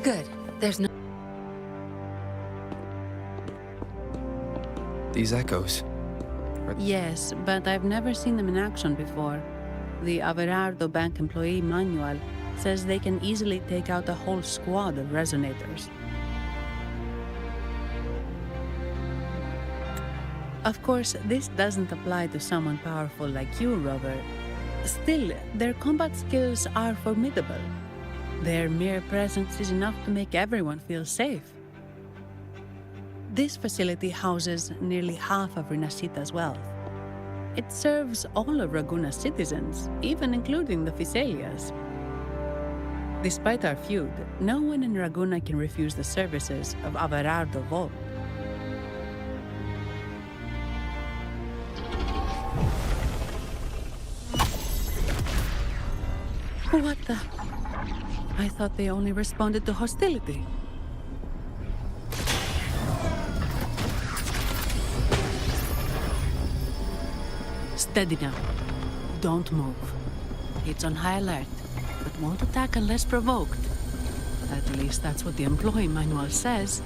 Good. There's no... These echoes. Yes, but I've never seen them in action before. The Averardo Bank employee manual says they can easily take out a whole squad of resonators. Of course, this doesn't apply to someone powerful like you, Rover. Still, their combat skills are formidable. Their mere presence is enough to make everyone feel safe. This facility houses nearly half of Rinascita's wealth. It serves all of Raguna's citizens, even including the Physaelias. Despite our feud, no one in Raguna can refuse the services of Averardo Vault. What the? I thought they only responded to hostility. Steady now. Don't move. It's on high alert, but won't attack unless provoked. At least that's what the employee manual says.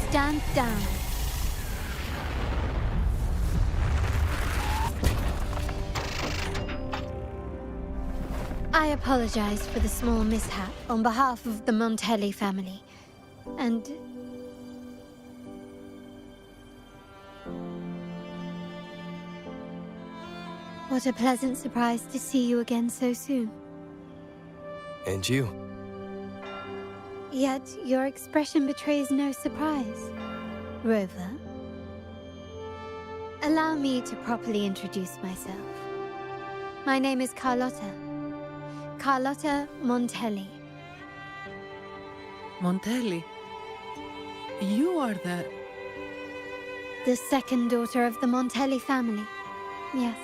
Stand down. I apologize for the small mishap on behalf of the Montelli family. And... what a pleasant surprise to see you again so soon. And you. Yet your expression betrays no surprise, Rover. Allow me to properly introduce myself. My name is Carlotta. Carlotta Montelli. Montelli? You are the second daughter of the Montelli family. Yes.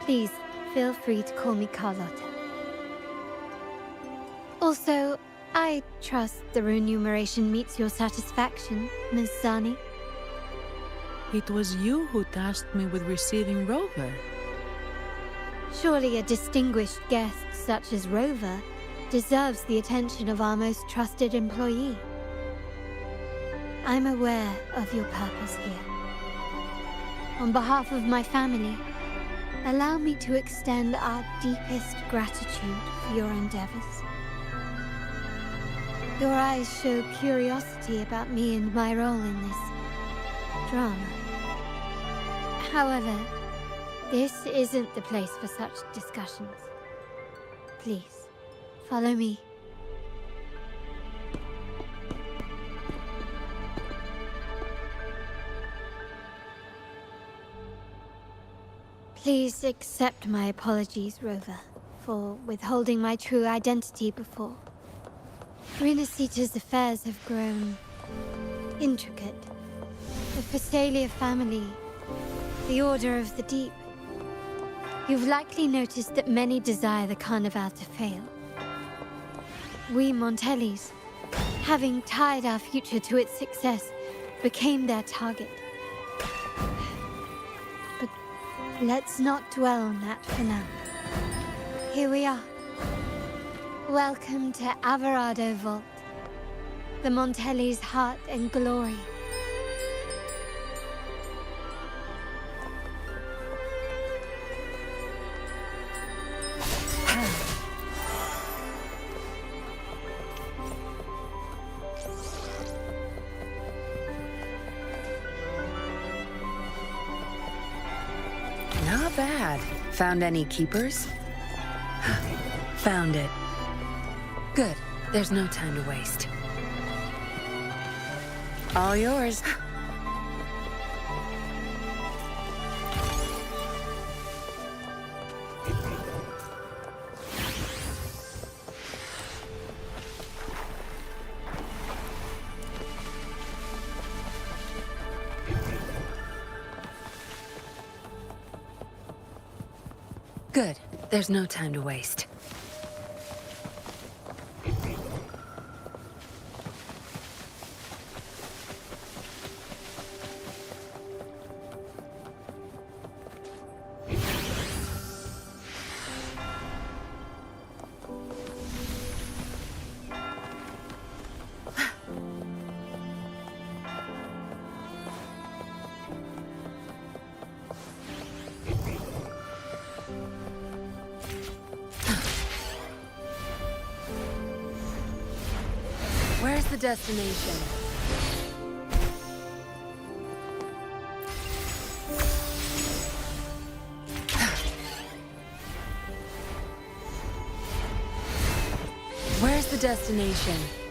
Please, feel free to call me Carlotta. Also, I trust the remuneration meets your satisfaction, Ms. Zani. It was you who tasked me with receiving Rover. Surely a distinguished guest such as Rover deserves the attention of our most trusted employee. I'm aware of your purpose here. On behalf of my family, allow me to extend our deepest gratitude for your endeavors. Your eyes show curiosity about me and my role in this drama. However, this isn't the place for such discussions. Please, follow me. Please accept my apologies, Rover, for withholding my true identity before. Rinascita's affairs have grown intricate. The Physaelia family, the Order of the Deep. You've likely noticed that many desire the Carnival to fail. We Montellis, having tied our future to its success, became their target. But let's not dwell on that for now. Here we are. Welcome to Averardo Vault, the Montelli's heart and glory. Not bad. Found any keepers? Found it. Good. There's no time to waste. All yours. Good. There's no time to waste. Where's the destination? Where's the destination?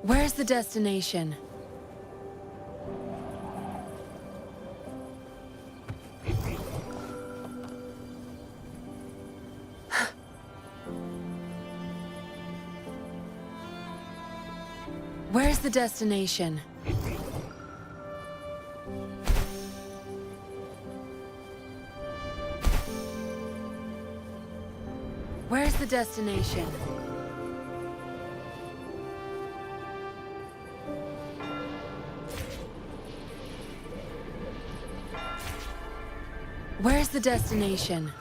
Where's the destination? Where's the destination? Where's the destination? Where's the destination?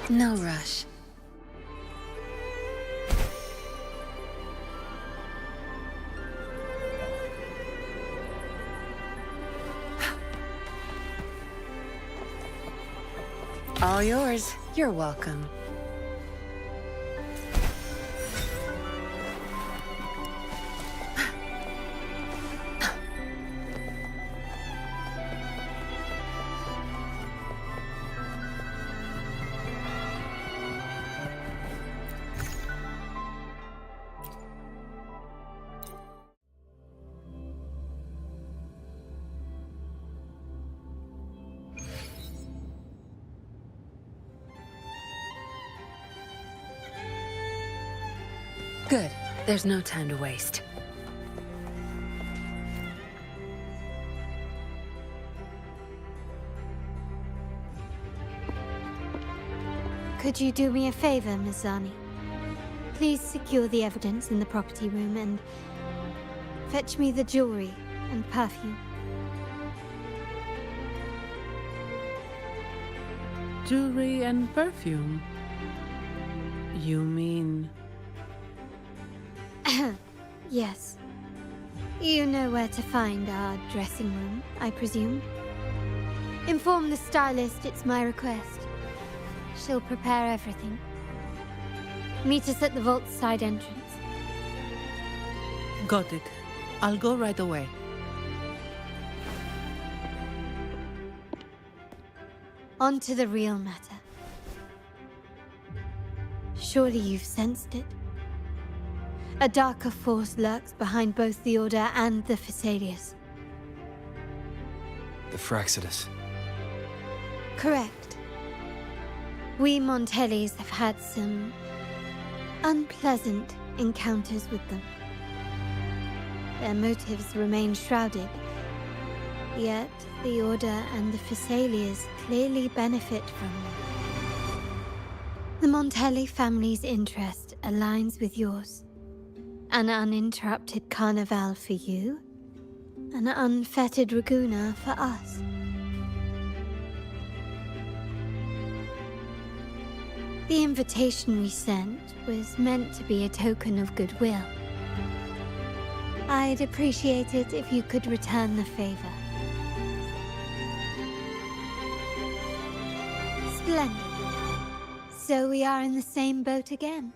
No rush. All yours. You're welcome. Good. There's no time to waste. Could you do me a favor, Miss Zani? Please secure the evidence in the property room and fetch me the jewelry and perfume. Jewelry and perfume? You mean... Yes. You know where to find our dressing room, I presume? Inform the stylist it's my request. She'll prepare everything. Meet us at the vault's side entrance. Got it. I'll go right away. On to the real matter. Surely you've sensed it. A darker force lurks behind both the Order and the Phasaelius. The Fraxitus. Correct. We Montellis have had some unpleasant encounters with them. Their motives remain shrouded, yet the Order and the Phasaelius clearly benefit from them. The Montelli family's interest aligns with yours. An uninterrupted carnival for you, an unfettered Raguna for us. The invitation we sent was meant to be a token of goodwill. I'd appreciate it if you could return the favor. Splendid. So we are in the same boat again.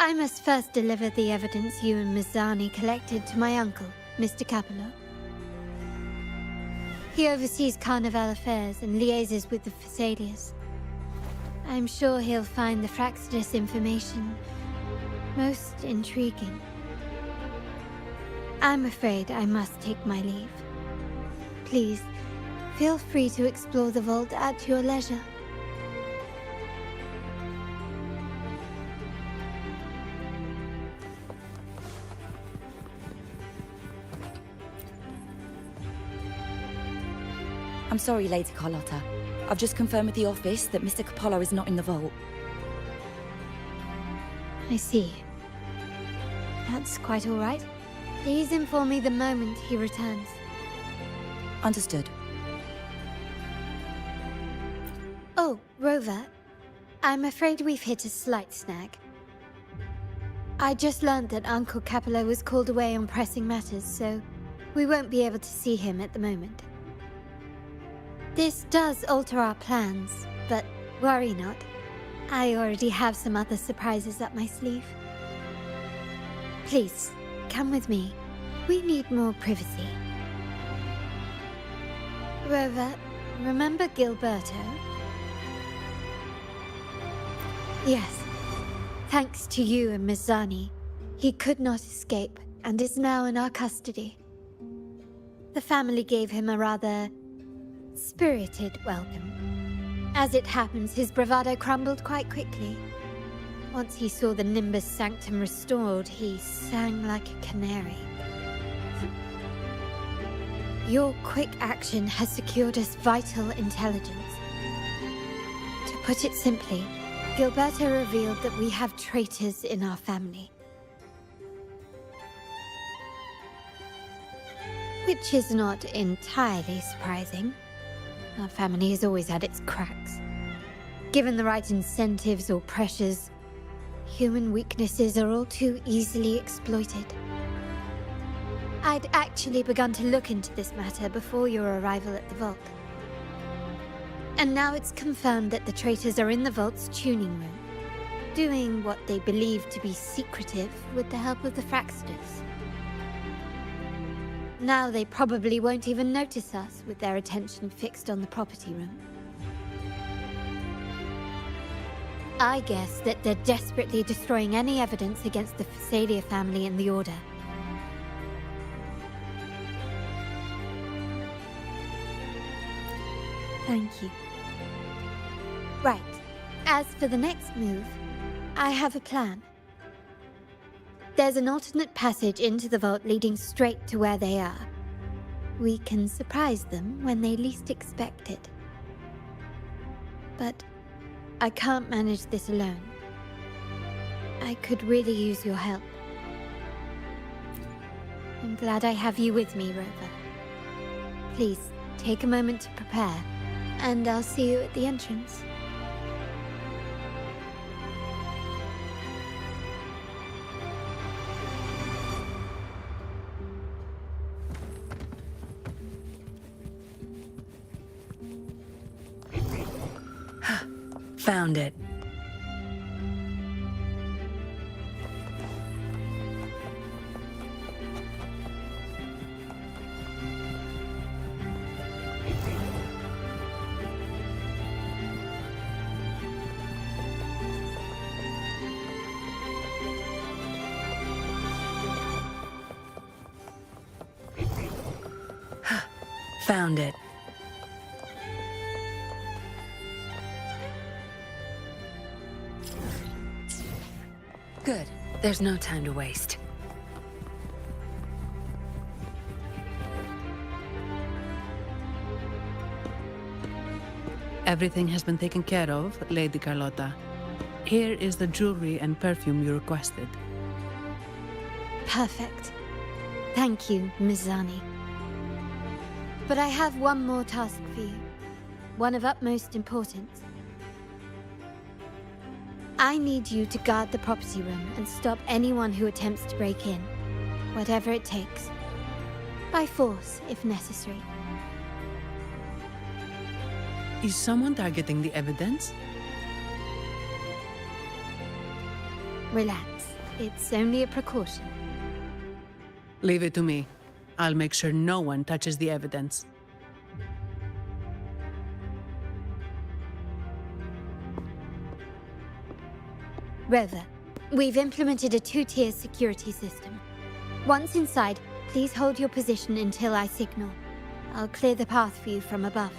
I must first deliver the evidence you and Miss Zani collected to my uncle, Mr. Capello. He oversees Carnival affairs and liaises with the Phasaelius. I'm sure he'll find the Fraxitus information most intriguing. I'm afraid I must take my leave. Please, feel free to explore the vault at your leisure. I'm sorry, Lady Carlotta. I've just confirmed with the office that Mr. Capello is not in the vault. I see. That's quite all right. Please inform me the moment he returns. Understood. Oh, Rover. I'm afraid we've hit a slight snag. I just learned that Uncle Capello was called away on pressing matters, so we won't be able to see him at the moment. This does alter our plans, but worry not. I already have some other surprises up my sleeve. Please, come with me. We need more privacy. Rover, remember Gilberto? Yes. Thanks to you and Miss Zani, he could not escape and is now in our custody. The family gave him a rather spirited welcome. As it happens, his bravado crumbled quite quickly. Once he saw the Nimbus Sanctum restored, he sang like a canary. Your quick action has secured us vital intelligence. To put it simply, Gilberto revealed that we have traitors in our family. Which is not entirely surprising. Our family has always had its cracks. Given the right incentives or pressures, human weaknesses are all too easily exploited. I'd actually begun to look into this matter before your arrival at the vault. And now it's confirmed that the traitors are in the vault's tuning room, doing what they believe to be secretive with the help of the Fraxitus. Now they probably won't even notice us with their attention fixed on the property room. I guess that they're desperately destroying any evidence against the Phasalia family and the Order. Thank you. Right. As for the next move, I have a plan. There's an alternate passage into the vault leading straight to where they are. We can surprise them when they least expect it. But I can't manage this alone. I could really use your help. I'm glad I have you with me, Rover. Please, take a moment to prepare, and I'll see you at the entrance. Found it. Found it. Good. There's no time to waste. Everything has been taken care of, Lady Carlotta. Here is the jewelry and perfume you requested. Perfect. Thank you, Ms. Zani. But I have one more task for you. One of utmost importance. I need you to guard the property room and stop anyone who attempts to break in. Whatever it takes. By force, if necessary. Is someone targeting the evidence? Relax. It's only a precaution. Leave it to me. I'll make sure no one touches the evidence. Rover, we've implemented a two-tier security system. Once inside, please hold your position until I signal. I'll clear the path for you from above.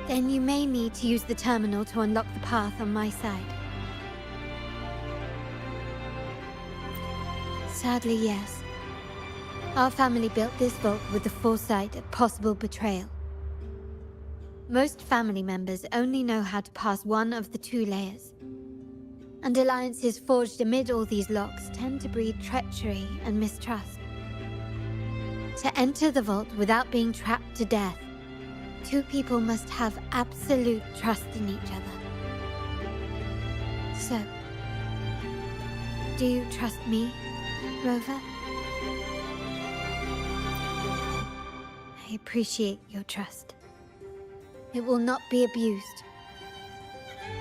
Then you may need to use the terminal to unlock the path on my side. Sadly, yes. Our family built this vault with the foresight of possible betrayal. Most family members only know how to pass one of the two layers. And alliances forged amid all these locks tend to breed treachery and mistrust. To enter the vault without being trapped to death, two people must have absolute trust in each other. So, do you trust me, Rover? I appreciate your trust. It will not be abused.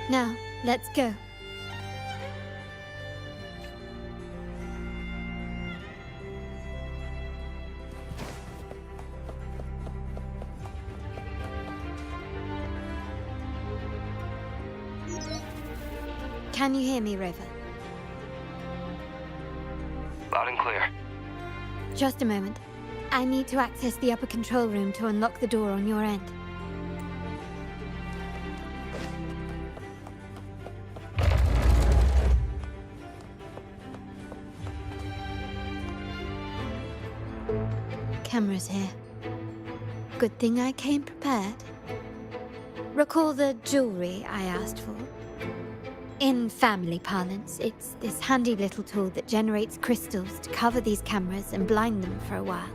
Now, let's go. Can you hear me, Rover? Loud and clear. Just a moment. I need to access the upper control room to unlock the door on your end. Cameras here. Good thing I came prepared. Recall the jewelry I asked for? In family parlance, it's this handy little tool that generates crystals to cover these cameras and blind them for a while.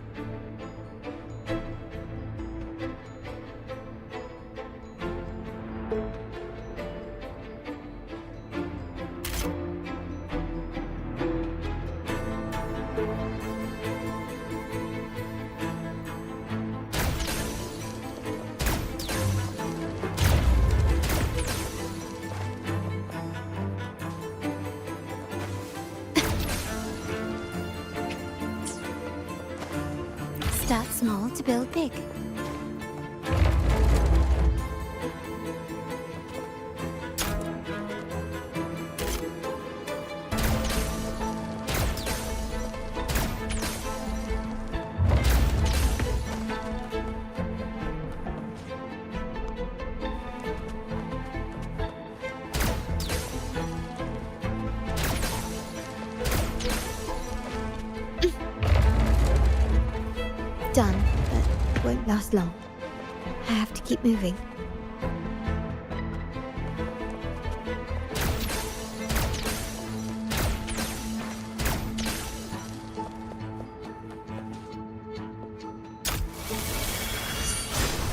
Start small to build big. done, but won't last long. I have to keep moving.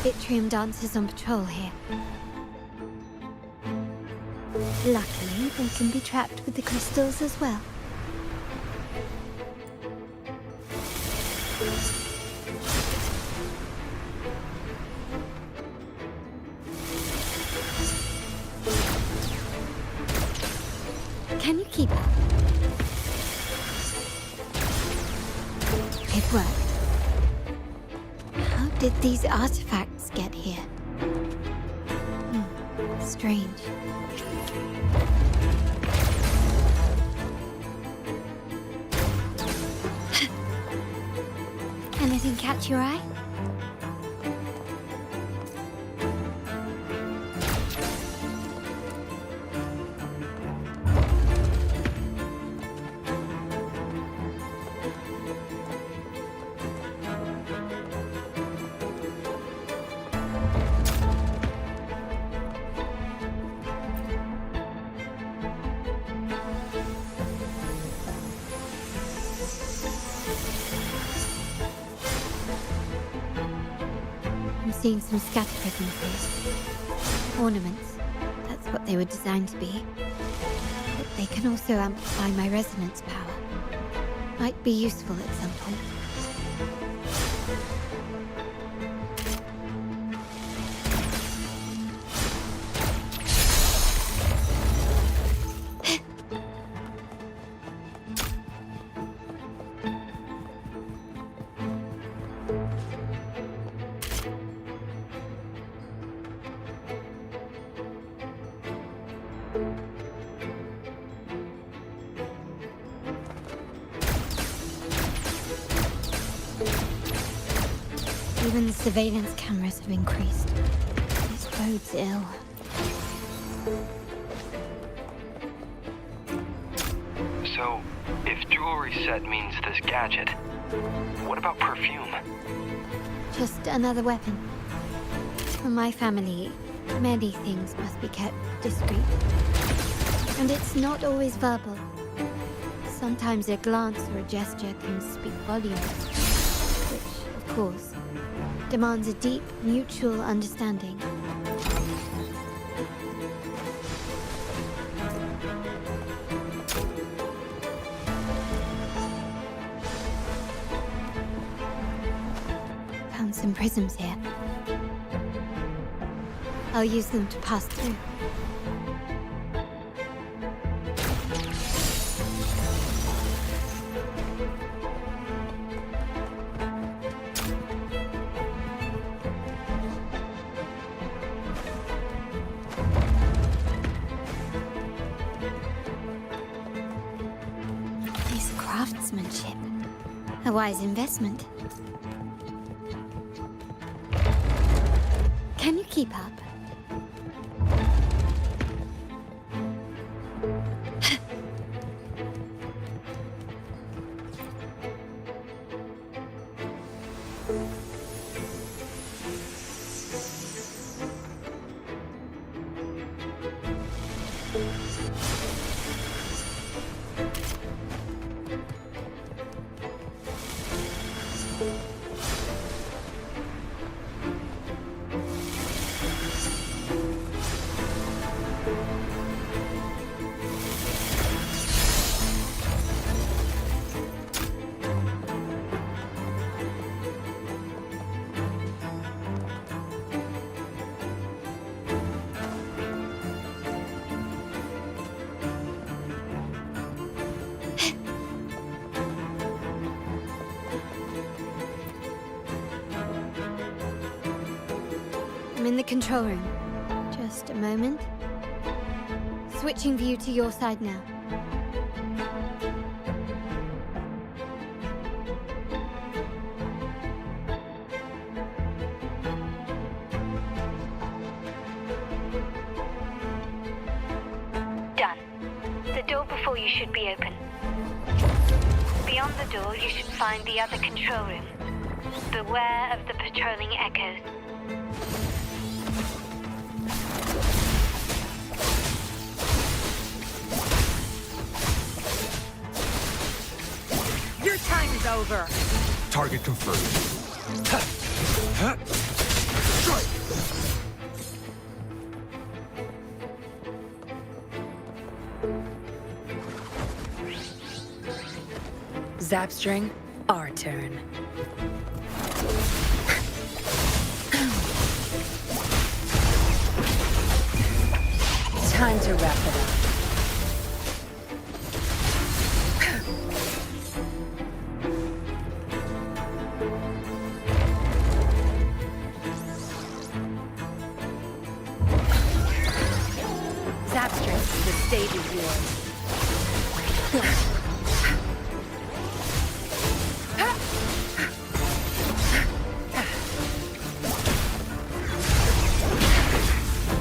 Yttrium dancers on patrol here. Luckily, they can be trapped with the crystals as well. Can you keep up? It worked. How did these artifacts get here? Strange. Anything catch your eye? I'm seeing some scatter prisms here. Ornaments. That's what they were designed to be. But they can also amplify my resonance power. Might be useful at some point. Even the surveillance cameras have increased. This bodes ill. So, if jewelry set means this gadget, what about perfume? Just another weapon. For my family, many things must be kept discreet. And it's not always verbal. Sometimes a glance or a gesture can speak volumes. Which, of course, demands a deep, mutual understanding. Found some prisms here. I'll use them to pass through. Nice craftsmanship. A wise investment. Can you keep up? I'm in the control room. Just a moment. Switching view to your side now. Done. The door before you should be open. Beyond the door, you should find the other control room. Beware of the patrolling echoes. Your time is over. Target confirmed. Strike! Zapstring, our turn. Time to wrap it up. Zapstring, the stage is yours.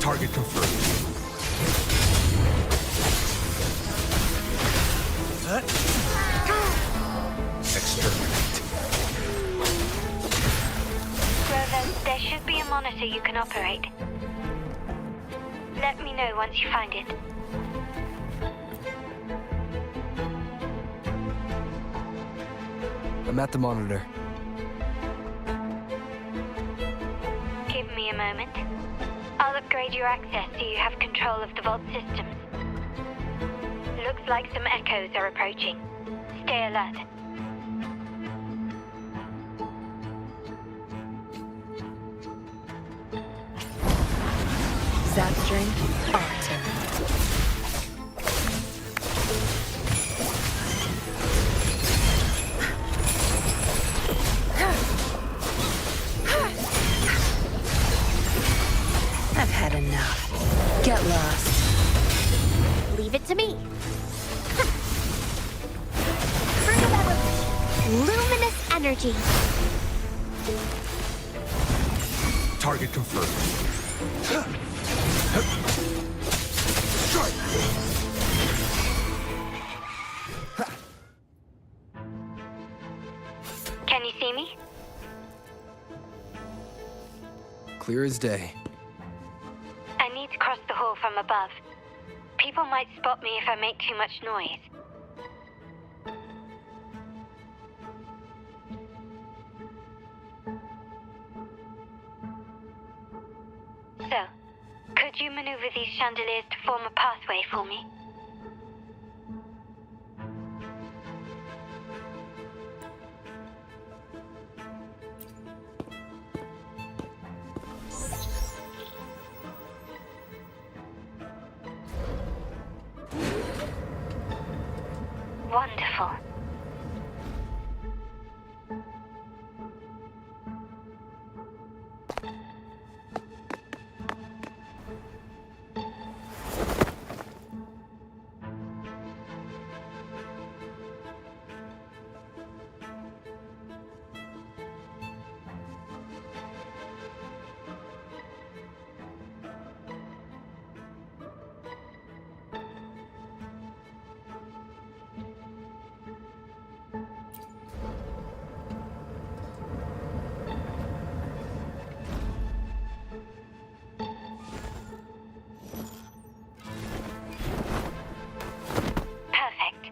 Target confirmed. Exterminate. Rover, there should be a monitor you can operate. Let me know once you find it. I'm at the monitor. Give me a moment. I'll upgrade your access so you have control of the vault systems. Looks like some echoes are approaching. Stay alert. Zapstring, our turn. I've had enough. Get lost. Leave it to me. Bring about luminous energy. Target confirmed. Strike! Can you see me? Clear as day. I need to cross the hall from above. People might spot me if I make too much noise. So, could you maneuver these chandeliers to form a pathway for me? Wonderful. Perfect.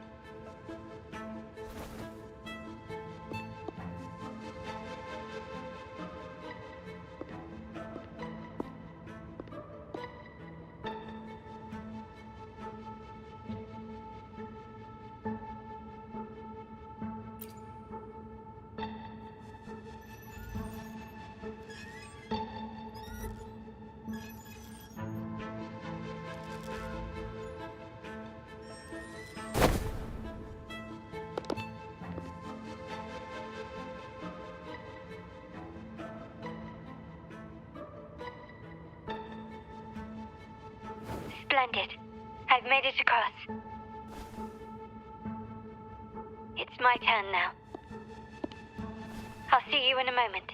Splendid. I've made it across. It's my turn now. I'll see you in a moment.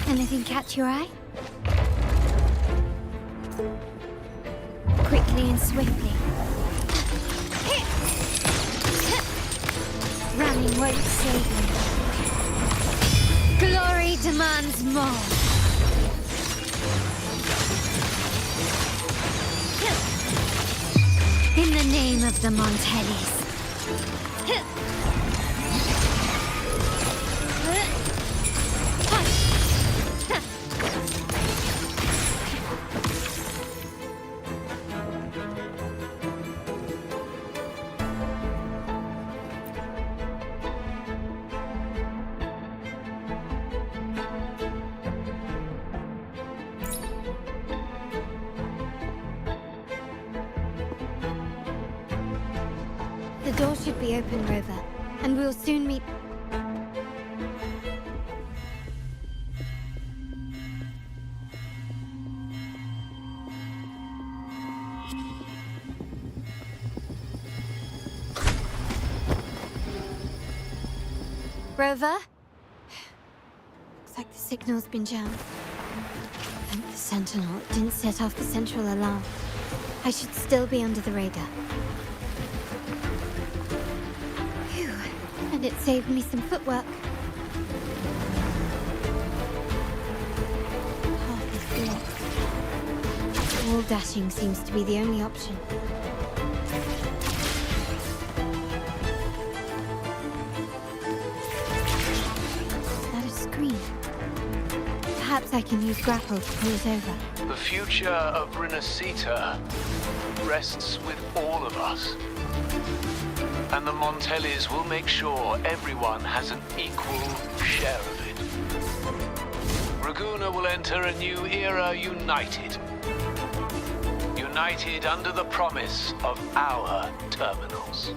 Anything catch your eye? Quickly and swiftly. Running won't save me. Glory demands more. In the name of the Montellis. The door should be open, Rover, and we'll soon meet... Rover? Looks like the signal's been jammed. Thank the Sentinel it didn't set off the central alarm. I should still be under the radar. Phew, and it saved me some footwork. Path is blocked. Wall dashing seems to be the only option. Is that a screen? Perhaps I can use grapple to pull it over. The future of Rinascita rests with all of us. And the Montellis will make sure everyone has an equal share of it. Raguna will enter a new era united. United under the promise of our terminals.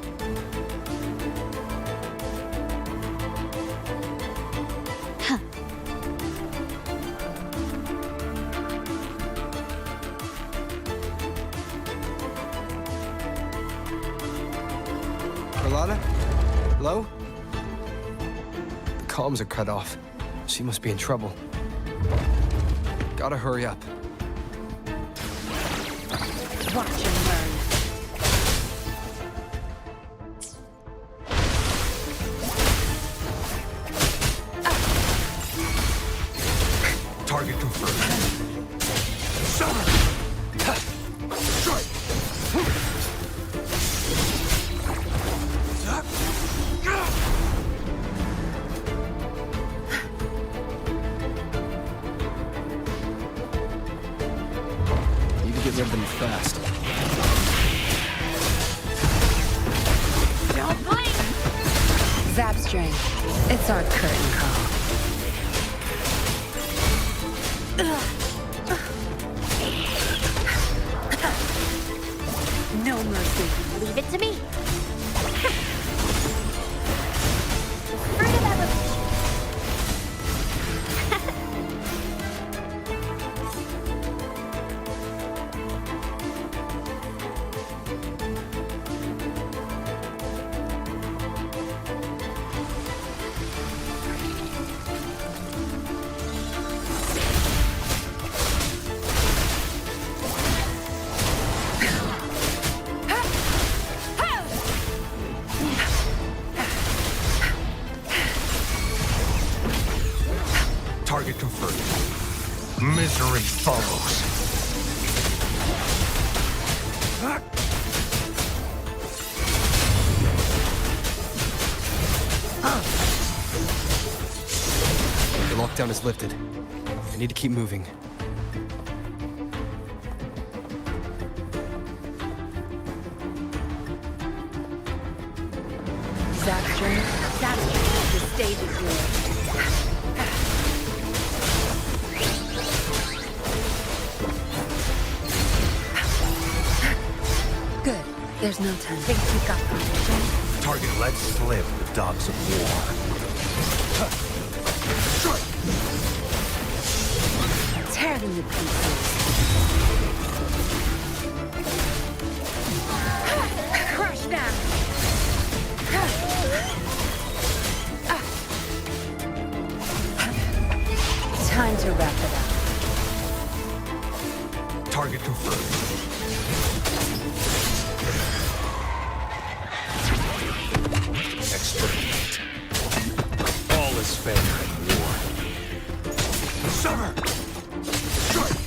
Carlotta? Hello? The comms are cut off. She must be in trouble. Gotta hurry up. Watch and learn. Target confirmed. Strike! Need to get rid of them fast. Don't blink! Zap string. It's our curtain call. No mercy. Leave it to me. Fruit of evolution. Target confirmed. Misery follows. The lockdown is lifted. I need to keep moving. Zap string. That's the stage is yours. Good. There's no time. Think you got control? Target let slip the dogs of war. Strike! Tear them to pieces. Target confirmed. Exterminate. All is fair in war. Sever! Strike!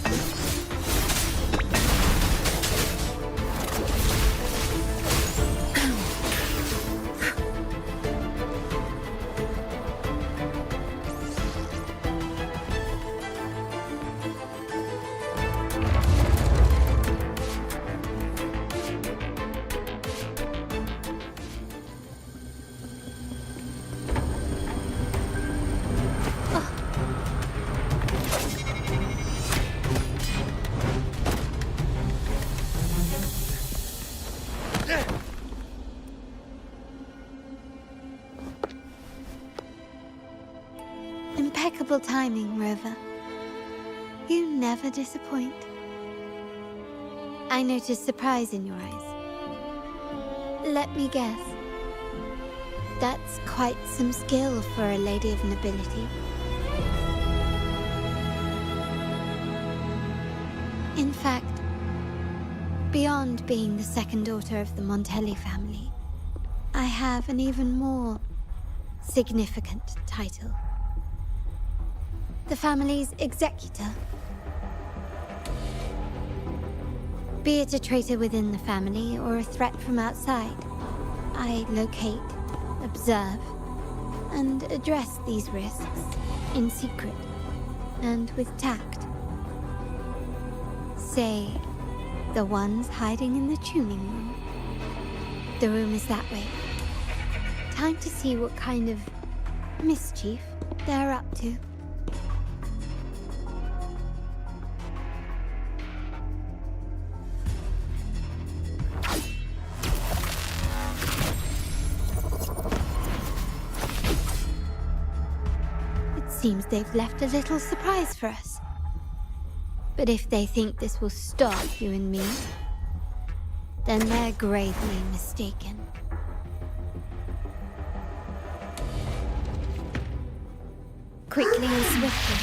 Impeccable timing, Rover. You never disappoint. I noticed surprise in your eyes. Let me guess. That's quite some skill for a lady of nobility. In fact, beyond being the second daughter of the Montelli family, I have an even more significant title. The family's executor. Be it a traitor within the family or a threat from outside, I locate, observe, and address these risks in secret and with tact. Say, the ones hiding in the tuning room. The room is that way. Time to see what kind of mischief they're up to. Seems they've left a little surprise for us. But if they think this will stop you and me, then they're gravely mistaken. Quickly and swiftly.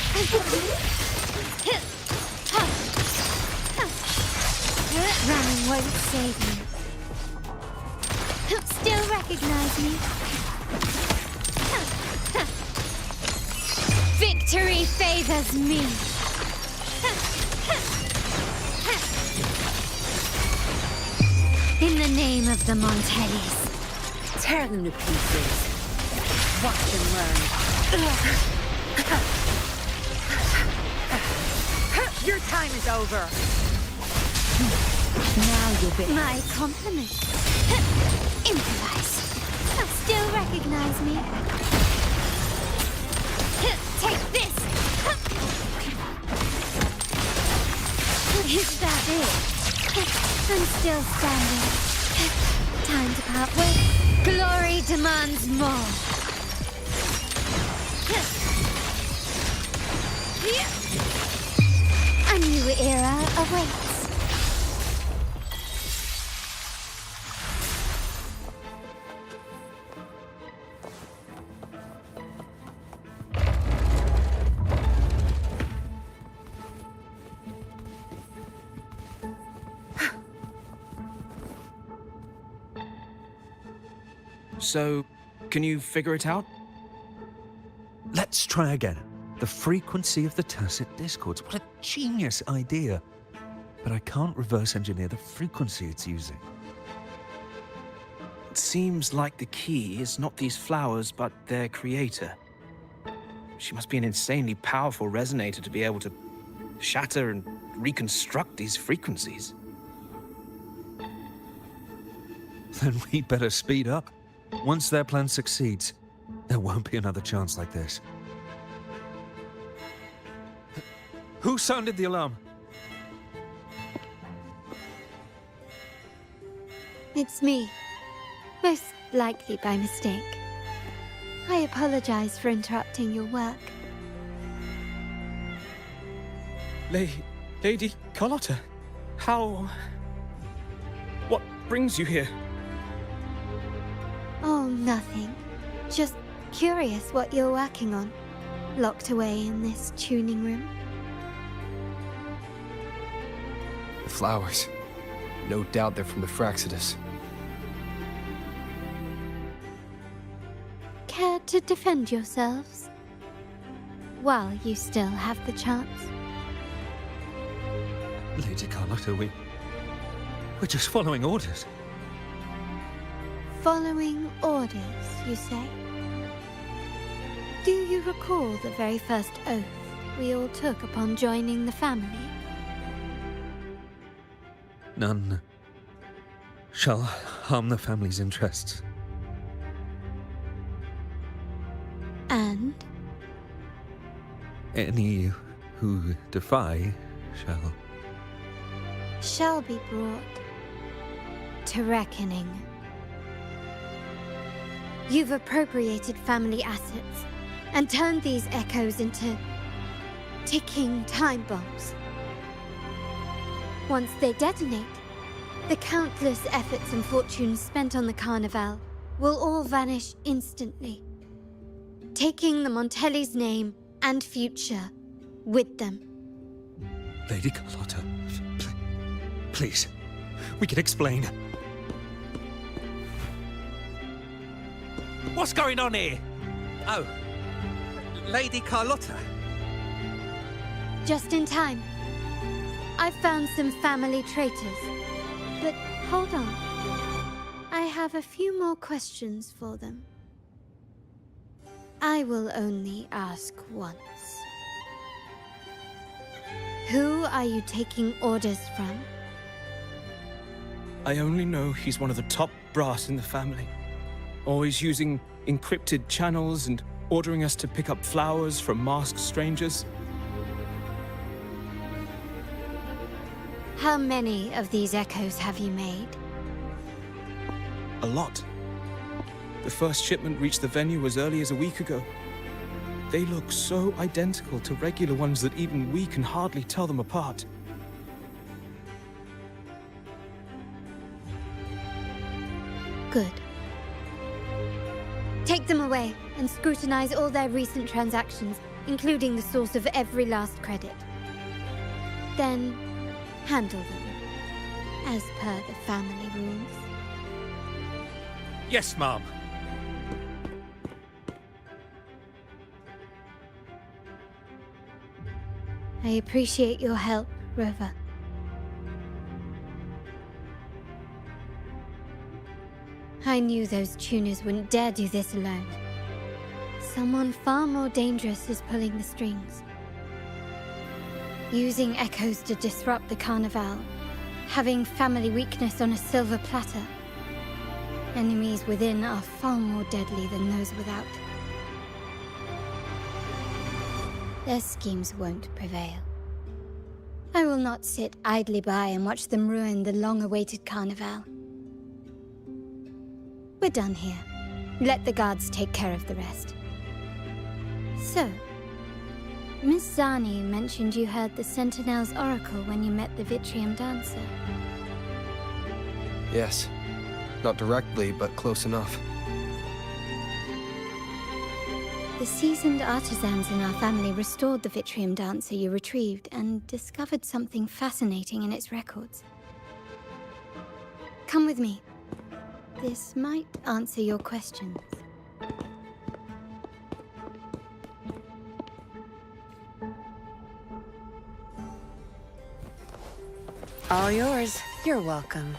Running won't save me. Still recognize me? Victory favors me. In the name of the Montellis. Tear them to pieces. Watch them learn. Your time is over. Now you'll be... My compliment. Improvise. Still recognize me? Take this! Is that it? I'm still standing. Time to part ways. Glory demands more. A new era awaits. So, can you figure it out? Let's try again. The frequency of the tacit discords. What a genius idea. But I can't reverse engineer the frequency it's using. It seems like the key is not these flowers, but their creator. She must be an insanely powerful resonator to be able to shatter and reconstruct these frequencies. Then we'd better speed up. Once their plan succeeds, there won't be another chance like this. Who sounded the alarm? It's me. Most likely by mistake. I apologize for interrupting your work. Lady Carlotta, how... What brings you here? Oh, nothing. Just curious what you're working on. Locked away in this tuning room. The flowers. No doubt they're from the Fraxidus. Care to defend yourselves? While you still have the chance. Lady Carlotta, we're just following orders. Following orders, you say? Do you recall the very first oath we all took upon joining the family? None shall harm the family's interests. And? Any who defy shall be brought to reckoning. You've appropriated family assets and turned these echoes into ticking time bombs. Once they detonate, the countless efforts and fortunes spent on the Carnival will all vanish instantly, taking the Montelli's name and future with them. Lady Carlotta, please, we can explain. What's going on here? Oh, Lady Carlotta. Just in time. I've found some family traitors. But hold on. I have a few more questions for them. I will only ask once. Who are you taking orders from? I only know he's one of the top brass in the family. Always using encrypted channels and ordering us to pick up flowers from masked strangers. How many of these echoes have you made? A lot. The first shipment reached the venue as early as a week ago. They look so identical to regular ones that even we can hardly tell them apart. Good. Take them away and scrutinize all their recent transactions, including the source of every last credit. Then, handle them, as per the family rules. Yes, Mom. I appreciate your help, Rover. I knew those tuners wouldn't dare do this alone. Someone far more dangerous is pulling the strings. Using echoes to disrupt the Carnival. Having family weakness on a silver platter. Enemies within are far more deadly than those without. Their schemes won't prevail. I will not sit idly by and watch them ruin the long-awaited Carnival. We're done here. Let the guards take care of the rest. So, Miss Zani mentioned you heard the Sentinel's oracle when you met the Vitrium Dancer. Yes. Not directly, but close enough. The seasoned artisans in our family restored the Vitrium Dancer you retrieved and discovered something fascinating in its records. Come with me. This might answer your questions. All yours. You're welcome.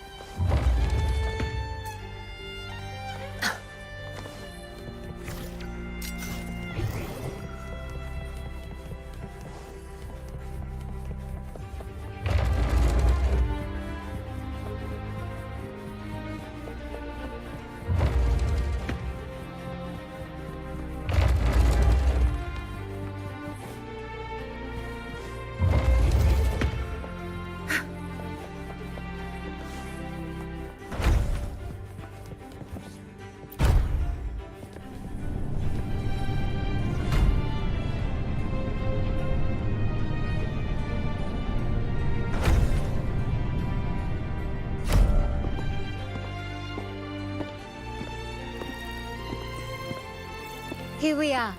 Here we are.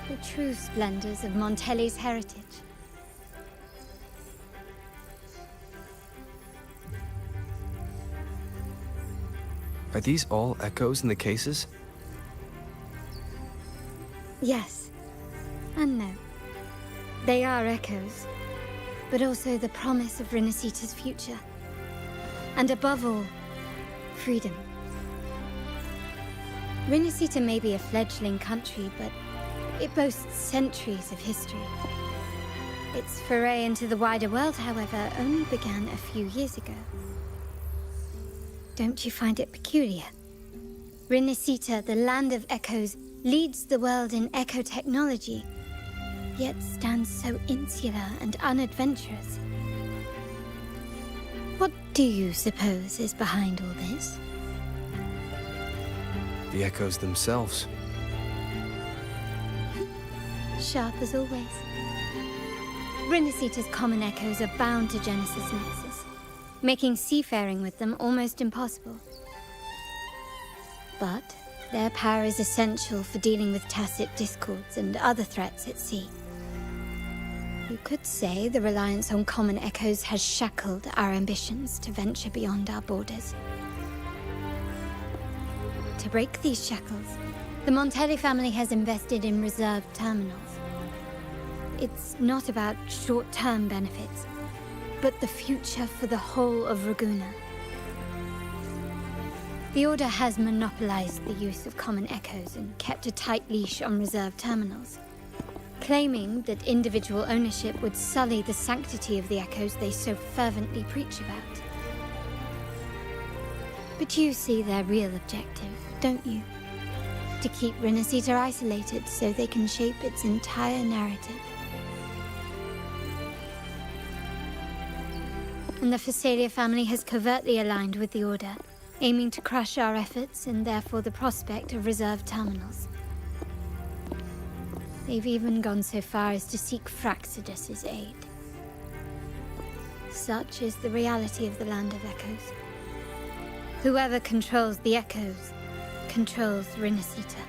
The true splendors of Montelli's heritage. Are these all echoes in the cases? Yes. And no. They are echoes, but also the promise of Rinascita's future. And above all, freedom. Rinascita may be a fledgling country, but it boasts centuries of history. Its foray into the wider world, however, only began a few years ago. Don't you find it peculiar? Rinascita, the land of echoes, leads the world in echo technology, yet stands so insular and unadventurous. What do you suppose is behind all this? The echoes themselves. Sharp as always. Rinascita's common echoes are bound to Genesis Nexus, making seafaring with them almost impossible. But their power is essential for dealing with tacit discords and other threats at sea. You could say the reliance on common echoes has shackled our ambitions to venture beyond our borders. To break these shackles, the Montelli family has invested in reserved terminals. It's not about short-term benefits, but the future for the whole of Raguna. The Order has monopolized the use of common echoes and kept a tight leash on reserved terminals, claiming that individual ownership would sully the sanctity of the echoes they so fervently preach about. But you see their real objective, don't you? To keep Rinascita isolated so they can shape its entire narrative. And the Phasalia family has covertly aligned with the Order, aiming to crush our efforts and therefore the prospect of reserved terminals. They've even gone so far as to seek Fraxidus's aid. Such is the reality of the Land of Echoes. Whoever controls the Echoes controls Rinascita.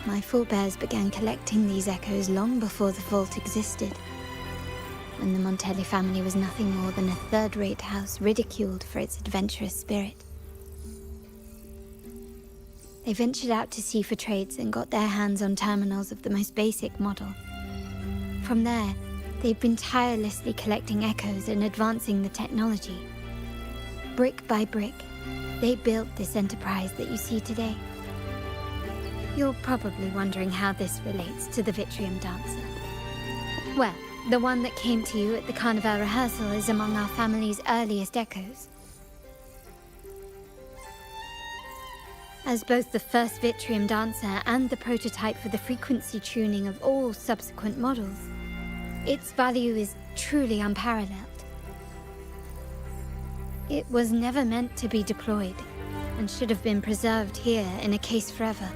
My forebears began collecting these echoes long before the vault existed, and the Montelli family was nothing more than a third-rate house ridiculed for its adventurous spirit. They ventured out to sea for trades and got their hands on terminals of the most basic model. From there, they've been tirelessly collecting echoes and advancing the technology. Brick by brick, they built this enterprise that you see today. You're probably wondering how this relates to the Vitrium Dancer. Well, the one that came to you at the Carnival rehearsal is among our family's earliest echoes. As both the first Vitrium Dancer and the prototype for the frequency tuning of all subsequent models, its value is truly unparalleled. It was never meant to be deployed, and should have been preserved here in a case forever.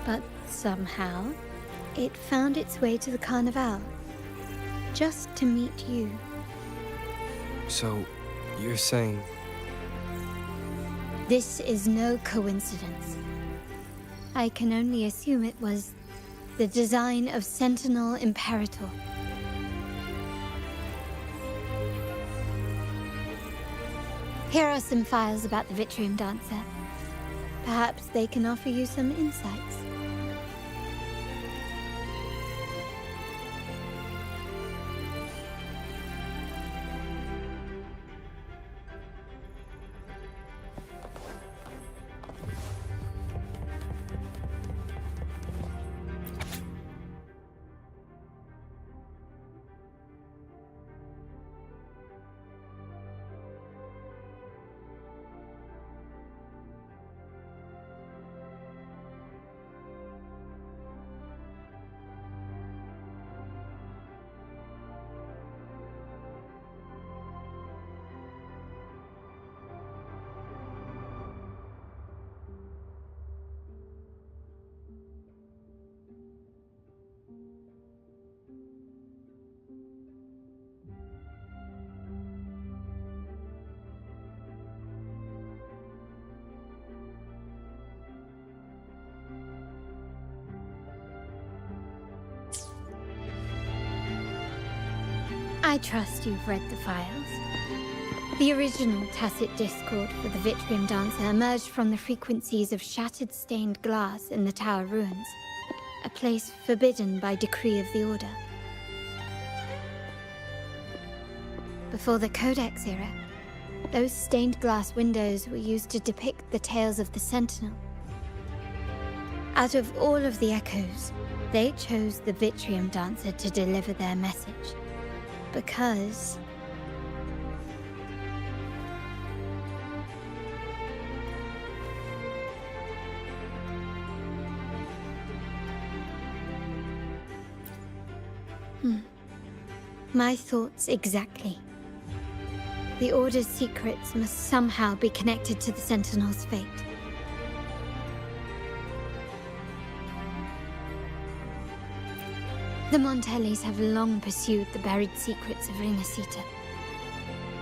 But somehow, it found its way to the Carnival, just to meet you. So, you're saying... This is no coincidence. I can only assume it was the design of Sentinel Imperator. Here are some files about the Vitrium Dancer. Perhaps they can offer you some insights. I trust you've read the files. The original tacit discord for the Vitrium Dancer emerged from the frequencies of shattered stained glass in the tower ruins, a place forbidden by decree of the Order. Before the Codex era, those stained glass windows were used to depict the tales of the Sentinel. Out of all of the echoes, they chose the Vitrium Dancer to deliver their message. Because... My thoughts exactly. The Order's secrets must somehow be connected to the Sentinel's fate. The Montellis have long pursued the buried secrets of Rinascita.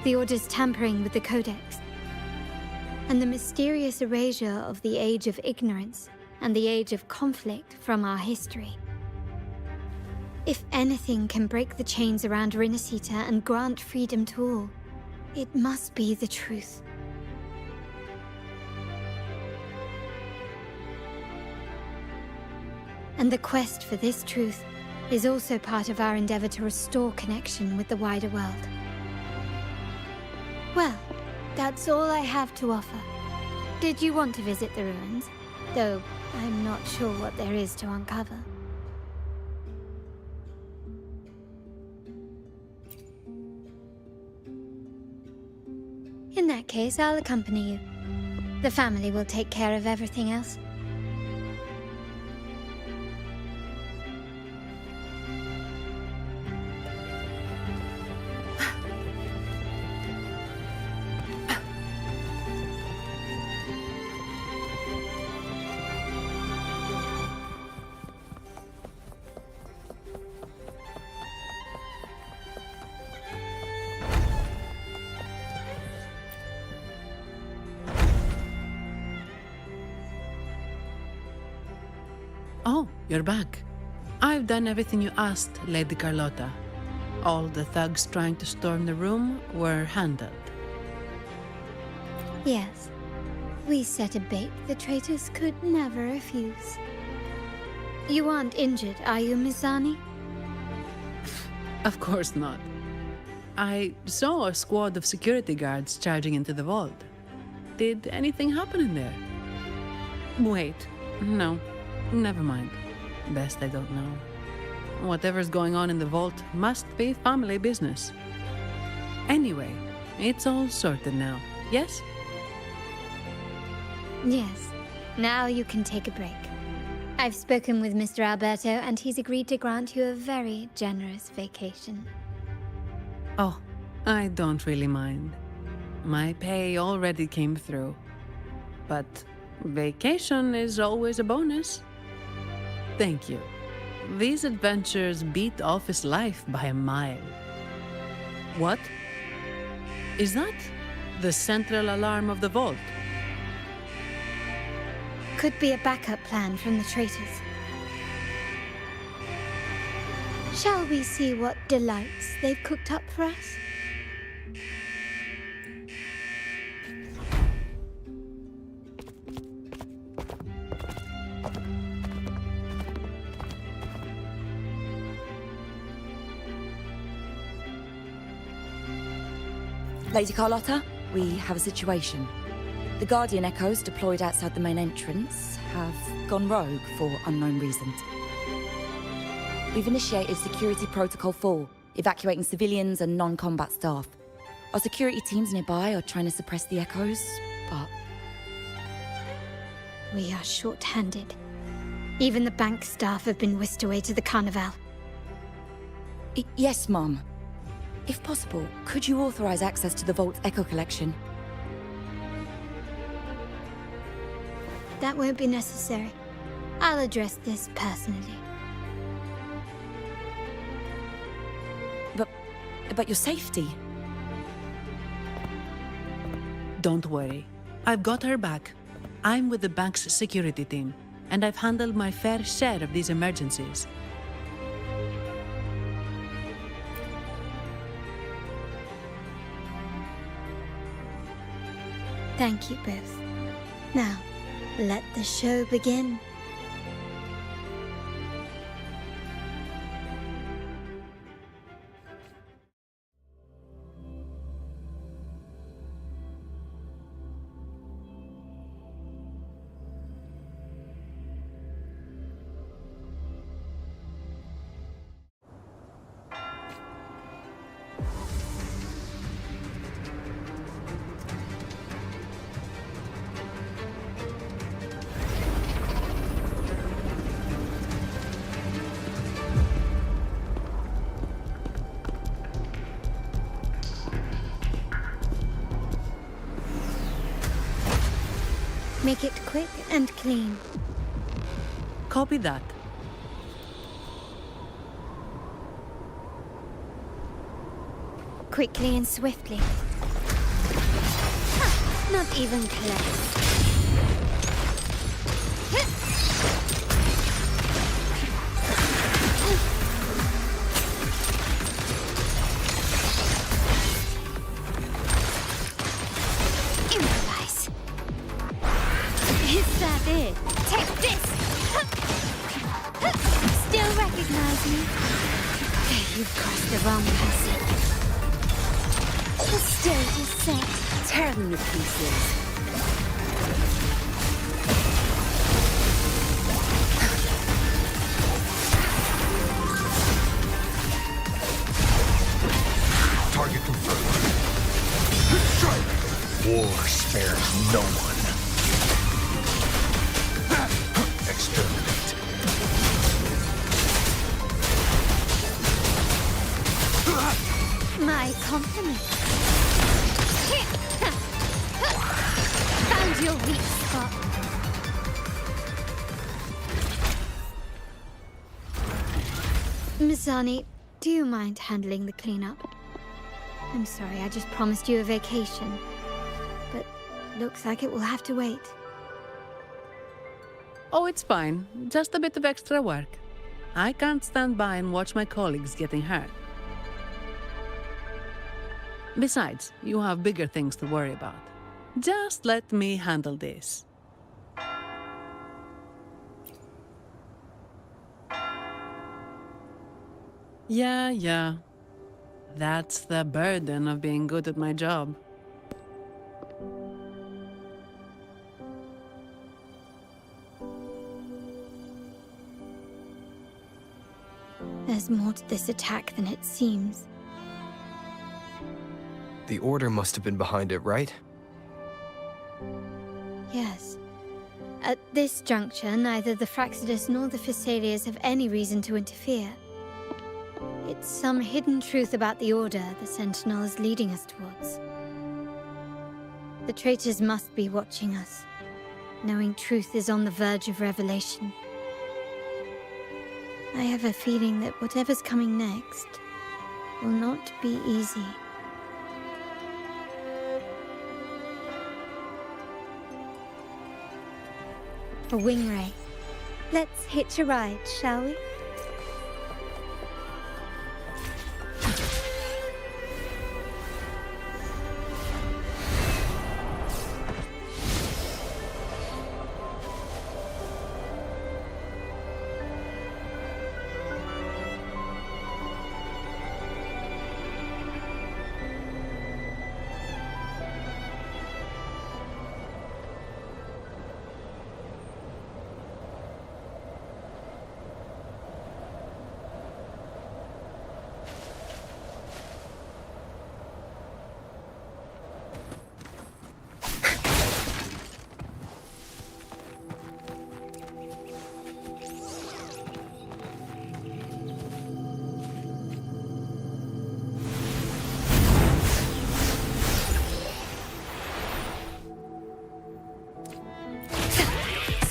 The Order's tampering with the Codex, and the mysterious erasure of the Age of Ignorance and the Age of Conflict from our history. If anything can break the chains around Rinascita and grant freedom to all, it must be the truth. And the quest for this truth is also part of our endeavor to restore connection with the wider world. Well, that's all I have to offer. Did you want to visit the ruins? Though I'm not sure what there is to uncover. In that case, I'll accompany you. The family will take care of everything else. Oh, you're back. I've done everything you asked, Lady Carlotta. All the thugs trying to storm the room were handled. Yes. We set a bait the traitors could never refuse. You aren't injured, are you, Mizani? Of course not. I saw a squad of security guards charging into the vault. Did anything happen in there? Wait, no. Never mind. Best I don't know. Whatever's going on in the vault must be family business. Anyway, it's all sorted now, yes? Yes. Now you can take a break. I've spoken with Mr. Alberto, and he's agreed to grant you a very generous vacation. Oh, I don't really mind. My pay already came through. But vacation is always a bonus. Thank you. These adventures beat office life by a mile. What? Is that the central alarm of the vault? Could be a backup plan from the traitors. Shall we see what delights they've cooked up for us? Lady Carlotta, we have a situation. The Guardian Echoes deployed outside the main entrance have gone rogue for unknown reasons. We've initiated Security Protocol 4, evacuating civilians and non-combat staff. Our security teams nearby are trying to suppress the Echoes, but... We are short-handed. Even the bank staff have been whisked away to the Carnival. Yes, Mum. If possible, could you authorize access to the Vault's Echo Collection? That won't be necessary. I'll address this personally. But your safety? Don't worry. I've got her back. I'm with the bank's security team, and I've handled my fair share of these emergencies. Thank you both. Now, let the show begin. Make it quick and clean. Copy that. Quickly and swiftly. Ha, not even close. Improvise. Is that it? Take this! Still recognize me? You've crossed the wrong passage. The stage is set. Tear them to pieces. Target confirmed. Strike! War spares no one. Exterminate. My compliment. Found your weak spot. Mizani, do you mind handling the cleanup? I'm sorry, I just promised you a vacation. But looks like it will have to wait. Oh, it's fine. Just a bit of extra work. I can't stand by and watch my colleagues getting hurt. Besides, you have bigger things to worry about. Just let me handle this. Yeah. That's the burden of being good at my job. There's more to this attack than it seems. The Order must have been behind it, right? Yes. At this juncture, neither the Fraxidus nor the Physaelius have any reason to interfere. It's some hidden truth about the Order the Sentinel is leading us towards. The traitors must be watching us, knowing truth is on the verge of revelation. I have a feeling that whatever's coming next will not be easy. A wing ray. Let's hitch a ride, shall we?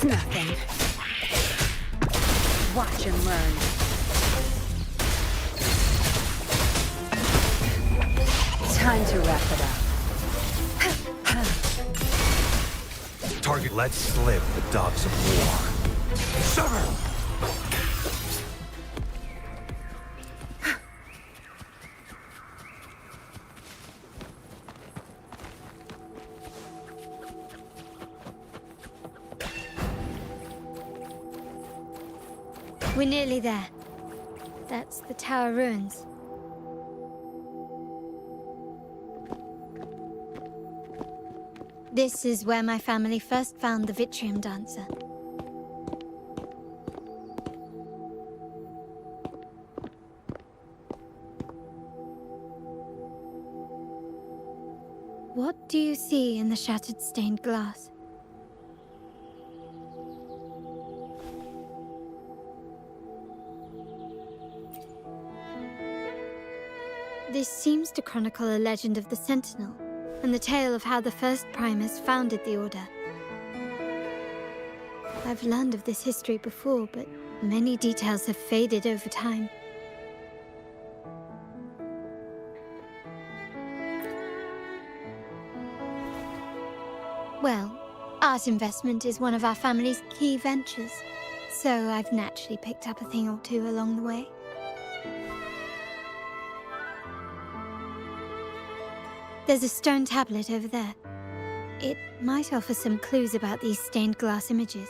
Nothing. Watch and learn. Time to wrap it up. Target, let slip the dogs of war. Sever! We're nearly there. That's the tower ruins. This is where my family first found the Vitrium Dancer. What do you see in the shattered stained glass? This seems to chronicle a legend of the Sentinel, and the tale of how the first Primus founded the Order. I've learned of this history before, but many details have faded over time. Well, art investment is one of our family's key ventures, so I've naturally picked up a thing or two along the way. There's a stone tablet over there. It might offer some clues about these stained glass images.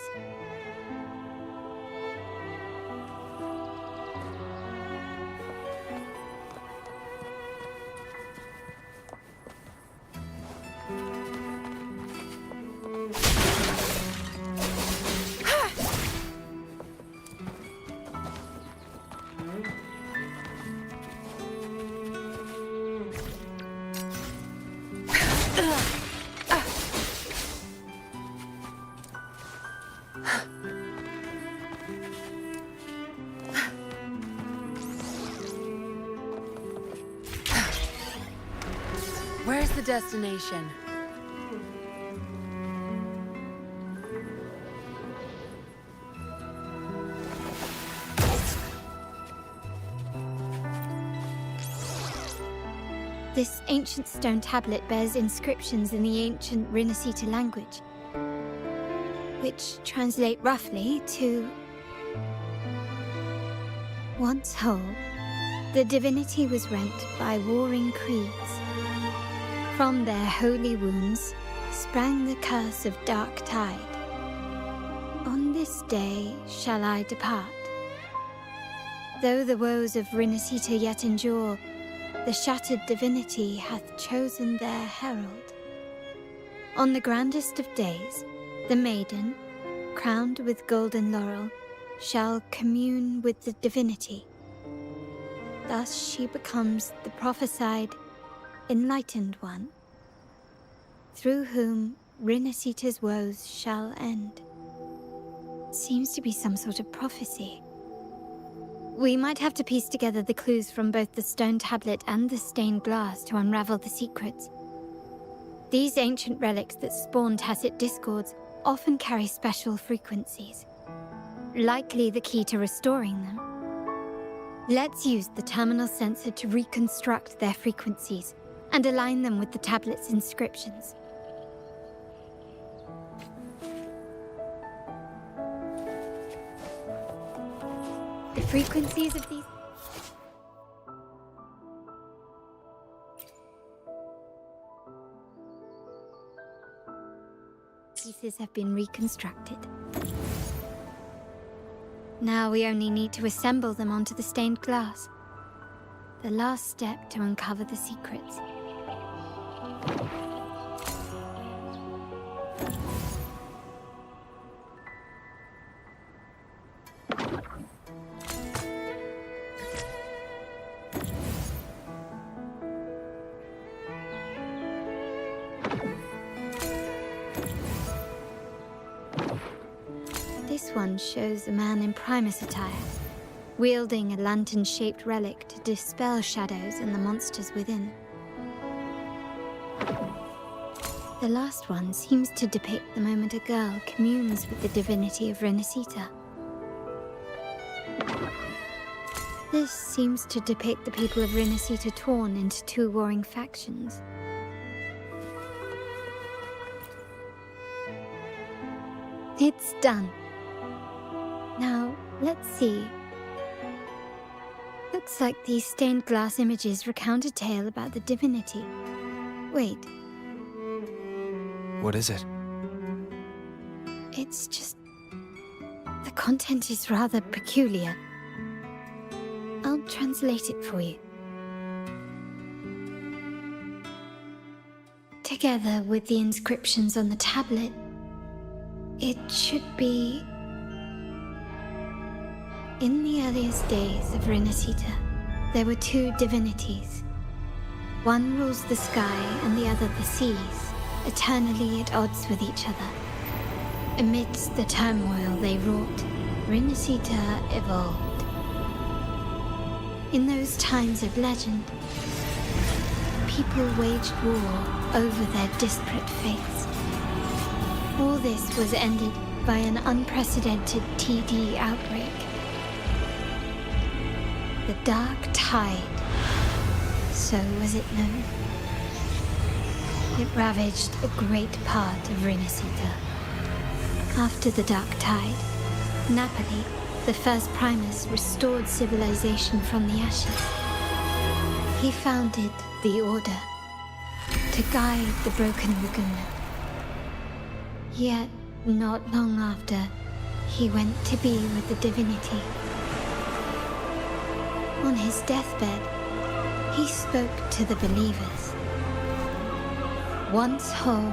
Where's the destination? This ancient stone tablet bears inscriptions in the ancient Rinascita language, which translate roughly to... Once whole, the divinity was rent by warring creeds. From their holy wounds sprang the curse of dark tide. On this day shall I depart. Though the woes of Rinascita yet endure, the shattered divinity hath chosen their herald. On the grandest of days, the maiden, crowned with golden laurel, shall commune with the divinity. Thus she becomes the prophesied enlightened one, through whom Rinascita's woes shall end. Seems to be some sort of prophecy. We might have to piece together the clues from both the stone tablet and the stained glass to unravel the secrets. These ancient relics that spawn tacit discords often carry special frequencies, likely the key to restoring them. Let's use the terminal sensor to reconstruct their frequencies and align them with the tablet's inscriptions. The frequencies of these pieces have been reconstructed. Now we only need to assemble them onto the stained glass. The last step to uncover the secrets. This one shows a man in Primus attire, wielding a lantern-shaped relic to dispel shadows and the monsters within. The last one seems to depict the moment a girl communes with the divinity of Rinascita. This seems to depict the people of Rinascita torn into two warring factions. It's done. Now, let's see. Looks like these stained glass images recount a tale about the divinity. Wait. What is it? It's just... the content is rather peculiar. I'll translate it for you. Together with the inscriptions on the tablet, it should be... In the earliest days of Rinascita, there were two divinities. One rules the sky and the other the seas, eternally at odds with each other. Amidst the turmoil they wrought, Rinascita evolved. In those times of legend, people waged war over their disparate faiths. All this was ended by an unprecedented TD outbreak. The Dark Tide, so was it known. It ravaged a great part of Rinascita. After the Dark Tide, Napoli, the first Primus, restored civilization from the ashes. He founded the Order to guide the broken Laguna. Yet, not long after, he went to be with the divinity. On his deathbed, he spoke to the believers. Once whole,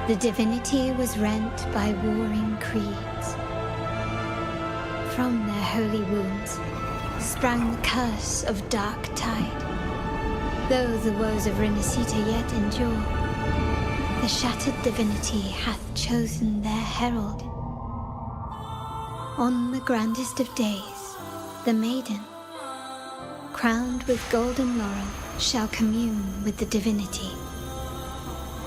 the divinity was rent by warring creeds. From their holy wounds sprang the curse of Dark Tide. Though the woes of Rinascita yet endure, the shattered divinity hath chosen their herald. On the grandest of days, the maiden, crowned with golden laurel, shall commune with the divinity.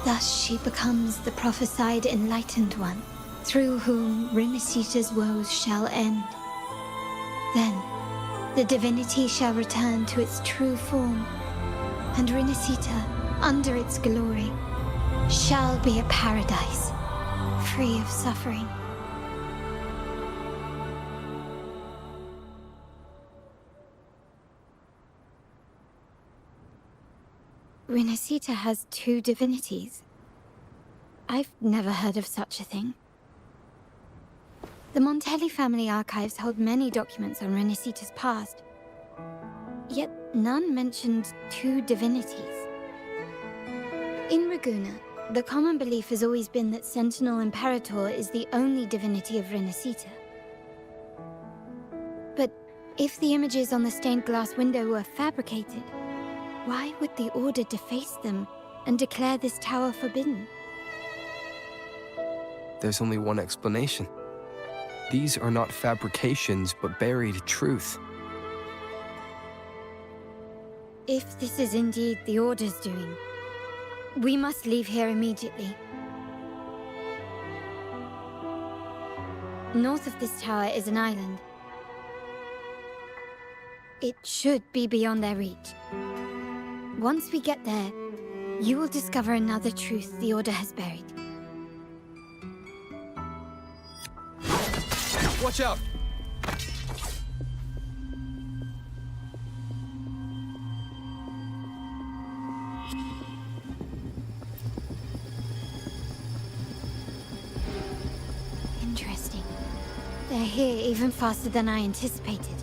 Thus she becomes the prophesied enlightened one, through whom Rinascita's woes shall end. Then, the divinity shall return to its true form, and Rinascita, under its glory, shall be a paradise, free of suffering. Rinascita has two divinities. I've never heard of such a thing. The Montelli family archives hold many documents on Rinascita's past, yet none mentioned two divinities. In Ragusa, the common belief has always been that Sentinel Imperator is the only divinity of Rinascita. But if the images on the stained glass window were fabricated, why would the Order deface them and declare this tower forbidden? There's only one explanation. These are not fabrications, but buried truth. If this is indeed the Order's doing, we must leave here immediately. North of this tower is an island. It should be beyond their reach. Once we get there, you will discover another truth the Order has buried. Watch out! Interesting. They're here even faster than I anticipated.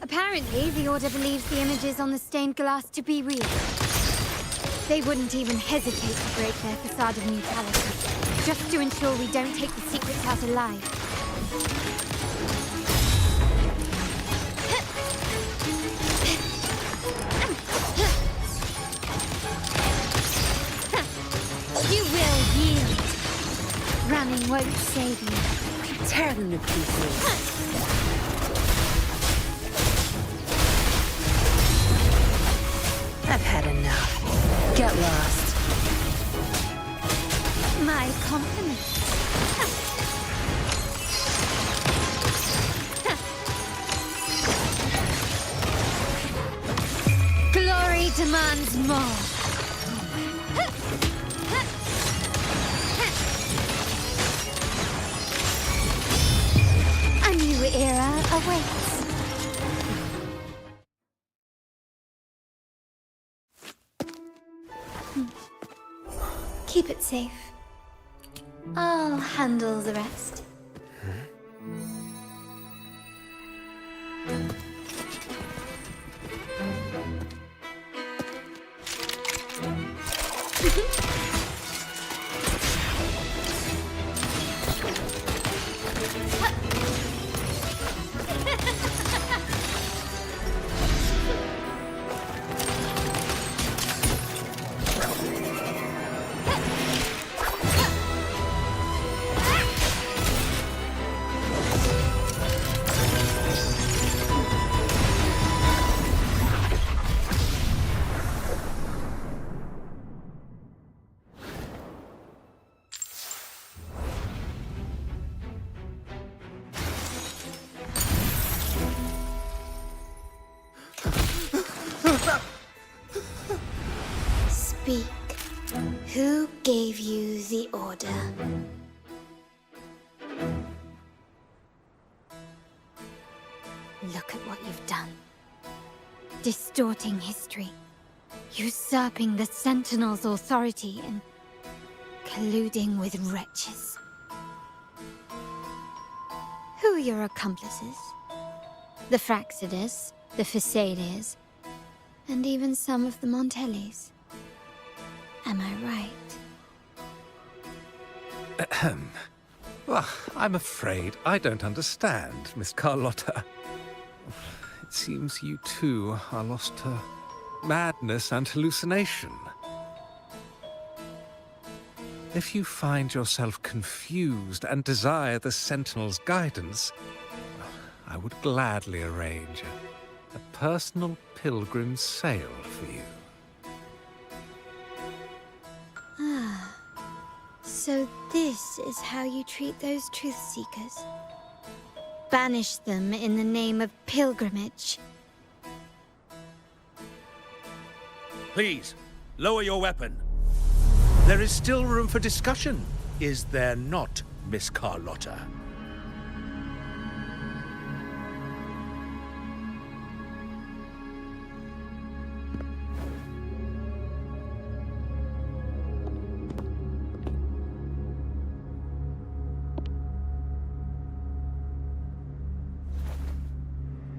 Apparently, the Order believes the images on the stained glass to be real. They wouldn't even hesitate to break their facade of neutrality, just to ensure we don't take the secrets out alive. You will yield. Running won't save you. Tear them to pieces. I've had enough. Get lost. My compliments. Glory demands more. A new era awaits. Keep it safe. I'll handle the rest. Speak. Who gave you the order? Look at what you've done. Distorting history. Usurping the Sentinel's authority and colluding with wretches. Who are your accomplices? The Fraxidus, the Phasaelus, and even some of the Montellis. Am I right? Ahem. Well, I'm afraid I don't understand, Miss Carlotta. It seems you too are lost to madness and hallucination. If you find yourself confused and desire the Sentinel's guidance, I would gladly arrange a personal pilgrim sail for you. Ah, so this is how you treat those truth seekers. Banish them in the name of pilgrimage. Please, lower your weapon. There is still room for discussion, is there not, Miss Carlotta?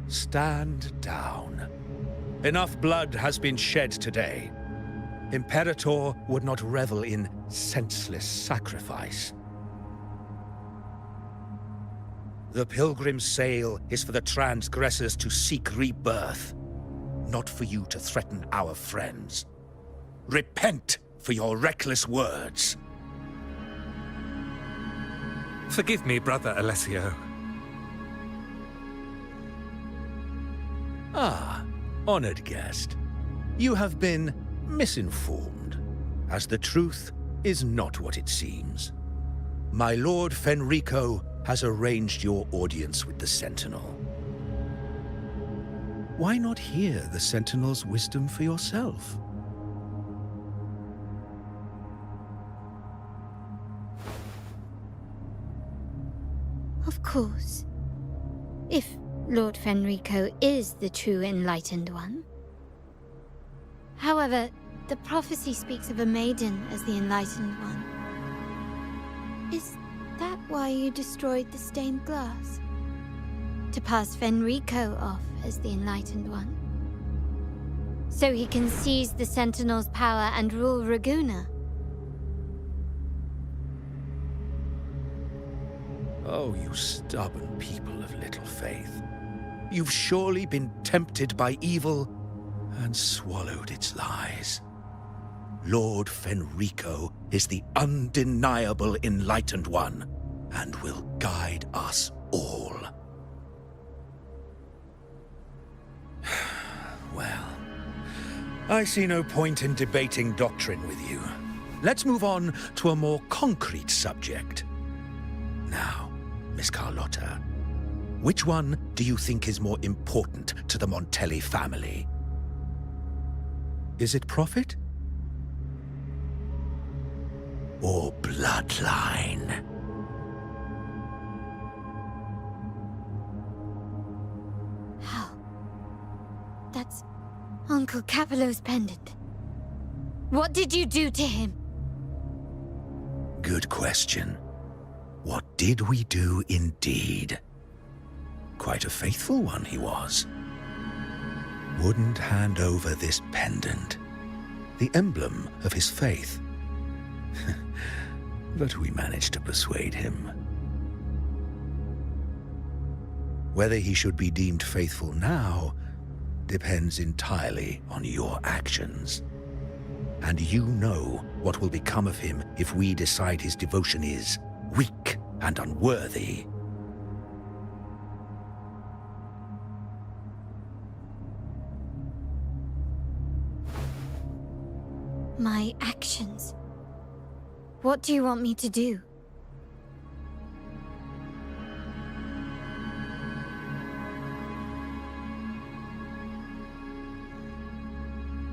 Stand down. Enough blood has been shed today. Imperator would not revel in senseless sacrifice. The pilgrim's sail is for the transgressors to seek rebirth, not for you to threaten our friends. Repent for your reckless words. Forgive me, Brother Alessio. Ah, honored guest. You have been misinformed, as the truth is not what it seems. My Lord Fenrico has arranged your audience with the Sentinel. Why not hear the Sentinel's wisdom for yourself? Of course. If Lord Fenrico is the true Enlightened One. However, the prophecy speaks of a maiden as the Enlightened One. Is that why you destroyed the stained glass? To pass Fenrico off as the Enlightened One? So he can seize the Sentinel's power and rule Raguna? Oh, you stubborn people of little faith. You've surely been tempted by evil and swallowed its lies. Lord Fenrico is the undeniable Enlightened One and will guide us all. Well, I see no point in debating doctrine with you. Let's move on to a more concrete subject. Now, Miss Carlotta, which one do you think is more important to the Montelli family? Is it profit? Or bloodline? How? That's Uncle Capello's pendant. What did you do to him? Good question. What did we do indeed? Quite a faithful one he was. Wouldn't hand over this pendant, the emblem of his faith. But we managed to persuade him. Whether he should be deemed faithful now depends entirely on your actions. And you know what will become of him if we decide his devotion is weak and unworthy. My actions. What do you want me to do?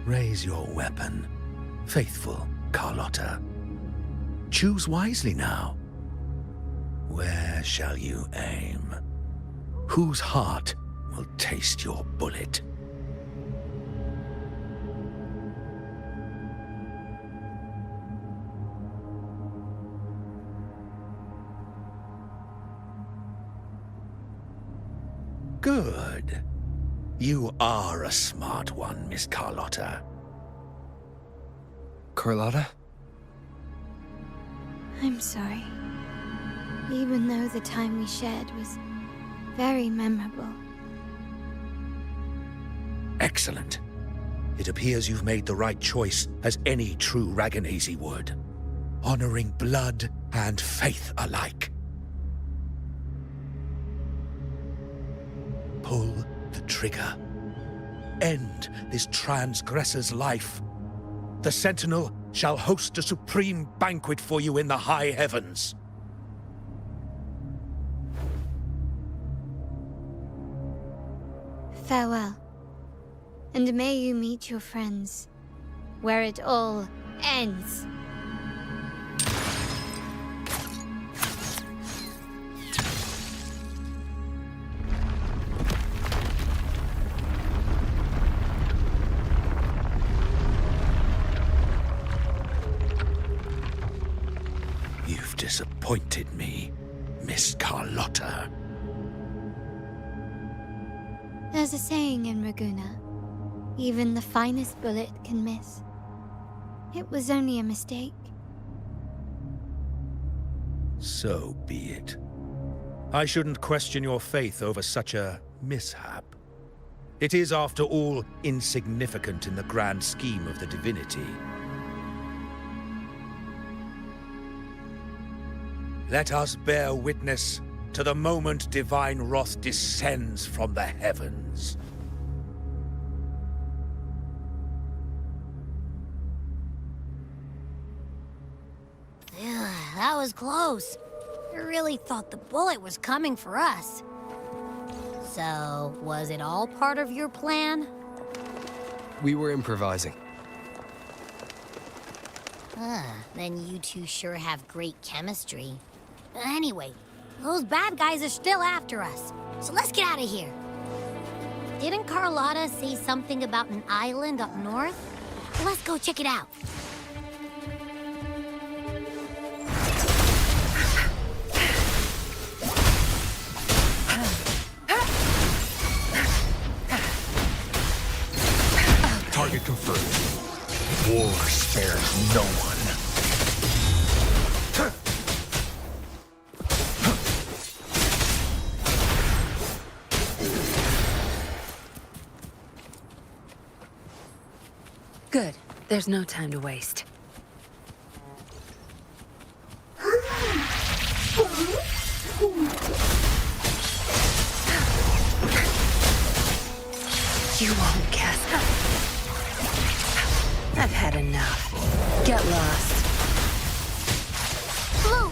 Raise your weapon, faithful Carlotta. Choose wisely now. Where shall you aim? Whose heart will taste your bullet? Good. You are a smart one, Miss Carlotta. Carlotta? I'm sorry. Even though the time we shared was very memorable. Excellent. It appears you've made the right choice, as any true Raganazi would. Honoring blood and faith alike. Pull the trigger. End this transgressor's life. The Sentinel shall host a supreme banquet for you in the high heavens. Farewell. And may you meet your friends where it all ends. You've disappointed me, Miss Carlotta. There's a saying in Raguna, even the finest bullet can miss. It was only a mistake. So be it. I shouldn't question your faith over such a mishap. It is, after all, insignificant in the grand scheme of the divinity. Let us bear witness to the moment divine wrath descends from the heavens. That was close. I really thought the bullet was coming for us. So, was it all part of your plan? We were improvising. Then you two sure have great chemistry. Anyway, those bad guys are still after us, so let's get out of here. Didn't Carlotta say something about an island up north? Let's go check it out. Target confirmed. War spares no one. Good. There's no time to waste. You won't guess. I've had enough. Get lost. Blue!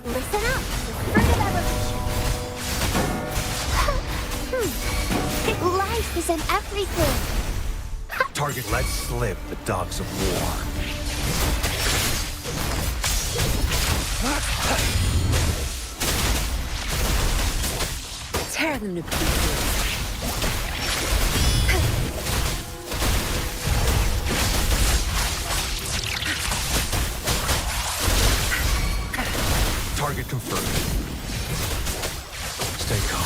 Listen up. The fruit of evolution. Life is in everything. Target let slip the dogs of war. Tear them to pieces. confirmed. Stay calm.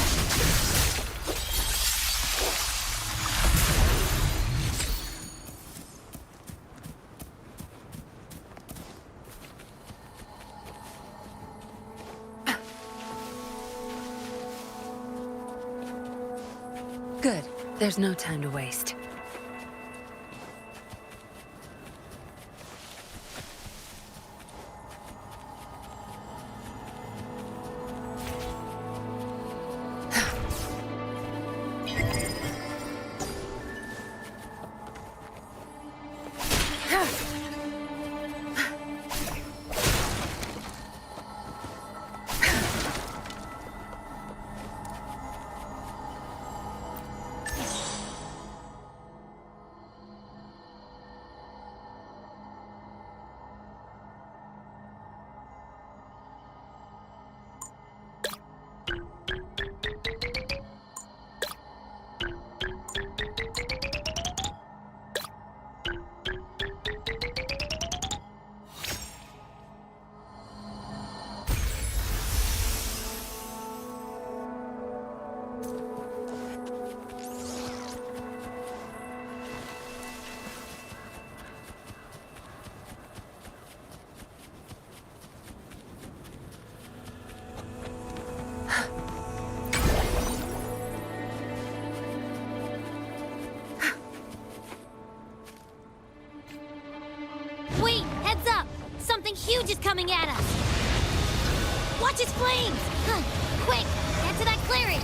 Good. There's no time to waste. Wait, heads up! Something huge is coming at us! Watch its flames! Quick, get to that clearing!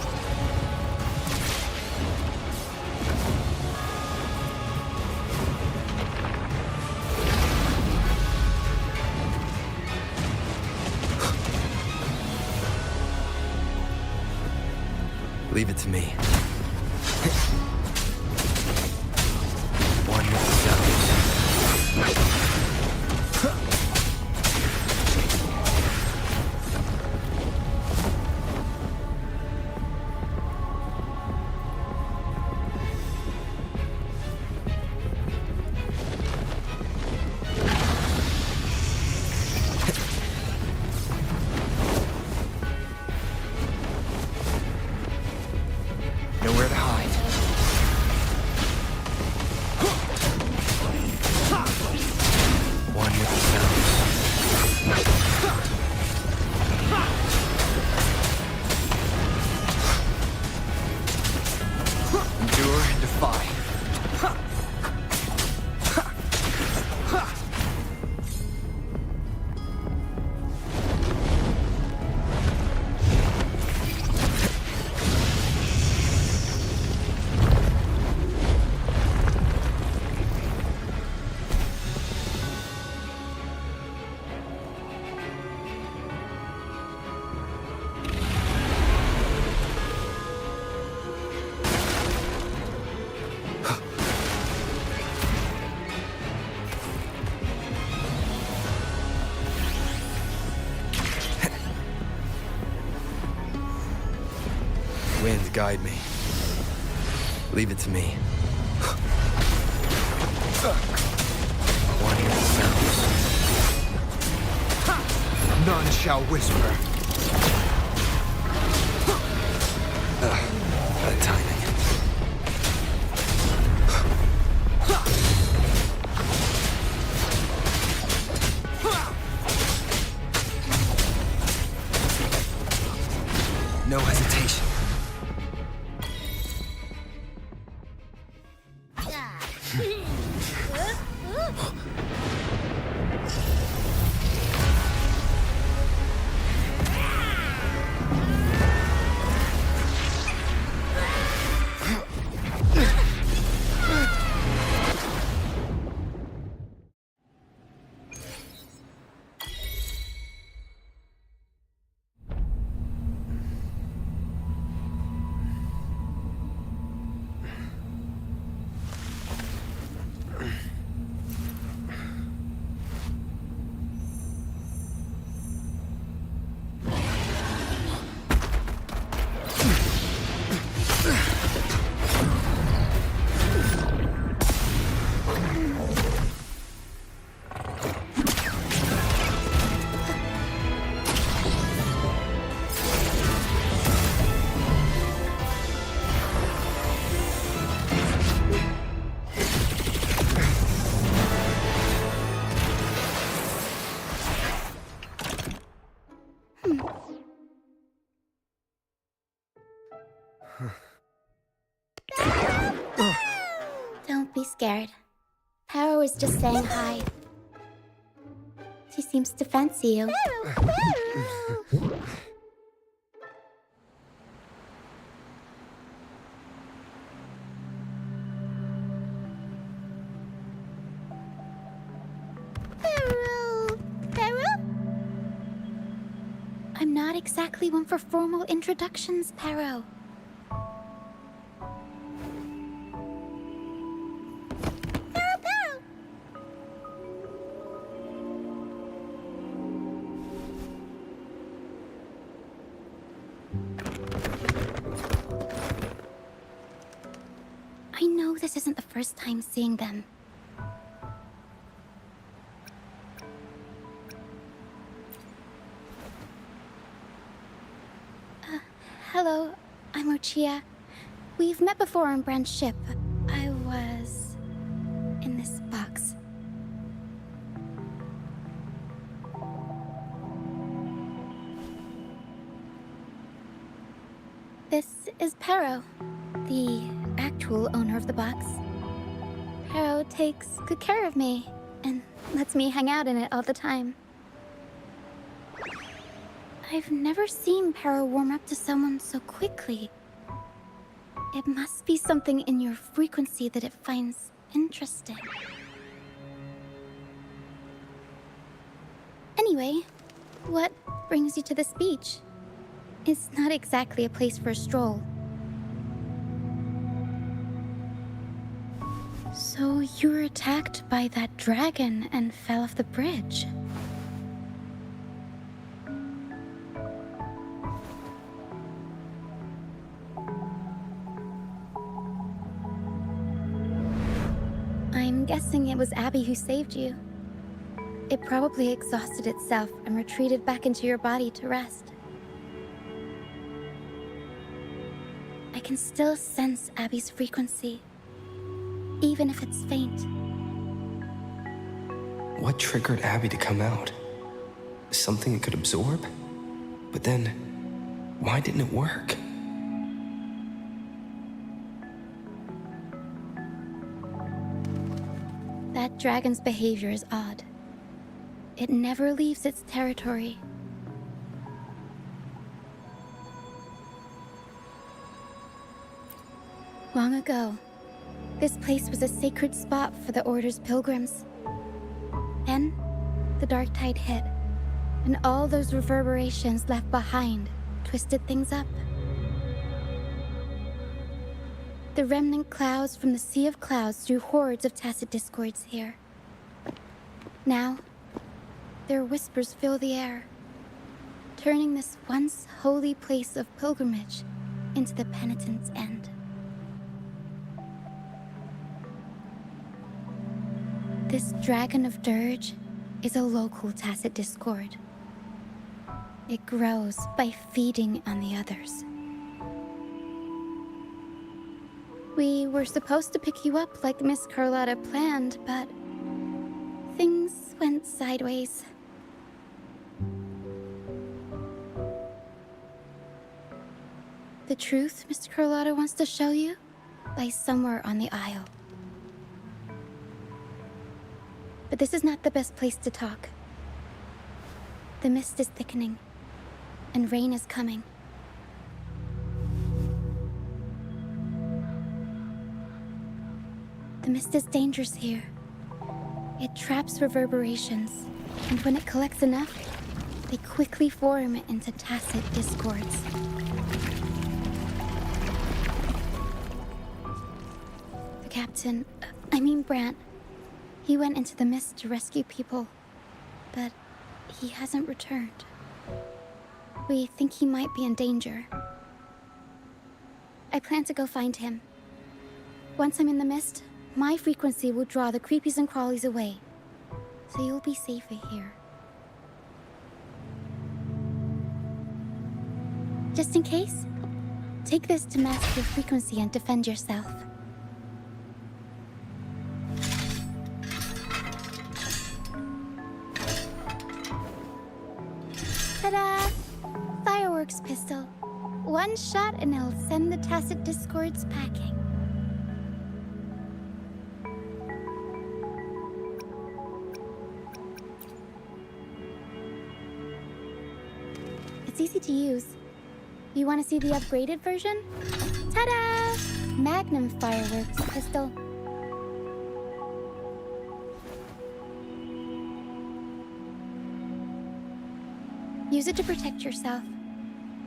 Leave it to me. One with the sounds. Nowhere to hide. One with the sounds. Endure and defy. Wind, guide me. Leave it to me. One with the sounds. None shall whisper. Bad timing. No hesitation. Don't be scared. Paro is just saying hi. She seems to fancy you. I'm not exactly one for formal introductions, Paro. I know this isn't the first time seeing them. Hello, I'm Ochia. We've met before on Brand's ship. I was in this box. This is Paro, the actual owner of the box. Paro takes good care of me and lets me hang out in it all the time. I've never seen Paro warm up to someone so quickly. It must be something in your frequency that it finds interesting. Anyway, what brings you to this beach? It's not exactly a place for a stroll. So you were attacked by that dragon and fell off the bridge. I'm guessing it was Abby who saved you. It probably exhausted itself and retreated back into your body to rest. I can still sense Abby's frequency, even if it's faint. What triggered Abby to come out? Something it could absorb? But then, why didn't it work? That dragon's behavior is odd. It never leaves its territory. Long ago, this place was a sacred spot for the Order's pilgrims. Then, the dark tide hit, and all those reverberations left behind twisted things up. The remnant clouds from the Sea of Clouds drew hordes of tacit discords here. Now, their whispers fill the air, turning this once holy place of pilgrimage into the penitent's end. This Dragon of Dirge is a local tacit discord. It grows by feeding on the others. We were supposed to pick you up like Miss Carlotta planned, but things went sideways. The truth Miss Carlotta wants to show you lies somewhere on the aisle. But this is not the best place to talk. The mist is thickening, and rain is coming. The mist is dangerous here. It traps reverberations, and when it collects enough, they quickly form into tacit discords. The captain, Brant, he went into the mist to rescue people, but he hasn't returned. We think he might be in danger. I plan to go find him. Once I'm in the mist, my frequency will draw the creepies and crawlies away, so you'll be safer here. Just in case, take this to mask your frequency and defend yourself. Ta-da! Fireworks pistol. One shot and it'll send the Tacit Discords packing. It's easy to use. You want to see the upgraded version? Ta-da! Magnum fireworks pistol. Use it to protect yourself.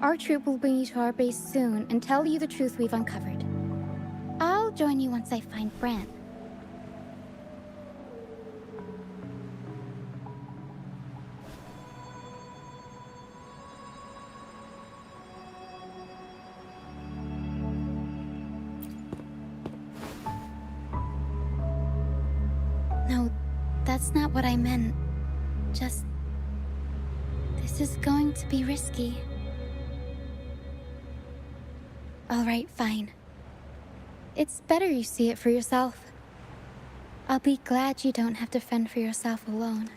Our troop will bring you to our base soon and tell you the truth we've uncovered. I'll join you once I find Bran. No, that's not what I meant. Just... this is going to be risky. All right, fine. It's better you see it for yourself. I'll be glad you don't have to fend for yourself alone.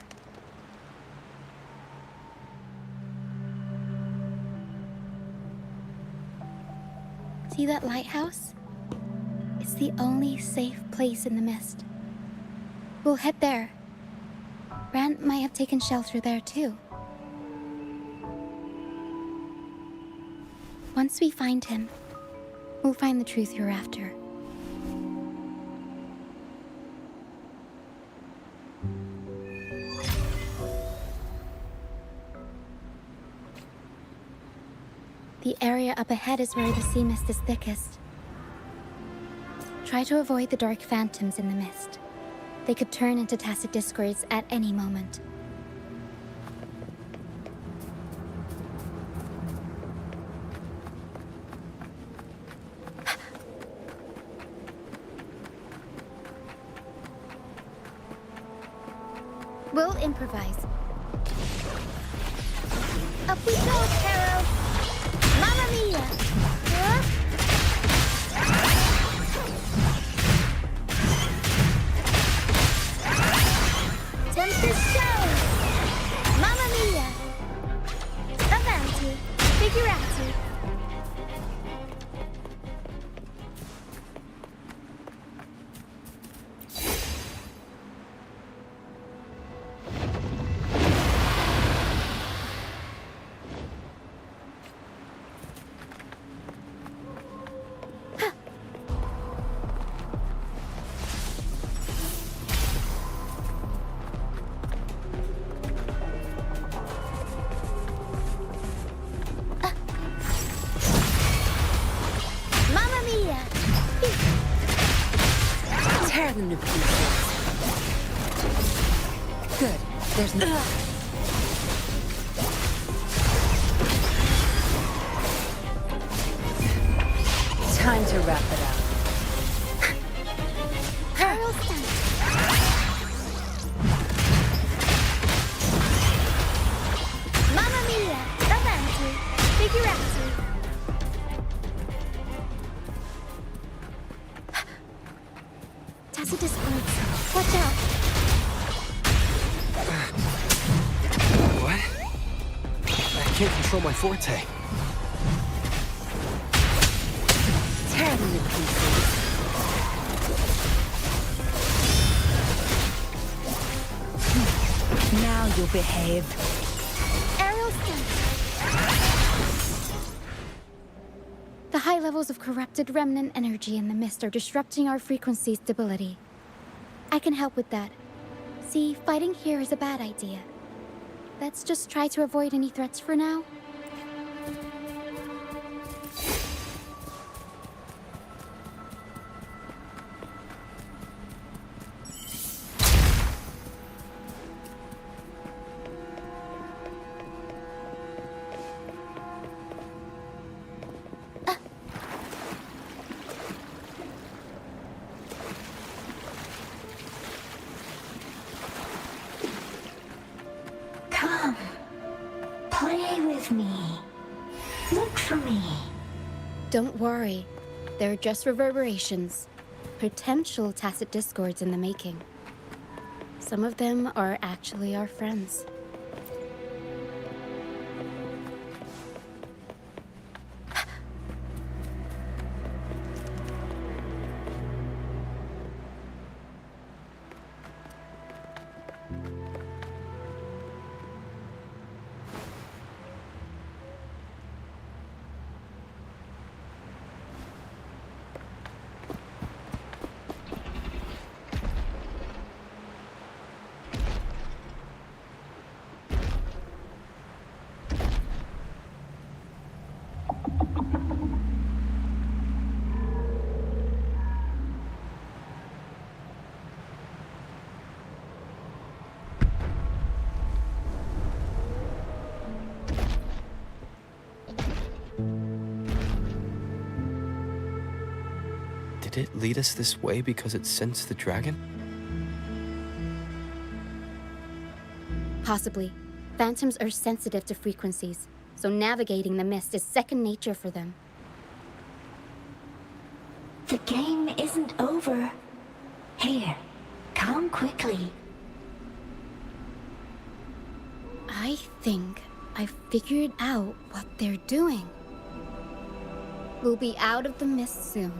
See that lighthouse? It's the only safe place in the mist. We'll head there. Rand might have taken shelter there too. Once we find him, we'll find the truth you're after. The area up ahead is where the sea mist is thickest. Try to avoid the dark phantoms in the mist. They could turn into Tacit Discords at any moment. We'll improvise. Up we go, Carol! Mamma mia! Huh? Tempest show! Mamma mia! Avanti! Figurati! Tear them to pieces. Good. There's no... Time to wrap it up. Carol Stunt. Mamma mia! Avanti! Figurati! Tacit Discords. Watch out! What? I can't control my forte. Tear them to pieces. Now you'll behave. Aerial Stunt. The high levels of corrupted remnant energy in the mist are disrupting our frequency stability. I can help with that. See, fighting here is a bad idea. Let's just try to avoid any threats for now. Come. Play with me. Look for me. Don't worry. They're just reverberations. Potential Tacit Discords in the making. Some of them are actually our friends. Did it lead us this way because it sensed the dragon? Possibly. Phantoms are sensitive to frequencies, so navigating the mist is second nature for them. The game isn't over. Here, come quickly. I think I figured out what they're doing. We'll be out of the mist soon.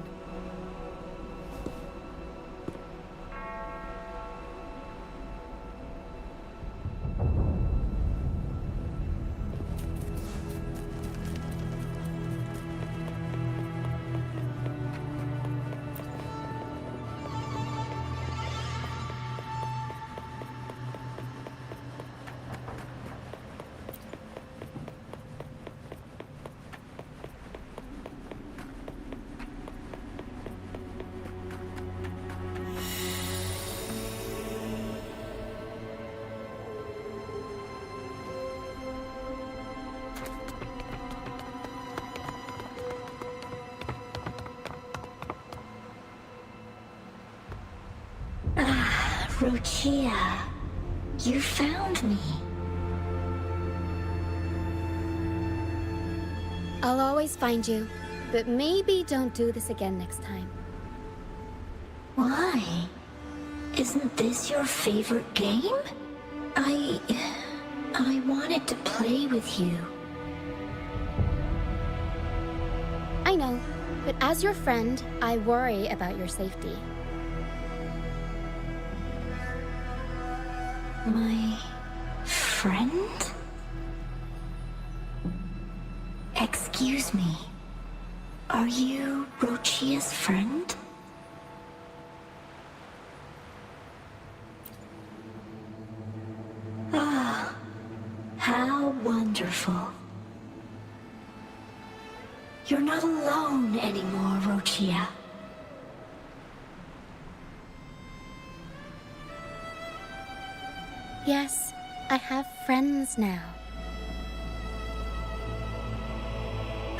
Rochia, you found me. I'll always find you, but maybe don't do this again next time. Why? Isn't this your favorite game? I wanted to play with you. I know, but as your friend, I worry about your safety. My friend? Excuse me. Are you Rochia's friend? Ah, how wonderful. You're not alone anymore, Rochia. Yes, I have friends now.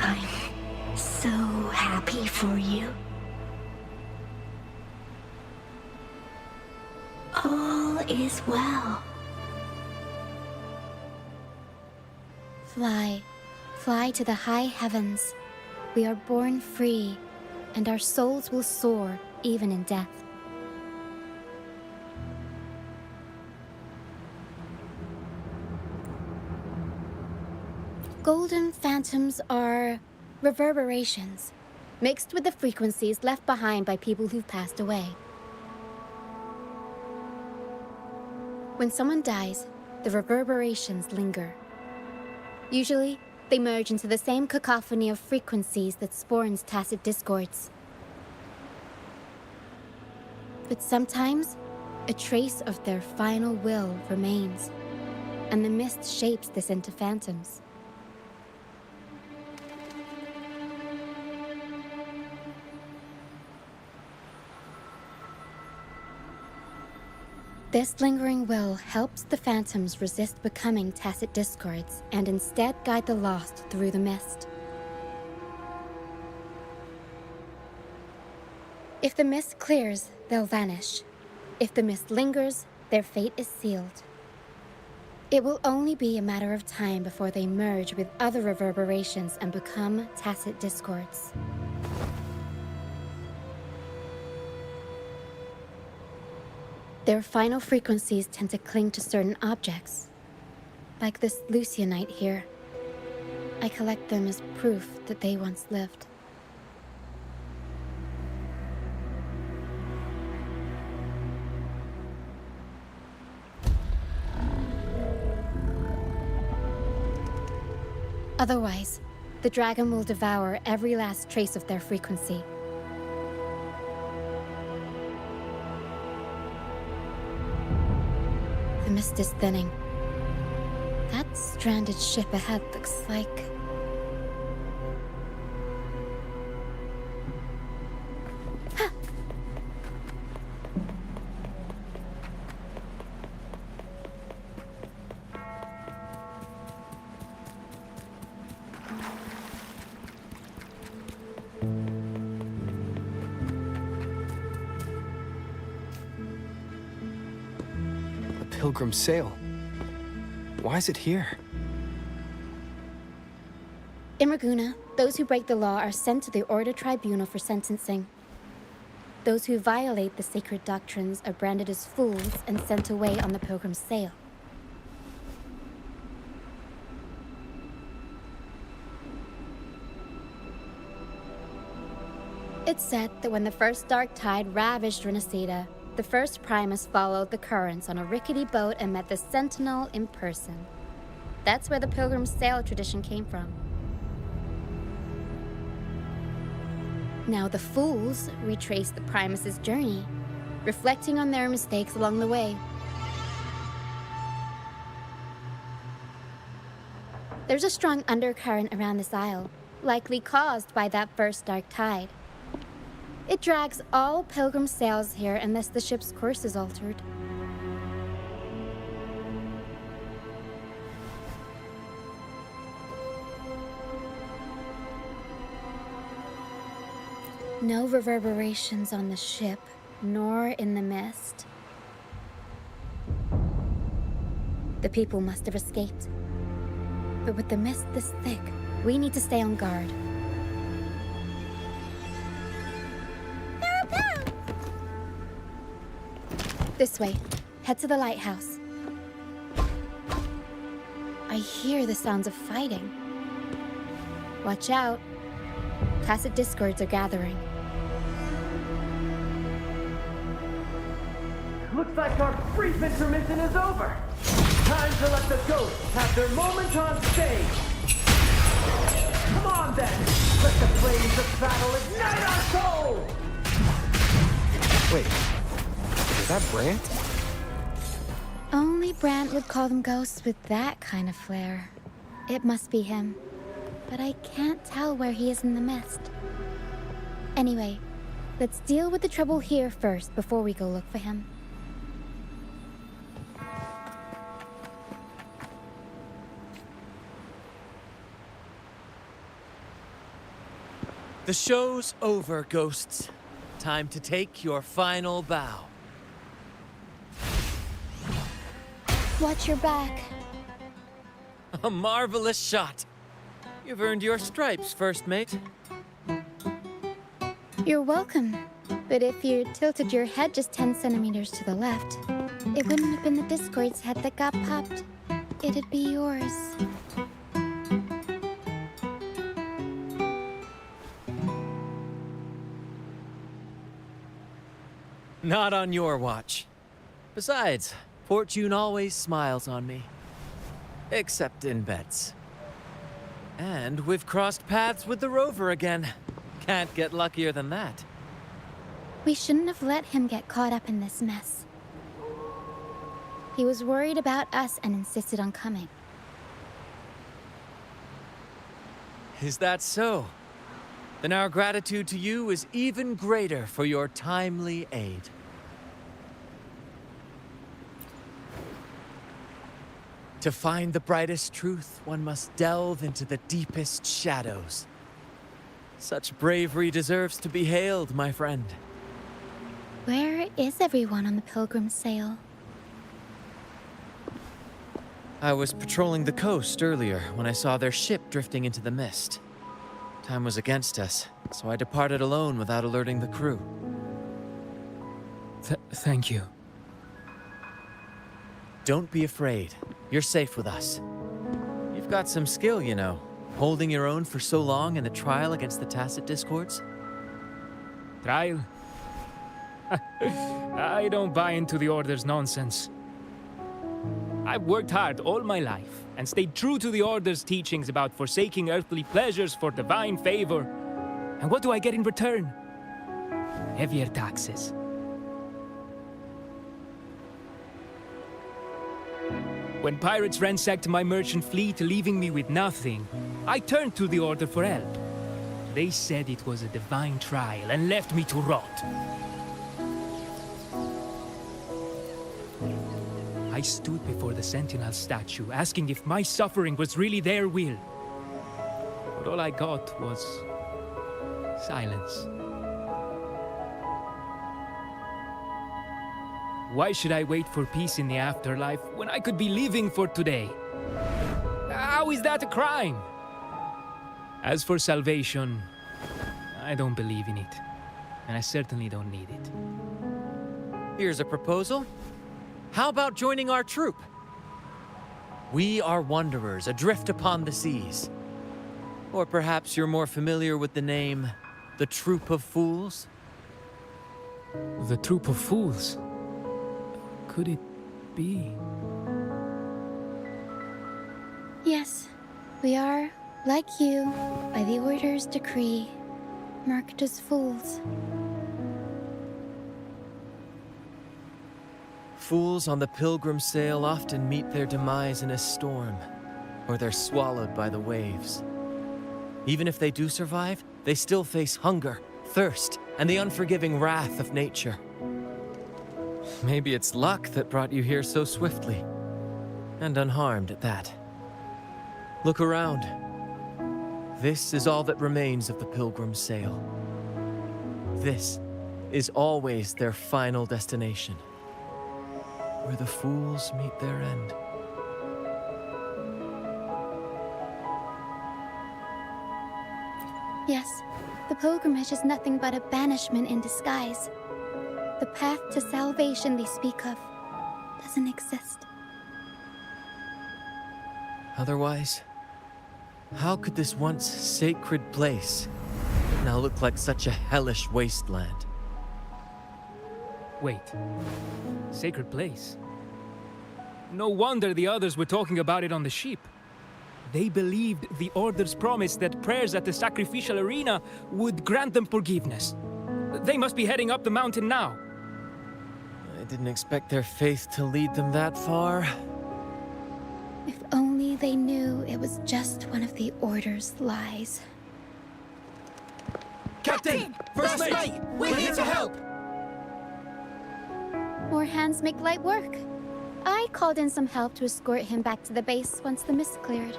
I'm so happy for you. All is well. Fly, fly to the high heavens. We are born free, and our souls will soar even in death. Golden phantoms are reverberations, mixed with the frequencies left behind by people who've passed away. When someone dies, the reverberations linger. Usually, they merge into the same cacophony of frequencies that spawns tacit discords. But sometimes, a trace of their final will remains, and the mist shapes this into phantoms. This lingering will helps the phantoms resist becoming tacit discords and instead guide the lost through the mist. If the mist clears, they'll vanish. If the mist lingers, their fate is sealed. It will only be a matter of time before they merge with other reverberations and become tacit discords. Their final frequencies tend to cling to certain objects, like this Lucianite here. I collect them as proof that they once lived. Otherwise, the dragon will devour every last trace of their frequency. The mist is thinning. That stranded ship ahead looks like... Ha! pilgrim sail. Why is it here? In Raguna, those who break the law are sent to the Order Tribunal for sentencing. Those who violate the sacred doctrines are branded as fools and sent away on the pilgrim's sail. It's said that when the first dark tide ravaged Rinascita, the first Primus followed the currents on a rickety boat and met the Sentinel in person. That's where the pilgrim's sail tradition came from. Now the fools retrace the Primus's journey, reflecting on their mistakes along the way. There's a strong undercurrent around this isle, likely caused by that first dark tide. It drags all pilgrim sails here unless the ship's course is altered. No reverberations on the ship, nor in the mist. The people must have escaped. But with the mist this thick, we need to stay on guard. This way. Head to the lighthouse. I hear the sounds of fighting. Watch out. Tacit discords are gathering. Looks like our brief intermission is over. Time to let the ghosts have their moment on stage. Come on then, let the flames of battle ignite our souls! Wait, is that Brant? Only Brant would call them ghosts with that kind of flair. It must be him. But I can't tell where he is in the mist. Anyway, let's deal with the trouble here first before we go look for him. The show's over, ghosts. Time to take your final bow. Watch your back. A marvelous shot. You've earned your stripes, first mate. You're welcome. But if you tilted your head just 10 centimeters to the left, it wouldn't have been the Discord's head that got popped. It'd be yours. Not on your watch. Besides, fortune always smiles on me. Except in bets. And we've crossed paths with the rover again. Can't get luckier than that. We shouldn't have let him get caught up in this mess. He was worried about us and insisted on coming. Is that so? Then our gratitude to you is even greater for your timely aid. To find the brightest truth, one must delve into the deepest shadows. Such bravery deserves to be hailed, my friend. Where is everyone on the Pilgrim's sail? I was patrolling the coast earlier when I saw their ship drifting into the mist. Time was against us, so I departed alone without alerting the crew. Thank you. Don't be afraid. You're safe with us. You've got some skill, you know, holding your own for so long in the trial against the Tacit Discords. Trial? I don't buy into the Order's nonsense. I've worked hard all my life and stayed true to the Order's teachings about forsaking earthly pleasures for divine favor. And what do I get in return? Heavier taxes. When pirates ransacked my merchant fleet, leaving me with nothing, I turned to the Order for help. They said it was a divine trial and left me to rot. I stood before the Sentinel statue, asking if my suffering was really their will. But all I got was silence. Why should I wait for peace in the afterlife when I could be living for today? How is that a crime? As for salvation, I don't believe in it. And I certainly don't need it. Here's a proposal. How about joining our troop? We are wanderers adrift upon the seas. Or perhaps you're more familiar with the name, the Troop of Fools? The Troop of Fools? Could it be? Yes, we are, like you, by the Order's decree, marked as fools. Fools on the pilgrim sail often meet their demise in a storm, or they're swallowed by the waves. Even if they do survive, they still face hunger, thirst, and the unforgiving wrath of nature. Maybe it's luck that brought you here so swiftly, and unharmed at that. Look around. This is all that remains of the pilgrim sail. This is always their final destination, where the fools meet their end. Yes, the pilgrimage is nothing but a banishment in disguise. The path to salvation they speak of doesn't exist. Otherwise, how could this once sacred place now look like such a hellish wasteland? Wait. Sacred place? No wonder the others were talking about it on the ship. They believed the Order's promise that prayers at the sacrificial arena would grant them forgiveness. They must be heading up the mountain now. I didn't expect their faith to lead them that far. If only they knew it was just one of the Order's lies. Captain! First mate! We're here to help! More hands make light work. I called in some help to escort him back to the base once the mist cleared.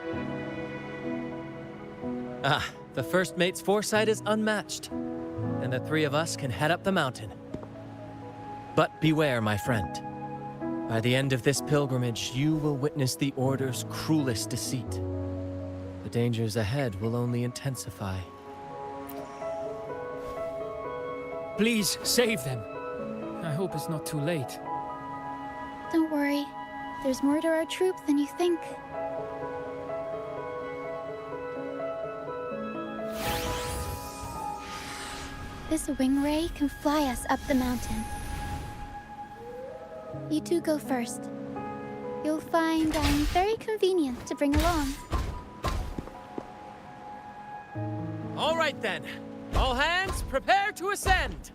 Ah, the first mate's foresight is unmatched, and the three of us can head up the mountain. But beware, my friend. By the end of this pilgrimage, you will witness the Order's cruelest deceit. The dangers ahead will only intensify. Please, save them. I hope it's not too late. Don't worry. There's more to our troop than you think. This wing ray can fly us up the mountain. You two go first. You'll find I'm very convenient to bring along. All right then. All hands, prepare to ascend!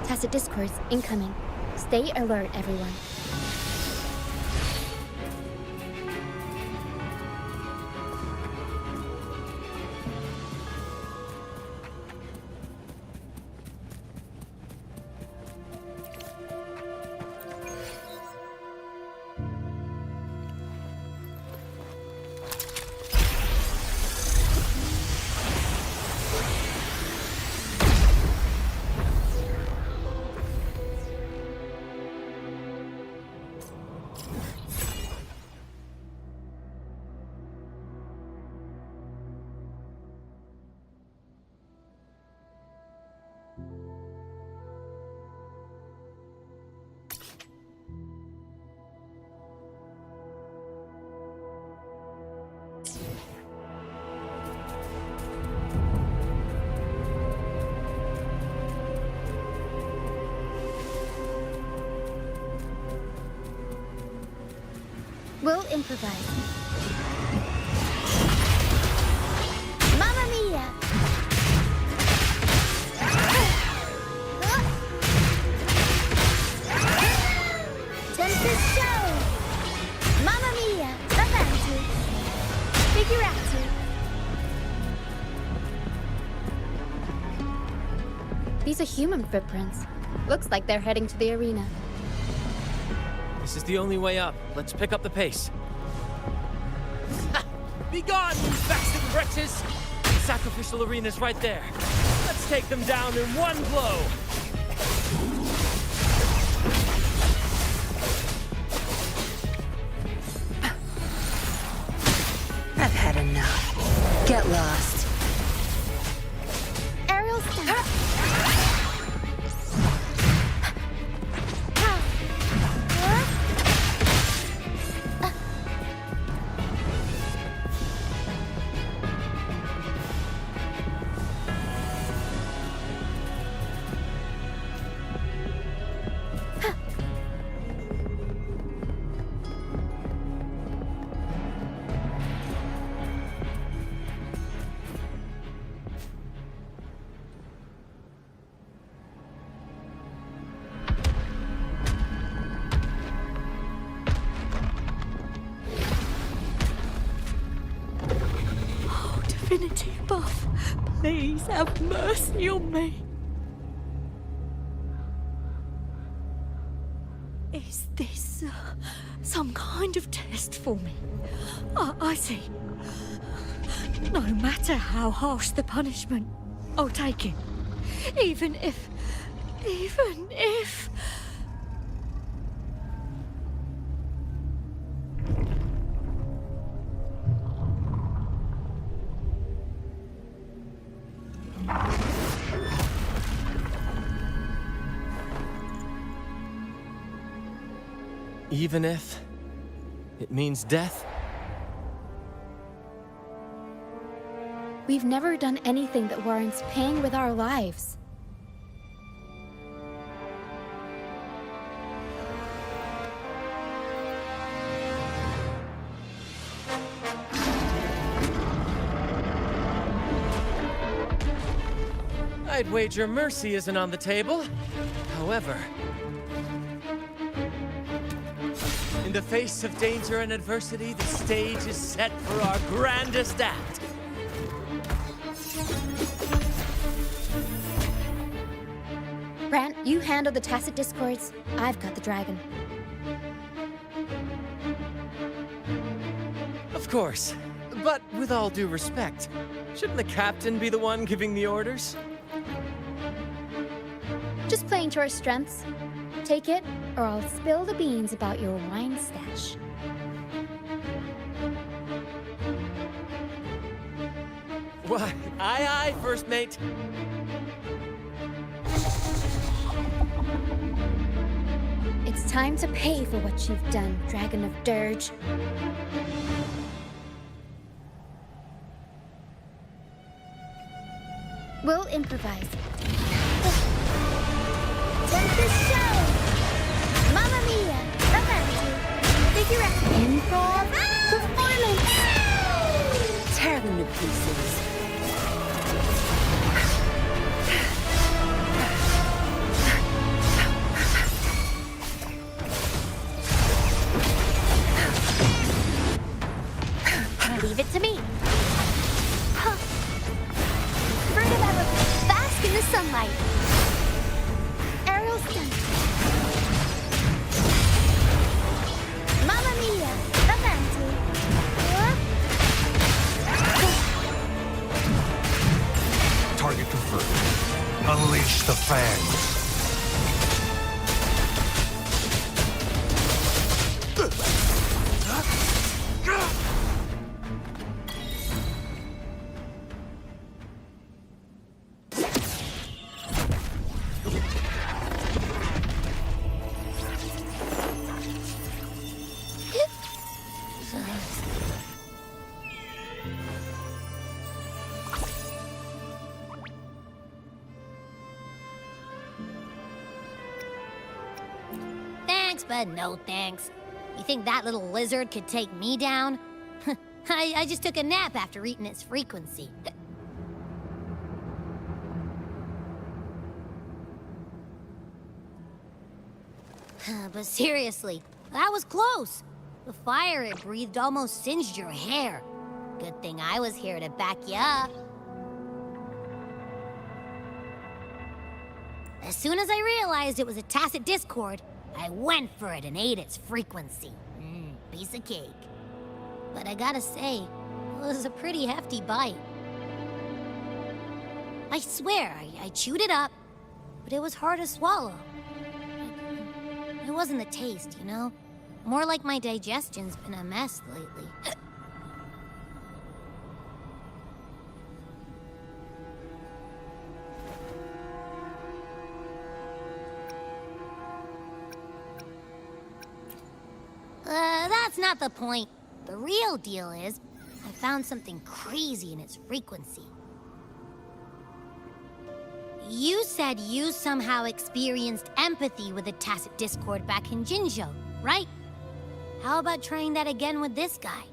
Tacit discords incoming. Stay alert, everyone. We'll improvise. Mamma mia! Tempest show! Mamma mia! Avanti! Figurati! These are human footprints. Looks like they're heading to the arena. This is the only way up. Let's pick up the pace. Ha! Be gone, you bastard wretches! The sacrificial arena's right there. Let's take them down in one blow! I've had enough. Get lost. Aerial stamp. Divinity above, please have mercy on me. Is this some kind of test for me? I see. No matter how harsh the punishment, I'll take it. Even if... Even if it means death? We've never done anything that warrants paying with our lives. I'd wager mercy isn't on the table. However, in the face of danger and adversity, the stage is set for our grandest act. Brant, you handle the tacit discords. I've got the dragon. Of course. But with all due respect, shouldn't the captain be the one giving the orders? Just playing to our strengths. Take it, or I'll spill the beans about your wine stash. Why, aye, first mate. It's time to pay for what you've done, Dragon of Dirge. We'll improvise. Tempest show! Mamma mia! Avanti! Figurati! Improv! Performance! Tear them to pieces. Leave it to me. Huh. Bird of ever bask in the sunlight. Aerial stunt. Mamma mia! Avanti! Target confirmed. Unleash the fangs. Thanks, but no thanks. You think that little lizard could take me down? I just took a nap after eating its frequency. But seriously, that was close. The fire it breathed almost singed your hair. Good thing I was here to back you up. As soon as I realized it was a tacit discord, I went for it and ate its frequency. Piece of cake. But I gotta say, it was a pretty hefty bite. I swear, I chewed it up, but it was hard to swallow. It wasn't the taste, you know? More like my digestion's been a mess lately. That's not the point. The real deal is, I found something crazy in its frequency. You said you somehow experienced empathy with the tacit discord back in Jinzhou, right? How about trying that again with this guy?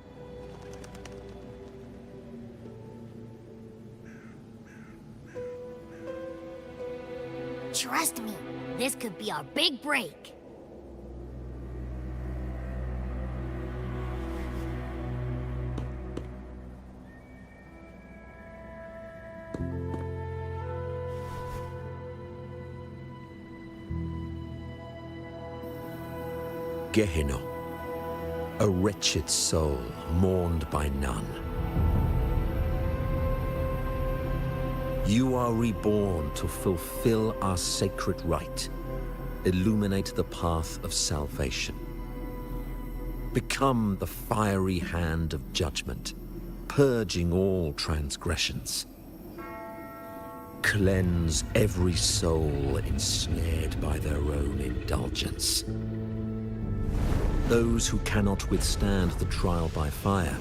Trust me, this could be our big break. Gehenna, a wretched soul mourned by none. You are reborn to fulfill our sacred rite, illuminate the path of salvation. Become the fiery hand of judgment, purging all transgressions. Cleanse every soul ensnared by their own indulgence. Those who cannot withstand the trial by fire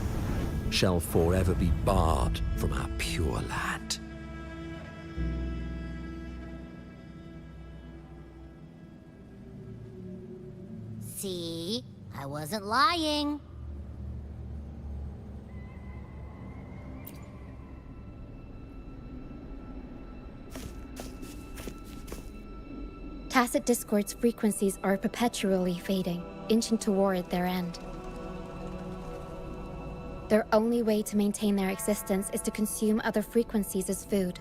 shall forever be barred from our pure land. See? I wasn't lying. Tacit Discord's frequencies are perpetually fading, inching toward their end. Their only way to maintain their existence is to consume other frequencies as food.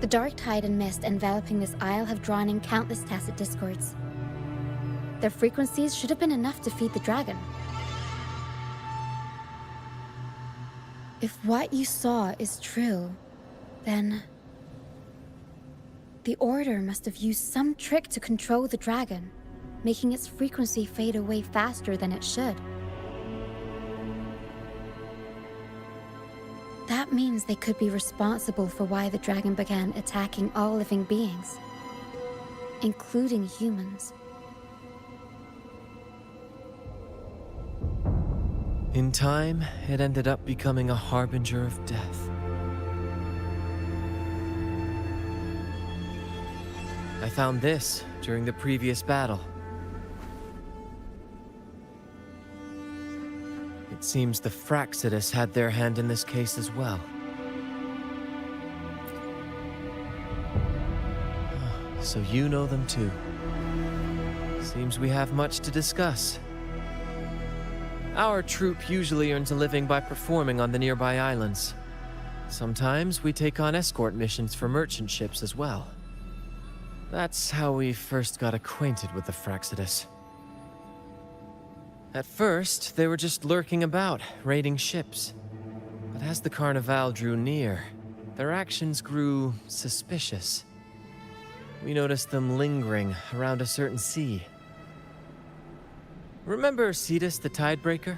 The dark tide and mist enveloping this isle have drawn in countless Tacit Discords. Their frequencies should have been enough to feed the dragon. If what you saw is true, then the Order must have used some trick to control the dragon, making its frequency fade away faster than it should. That means they could be responsible for why the dragon began attacking all living beings, including humans. In time, it ended up becoming a harbinger of death. I found this during the previous battle. It seems the Fractsidus had their hand in this case as well. So you know them too. Seems we have much to discuss. Our troop usually earns a living by performing on the nearby islands. Sometimes we take on escort missions for merchant ships as well. That's how we first got acquainted with the Fractsidus. At first, they were just lurking about, raiding ships. But as the Carnival drew near, their actions grew suspicious. We noticed them lingering around a certain sea. Remember Cetus the Tidebreaker?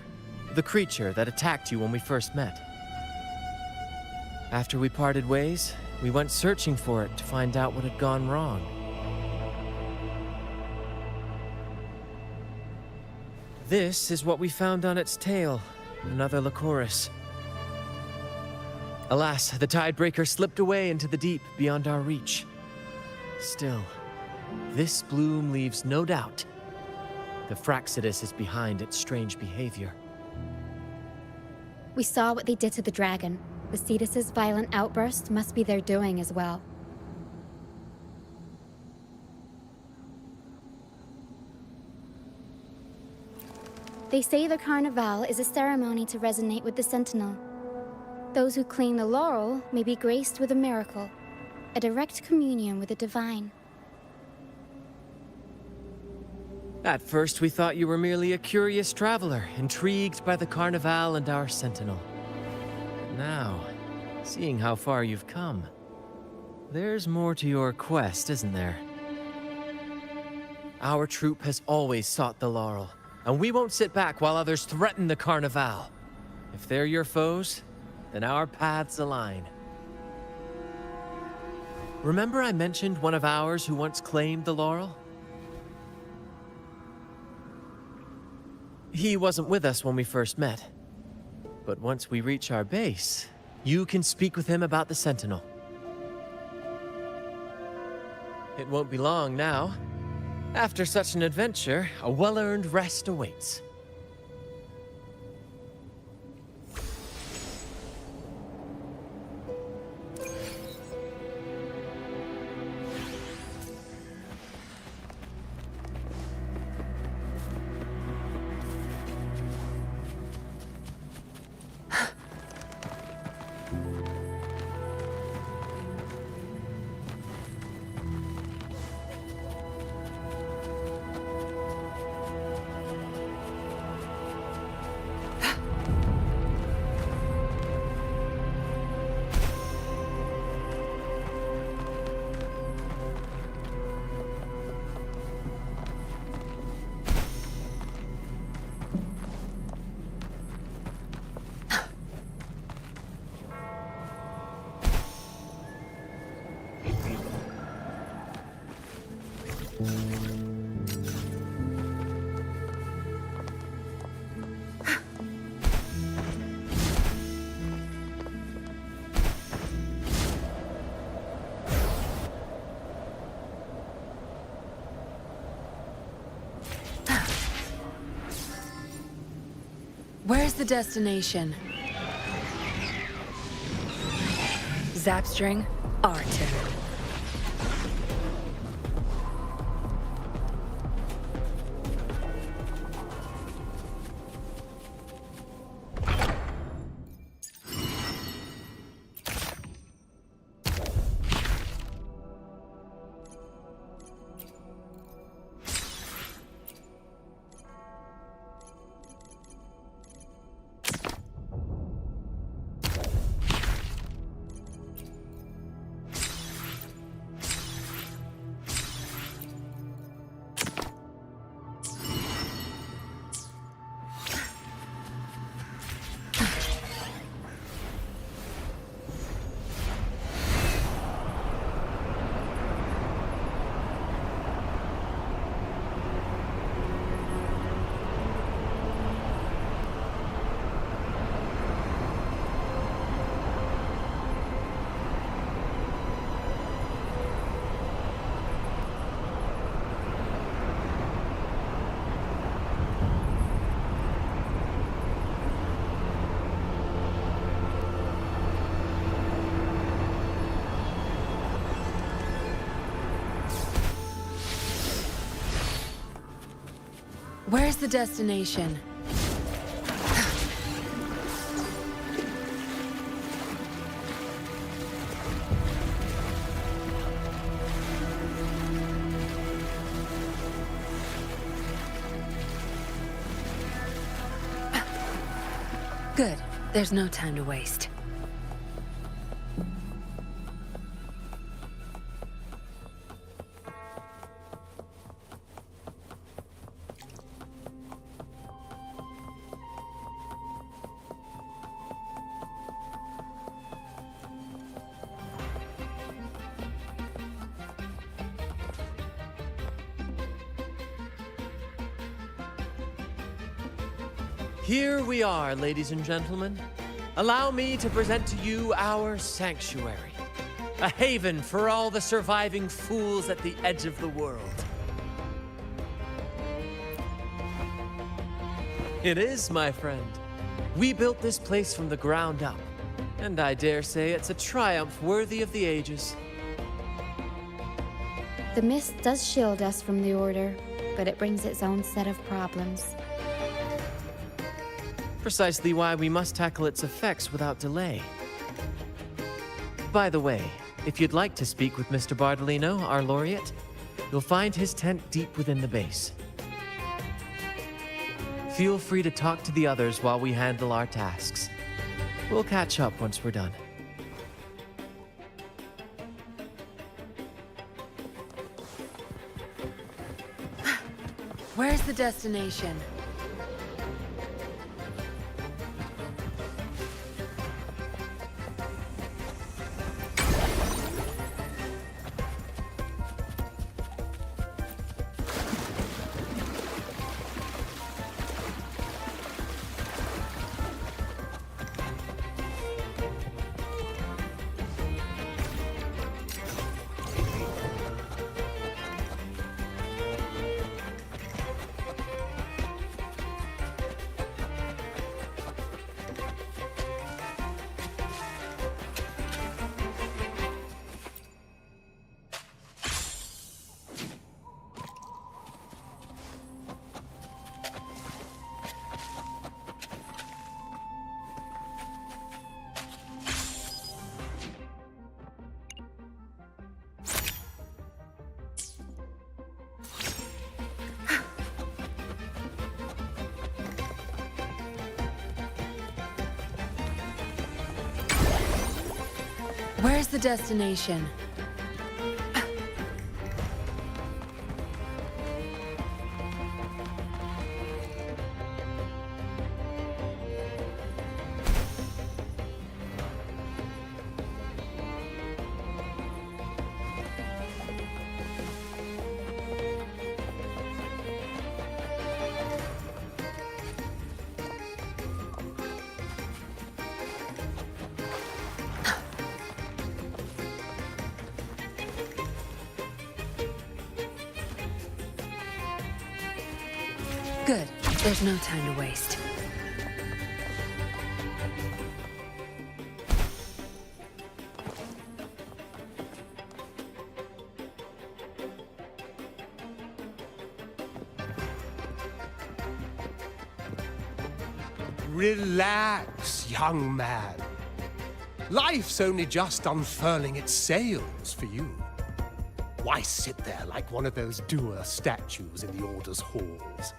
The creature that attacked you when we first met? After we parted ways, we went searching for it to find out what had gone wrong. This is what we found on its tail, another Lycoris. Alas, the Tidebreaker slipped away into the deep beyond our reach. Still, This bloom leaves no doubt. The Fraxidus is behind its strange behavior. We saw what they did to the dragon. The Cetus's violent outburst must be their doing as well. They say the Carnival is a ceremony to resonate with the Sentinel. Those who claim the laurel may be graced with a miracle, a direct communion with the divine. At first, we thought you were merely a curious traveler, intrigued by the Carnival and our Sentinel. Now, seeing how far you've come, there's more to your quest, isn't there? Our troop has always sought the laurel, and we won't sit back while others threaten the Carnival. If they're your foes, then our paths align. Remember I mentioned one of ours who once claimed the laurel? He wasn't with us when we first met. But once we reach our base, you can speak with him about the Sentinel. It won't be long now. After such an adventure, a well-earned rest awaits. Where's the destination? Zapstring, our turn. Where's the destination? Good. There's no time to waste. Here we are, ladies and gentlemen. Allow me to present to you our sanctuary. A haven for all the surviving fools at the edge of the world. It is, my friend. We built this place from the ground up, and I dare say it's a triumph worthy of the ages. The mist does shield us from the Order, but it brings its own set of problems. Precisely why we must tackle its effects without delay. By the way, if you'd like to speak with Mr. Bardolino, our laureate, you'll find his tent deep within the base. Feel free to talk to the others while we handle our tasks. We'll catch up once we're done. Where's the destination? Where's the destination? Good. There's no time to waste. Relax, young man. Life's only just unfurling its sails for you. Why sit there like one of those dour statues in the Order's halls?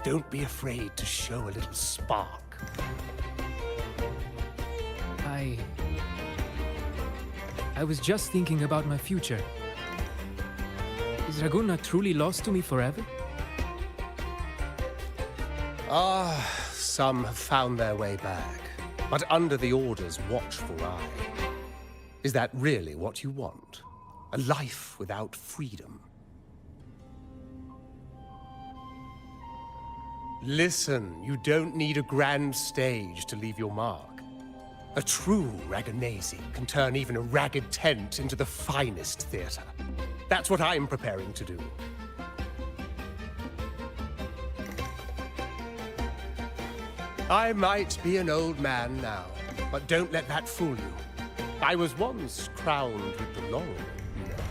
Don't be afraid to show a little spark. I was just thinking about my future. Is Raguna truly lost to me forever? Some have found their way back, but under the Order's watchful eye. Is that really what you want? A life without freedom? Listen, you don't need a grand stage to leave your mark. A true Raganese can turn even a ragged tent into the finest theater. That's what I'm preparing to do. I might be an old man now, but don't let that fool you. I was once crowned with the laurel, you know.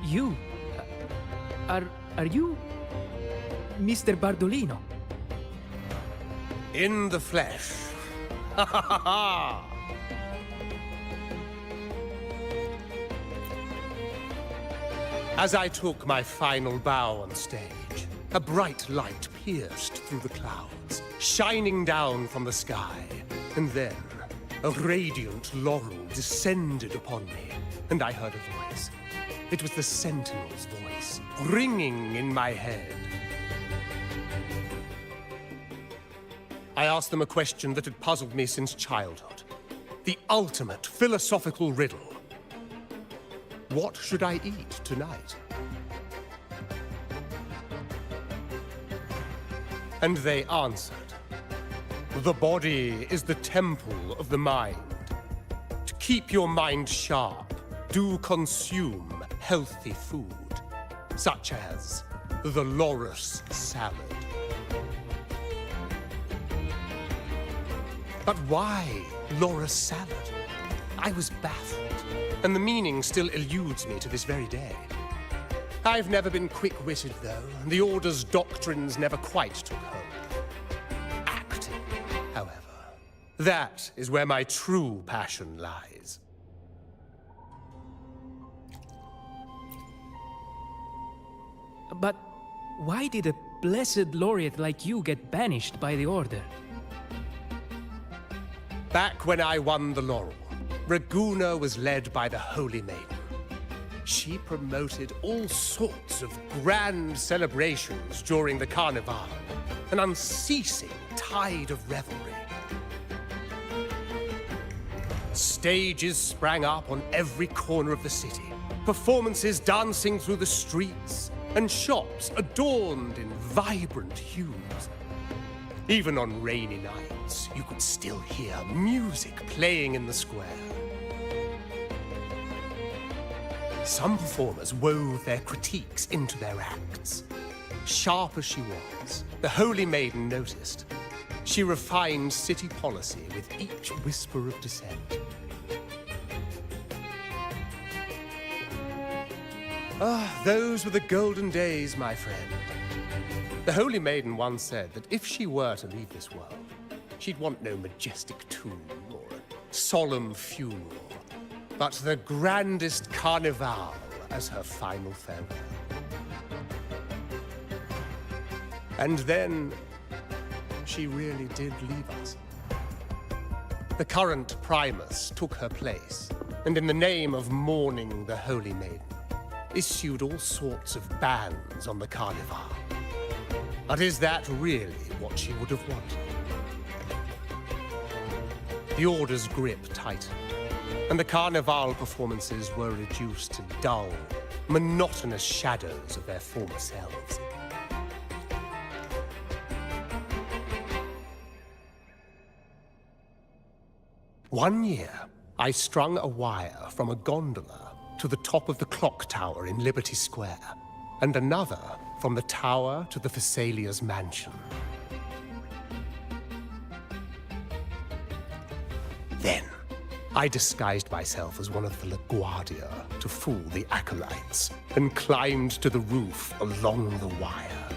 You? Are you Mr. Bardolino? In the flesh. Ha ha ha ha! As I took my final bow on stage, a bright light pierced through the clouds, shining down from the sky. And then, a radiant laurel descended upon me, and I heard a voice. It was the Sentinel's voice, ringing in my head. I asked them a question that had puzzled me since childhood. The ultimate philosophical riddle. What should I eat tonight? And they answered. The body is the temple of the mind. To keep your mind sharp, do consume healthy food, such as the loris salad. But why loris salad? I was baffled, and the meaning still eludes me to this very day. I've never been quick-witted, though, and the Order's doctrines never quite took hold. Acting, however, that is where my true passion lies. But why did a blessed laureate like you get banished by the Order? Back when I won the laurel, Raguna was led by the Holy Maiden. She promoted all sorts of grand celebrations during the Carnival, an unceasing tide of revelry. Stages sprang up on every corner of the city, performances dancing through the streets, and shops adorned in vibrant hues. Even on rainy nights, you could still hear music playing in the square. Some performers wove their critiques into their acts. Sharp as she was, the Holy Maiden noticed. She refined city policy with each whisper of dissent. Ah, those were the golden days, my friend. The Holy Maiden once said that if she were to leave this world, she'd want no majestic tomb or a solemn funeral, but the grandest carnival as her final farewell. And then, she really did leave us. The current Primus took her place, and in the name of mourning the Holy Maiden, issued all sorts of bans on the Carnival. But is that really what she would have wanted? The Order's grip tightened, and the Carnival performances were reduced to dull, monotonous shadows of their former selves. One year, I strung a wire from a gondola to the top of the clock tower in Liberty Square, and another from the tower to the Thessalia's mansion. Then, I disguised myself as one of the LaGuardia to fool the acolytes, and climbed to the roof along the wire.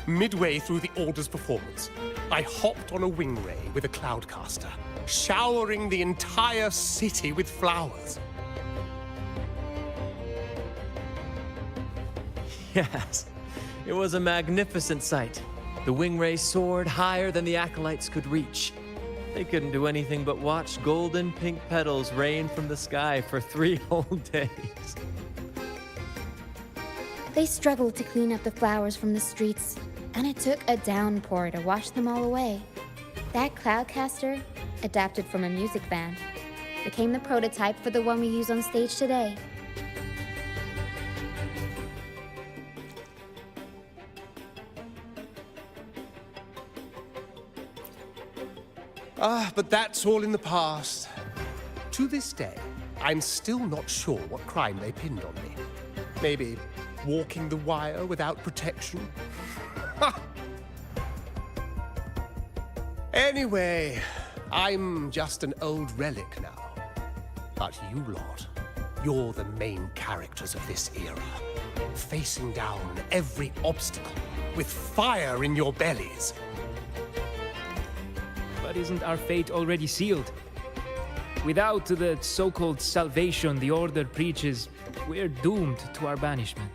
Midway through the Order's performance, I hopped on a wing ray with a cloudcaster, showering the entire city with flowers. Yes, it was a magnificent sight. The wing ray soared higher than the acolytes could reach. They couldn't do anything but watch golden pink petals rain from the sky for 3 whole days. They struggled to clean up the flowers from the streets, and it took a downpour to wash them all away. That cloudcaster, adapted from a music band, became the prototype for the one we use on stage today. Ah, but that's all in the past. To this day, I'm still not sure what crime they pinned on me. Maybe walking the wire without protection? Anyway, I'm just an old relic now. But you lot, you're the main characters of this era, facing down every obstacle with fire in your bellies. But isn't our fate already sealed? Without the so-called salvation the Order preaches, we're doomed to our banishment.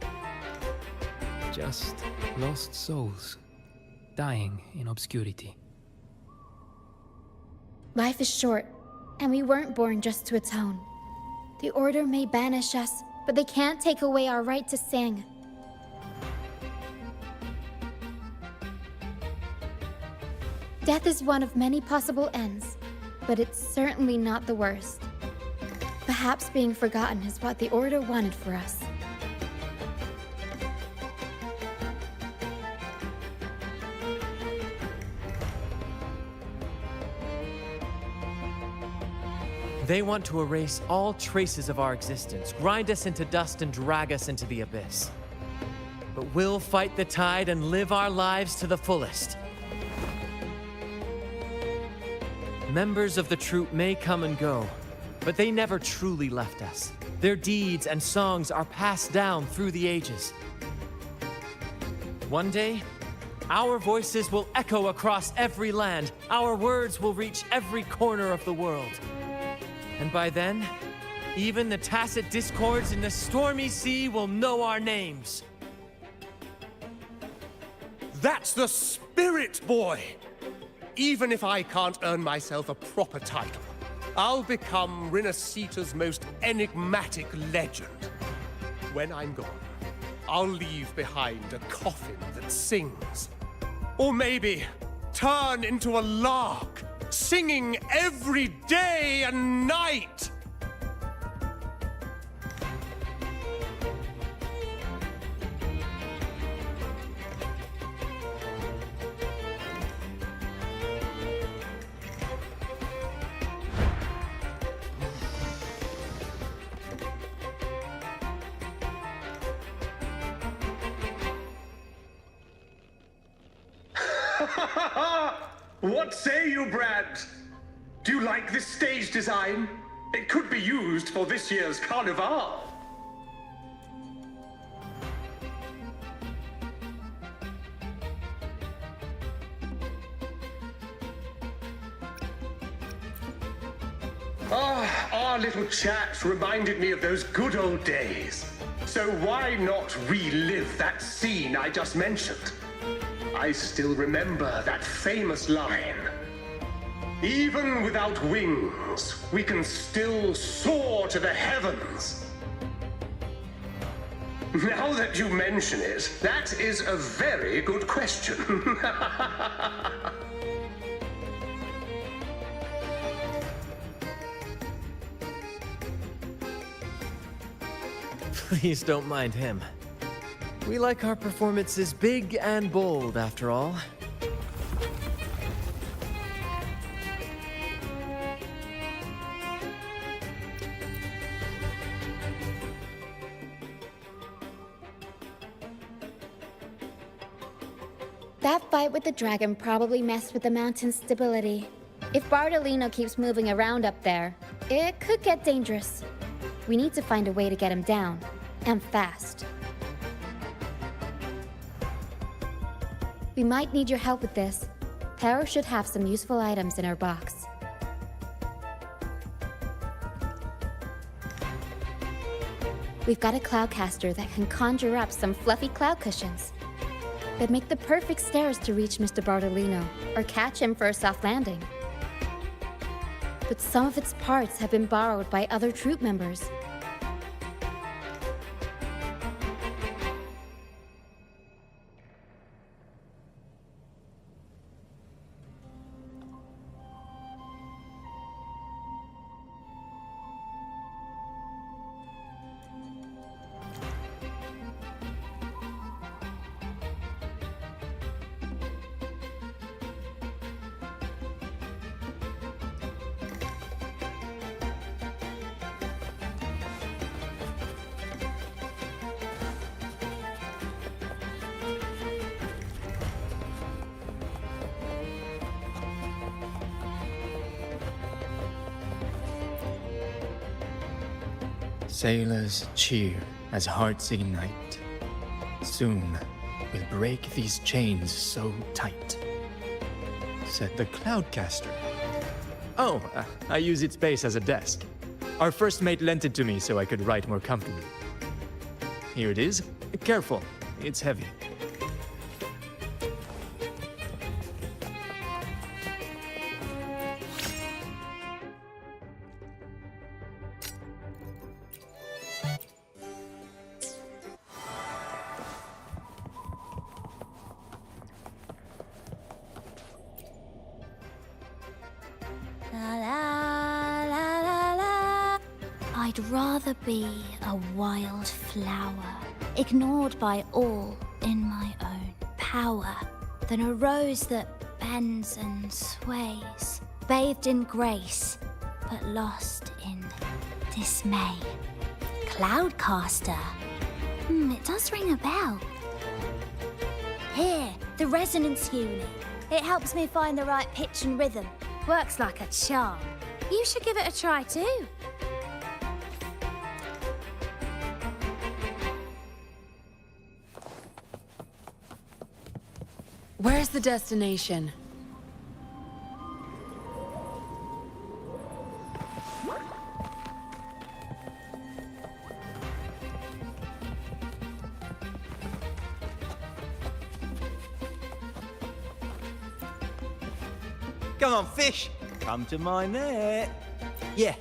Just lost souls, dying in obscurity. Life is short, and we weren't born just to atone. The Order may banish us, but they can't take away our right to sing. Death is one of many possible ends, but it's certainly not the worst. Perhaps being forgotten is what the Order wanted for us. They want to erase all traces of our existence, grind us into dust and drag us into the abyss. But we'll fight the tide and live our lives to the fullest. Members of the troupe may come and go, but they never truly left us. Their deeds and songs are passed down through the ages. One day, our voices will echo across every land. Our words will reach every corner of the world. And by then, even the tacit discords in the stormy sea will know our names. That's the spirit, boy! Even if I can't earn myself a proper title, I'll become Rinascita's most enigmatic legend. When I'm gone, I'll leave behind a coffin that sings. Or maybe turn into a lark, singing every day and night. What say you, Brad? Do you like this stage design? It could be used for this year's carnival. Our little chat reminded me of those good old days. So why not relive that scene I just mentioned? I still remember that famous line. Even without wings, we can still soar to the heavens. Now that you mention it, that is a very good question. Please don't mind him. We like our performances big and bold, after all. That fight with the dragon probably messed with the mountain's stability. If Bartolino keeps moving around up there, it could get dangerous. We need to find a way to get him down, and fast. We might need your help with this. Pero should have some useful items in her box. We've got a cloudcaster that can conjure up some fluffy cloud cushions that make the perfect stairs to reach Mr. Bartolino or catch him for a soft landing. But some of its parts have been borrowed by other troupe members. Sailors cheer as hearts ignite. Soon we'll break these chains so tight, said the Cloudcaster. Oh, I use its base as a desk. Our first mate lent it to me so I could write more comfortably. Here it is. Careful, it's heavy. I'd rather be a wild flower, ignored by all in my own power, than a rose that bends and sways, bathed in grace, but lost in dismay. Cloudcaster. It does ring a bell. Here, the resonance unit. It helps me find the right pitch and rhythm. Works like a charm. You should give it a try too. Where's the destination? Come on, fish! Come to my net. Yeah,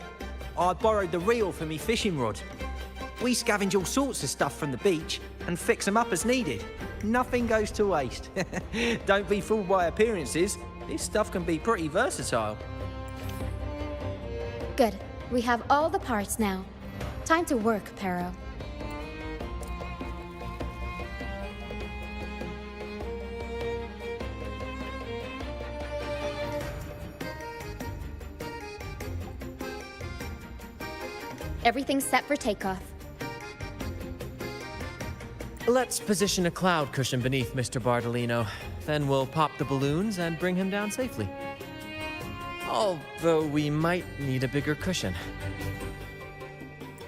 I borrowed the reel for me fishing rod. We scavenge all sorts of stuff from the beach and fix them up as needed. Nothing goes to waste. Don't be fooled by appearances. This stuff can be pretty versatile. Good. We have all the parts now. Time to work, Pero. Everything's set for takeoff. Let's position a cloud cushion beneath Mr. Bardolino. Then we'll pop the balloons and bring him down safely. Although we might need a bigger cushion.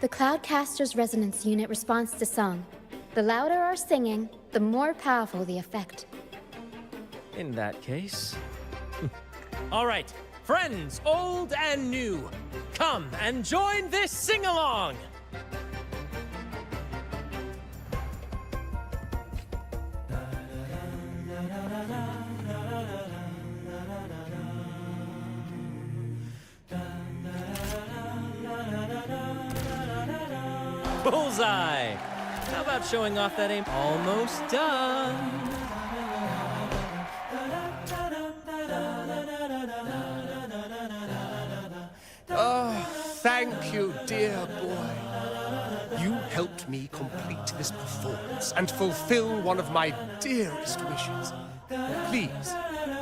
The Cloudcaster's resonance unit responds to song. The louder our singing, the more powerful the effect. In that case... All right, friends, old and new, come and join this sing-along! Bullseye! How about showing off that aim? Almost done! Oh, thank you, dear boy. You helped me complete this performance and fulfill one of my dearest wishes. Please,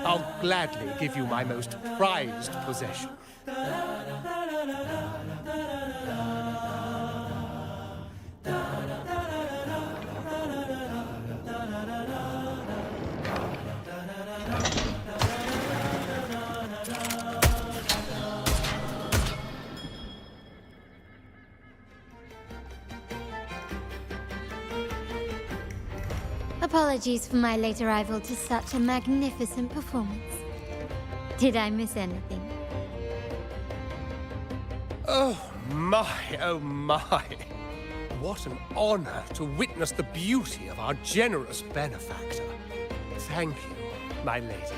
I'll gladly give you my most prized possession. Apologies for my late arrival to such a magnificent performance. Did I miss anything? Oh my, oh my. What an honor to witness the beauty of our generous benefactor. Thank you, my lady,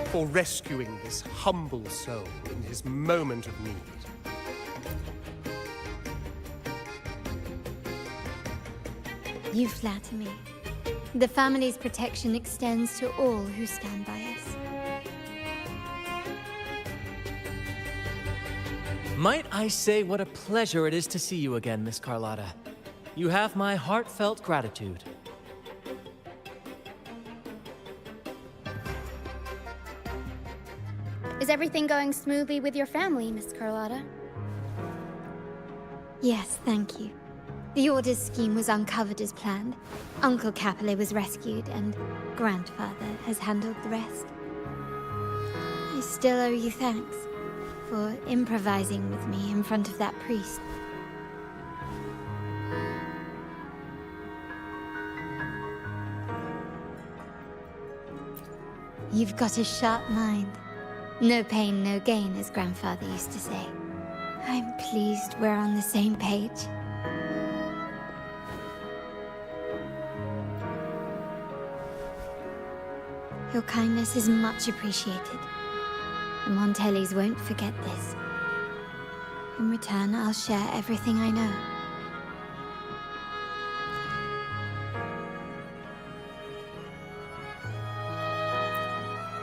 for rescuing this humble soul in his moment of need. You flatter me. The family's protection extends to all who stand by us. Might I say what a pleasure it is to see you again, Miss Carlotta. You have my heartfelt gratitude. Is everything going smoothly with your family, Miss Carlotta? Yes, thank you. The Order's scheme was uncovered as planned. Uncle Capilet was rescued, and Grandfather has handled the rest. I still owe you thanks for improvising with me in front of that priest. You've got a sharp mind. No pain, no gain, as Grandfather used to say. I'm pleased we're on the same page. Your kindness is much appreciated. The Montellis won't forget this. In return, I'll share everything I know.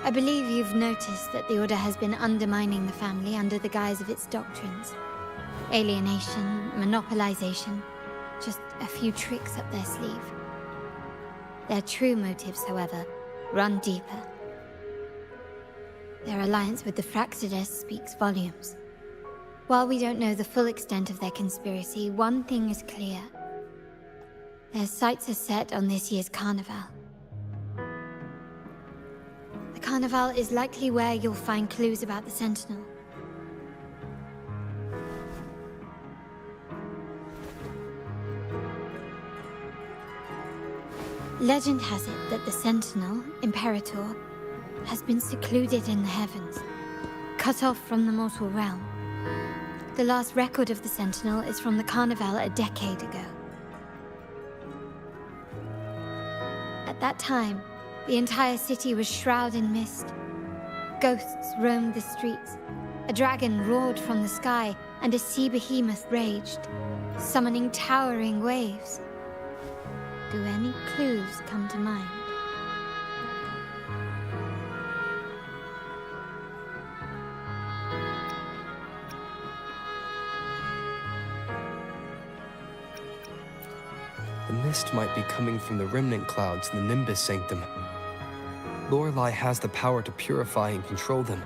I believe you've noticed that the Order has been undermining the family under the guise of its doctrines. Alienation, monopolization, just a few tricks up their sleeve. Their true motives, however, run deeper. Their alliance with the Fraxidus speaks volumes. While we don't know the full extent of their conspiracy, one thing is clear. Their sights are set on this year's carnival. The carnival is likely where you'll find clues about the Sentinel. Legend has it that the Sentinel, Imperator, has been secluded in the heavens, cut off from the mortal realm. The last record of the Sentinel is from the Carnival a decade ago. At that time, the entire city was shrouded in mist. Ghosts roamed the streets. A dragon roared from the sky, and a sea behemoth raged, summoning towering waves. Do any clues come to mind? The mist might be coming from the remnant clouds in the Nimbus Sanctum. Lorelei has the power to purify and control them,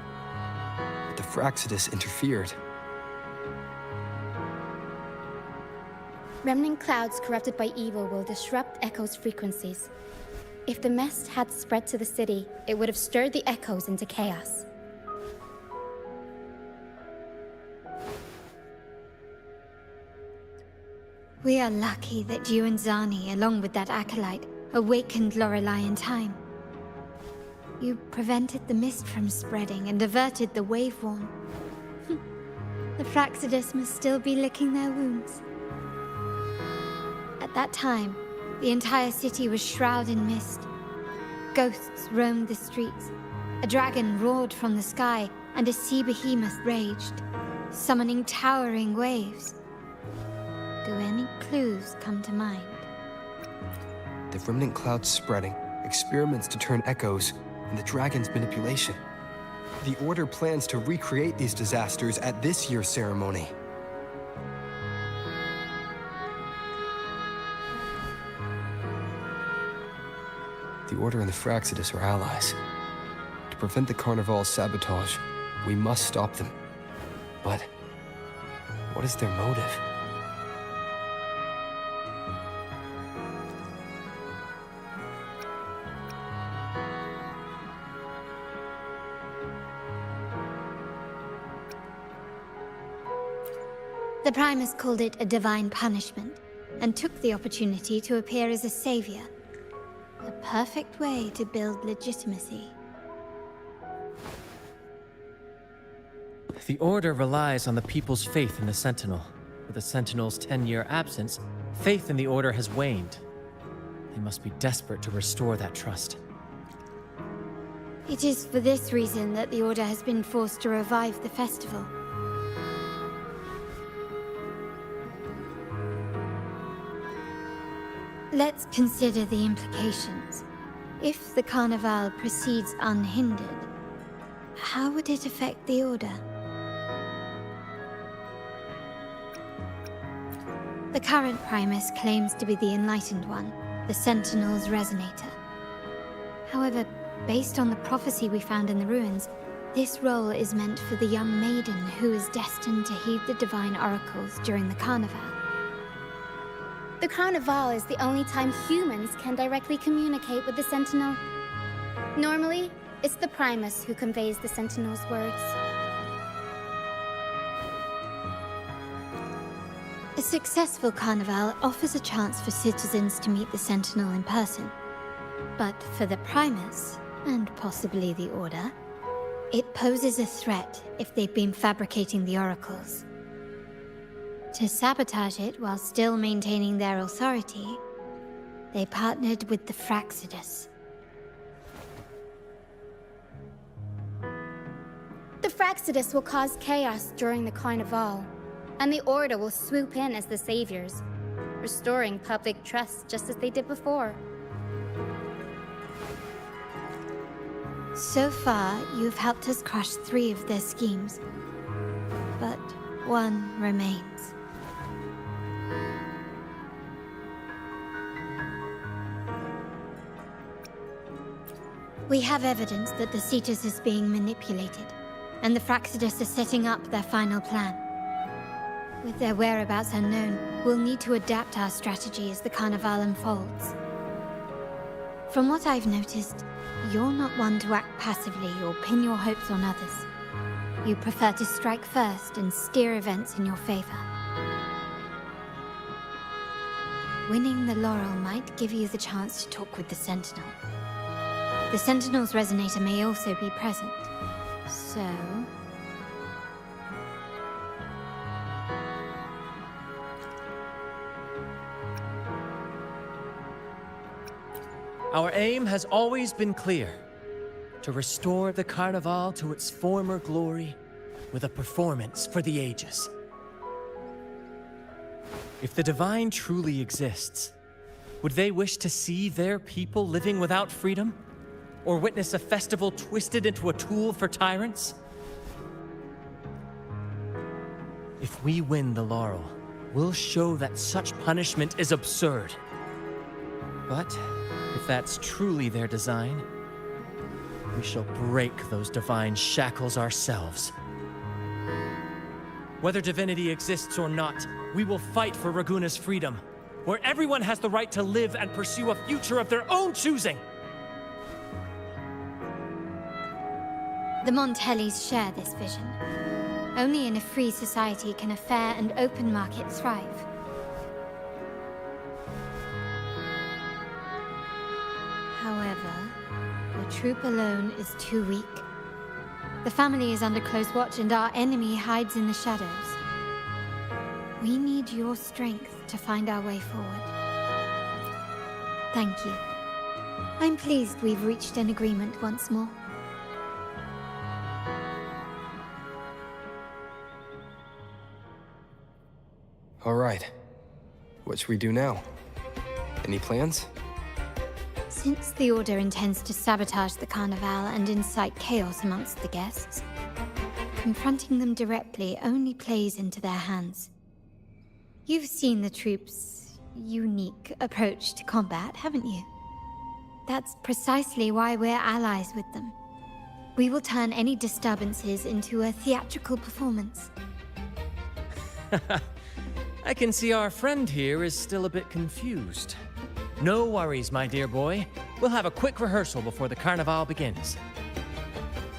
but the Fraxidus interfered. Remnant clouds corrupted by evil will disrupt Echo's frequencies. If the mist had spread to the city, it would have stirred the echoes into chaos. We are lucky that you and Zani, along with that acolyte, awakened Lorelei in time. You prevented the mist from spreading and averted the wave-worn. The Fraxidus must still be licking their wounds. At that time, the entire city was shrouded in mist. Ghosts roamed the streets. A dragon roared from the sky, and a sea behemoth raged, summoning towering waves. Do any clues come to mind? The remnant clouds spreading, experiments to turn echoes, and the dragon's manipulation. The Order plans to recreate these disasters at this year's ceremony. The Order and the Fraxidus are allies. To prevent the Carnival's sabotage, we must stop them. But what is their motive? The Primus called it a divine punishment, and took the opportunity to appear as a savior. A perfect way to build legitimacy. The Order relies on the people's faith in the Sentinel. With the Sentinel's 10-year absence, faith in the Order has waned. They must be desperate to restore that trust. It is for this reason that the Order has been forced to revive the festival. Let's consider the implications. If the Carnival proceeds unhindered, how would it affect the Order? The current Primus claims to be the Enlightened One, the Sentinel's Resonator. However, based on the prophecy we found in the ruins, this role is meant for the young maiden who is destined to heed the divine oracles during the Carnival. The Carnival is the only time humans can directly communicate with the Sentinel. Normally, it's the Primus who conveys the Sentinel's words. A successful Carnival offers a chance for citizens to meet the Sentinel in person. But for the Primus, and possibly the Order, it poses a threat if they've been fabricating the oracles. To sabotage it while still maintaining their authority, they partnered with the Fraxidus. The Fraxidus will cause chaos during the Carnival, and the Order will swoop in as the saviors, restoring public trust just as they did before. So far, you've helped us crush 3 of their schemes, but one remains. We have evidence that the Cetus is being manipulated, and the Fraxidus are setting up their final plan. With their whereabouts unknown, we'll need to adapt our strategy as the Carnival unfolds. From what I've noticed, you're not one to act passively or pin your hopes on others. You prefer to strike first and steer events in your favor. Winning the laurel might give you the chance to talk with the Sentinel. The Sentinel's resonator may also be present, so... Our aim has always been clear: to restore the Carnival to its former glory with a performance for the ages. If the Divine truly exists, would they wish to see their people living without freedom? Or witness a festival twisted into a tool for tyrants? If we win the laurel, we'll show that such punishment is absurd. But if that's truly their design, we shall break those divine shackles ourselves. Whether divinity exists or not, we will fight for Raguna's freedom, where everyone has the right to live and pursue a future of their own choosing. The Montellis share this vision. Only in a free society can a fair and open market thrive. However, the troop alone is too weak. The family is under close watch and our enemy hides in the shadows. We need your strength to find our way forward. Thank you. I'm pleased we've reached an agreement once more. All right. What should we do now? Any plans? Since the Order intends to sabotage the Carnival and incite chaos amongst the guests, confronting them directly only plays into their hands. You've seen the troops' unique approach to combat, haven't you? That's precisely why we're allies with them. We will turn any disturbances into a theatrical performance. I can see our friend here is still a bit confused. No worries, my dear boy. We'll have a quick rehearsal before the Carnival begins.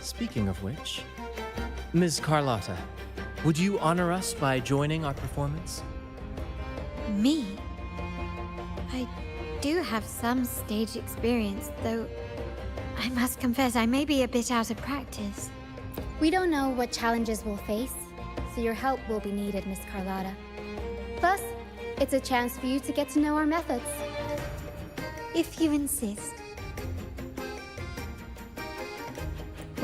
Speaking of which, Ms. Carlotta, would you honor us by joining our performance? Me? I do have some stage experience, though I must confess I may be a bit out of practice. We don't know what challenges we'll face, so your help will be needed, Miss Carlotta. Plus, it's a chance for you to get to know our methods. If you insist.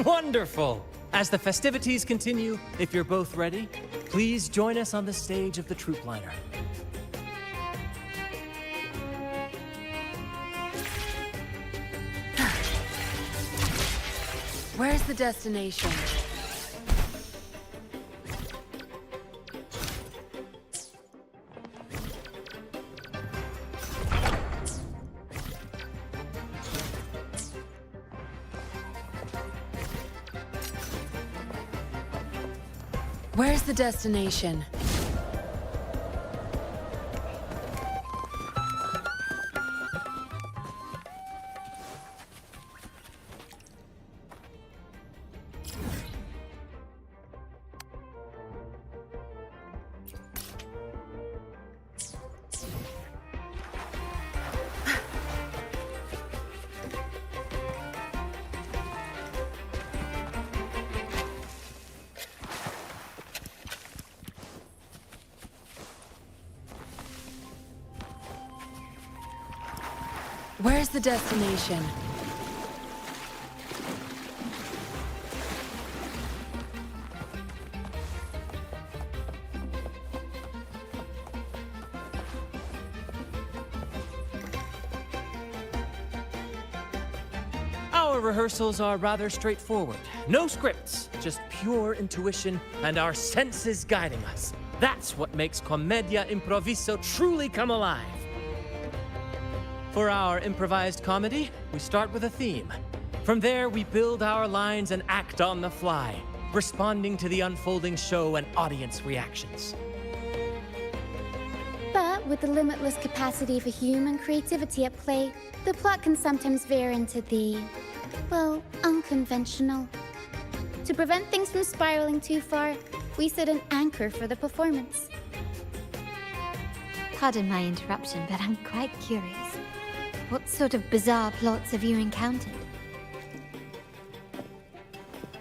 Wonderful! As the festivities continue, if you're both ready, please join us on the stage of the troop liner. Where's the destination? Where's the destination? Where's the destination? Our rehearsals are rather straightforward. No scripts, just pure intuition and our senses guiding us. That's what makes Commedia Improviso truly come alive. For our improvised comedy, we start with a theme. From there, we build our lines and act on the fly, responding to the unfolding show and audience reactions. with the limitless capacity for human creativity at play, the plot can sometimes veer into the, well, unconventional. To prevent things from spiraling too far, we set an anchor for the performance. Pardon my interruption, but I'm quite curious. What sort of bizarre plots have you encountered?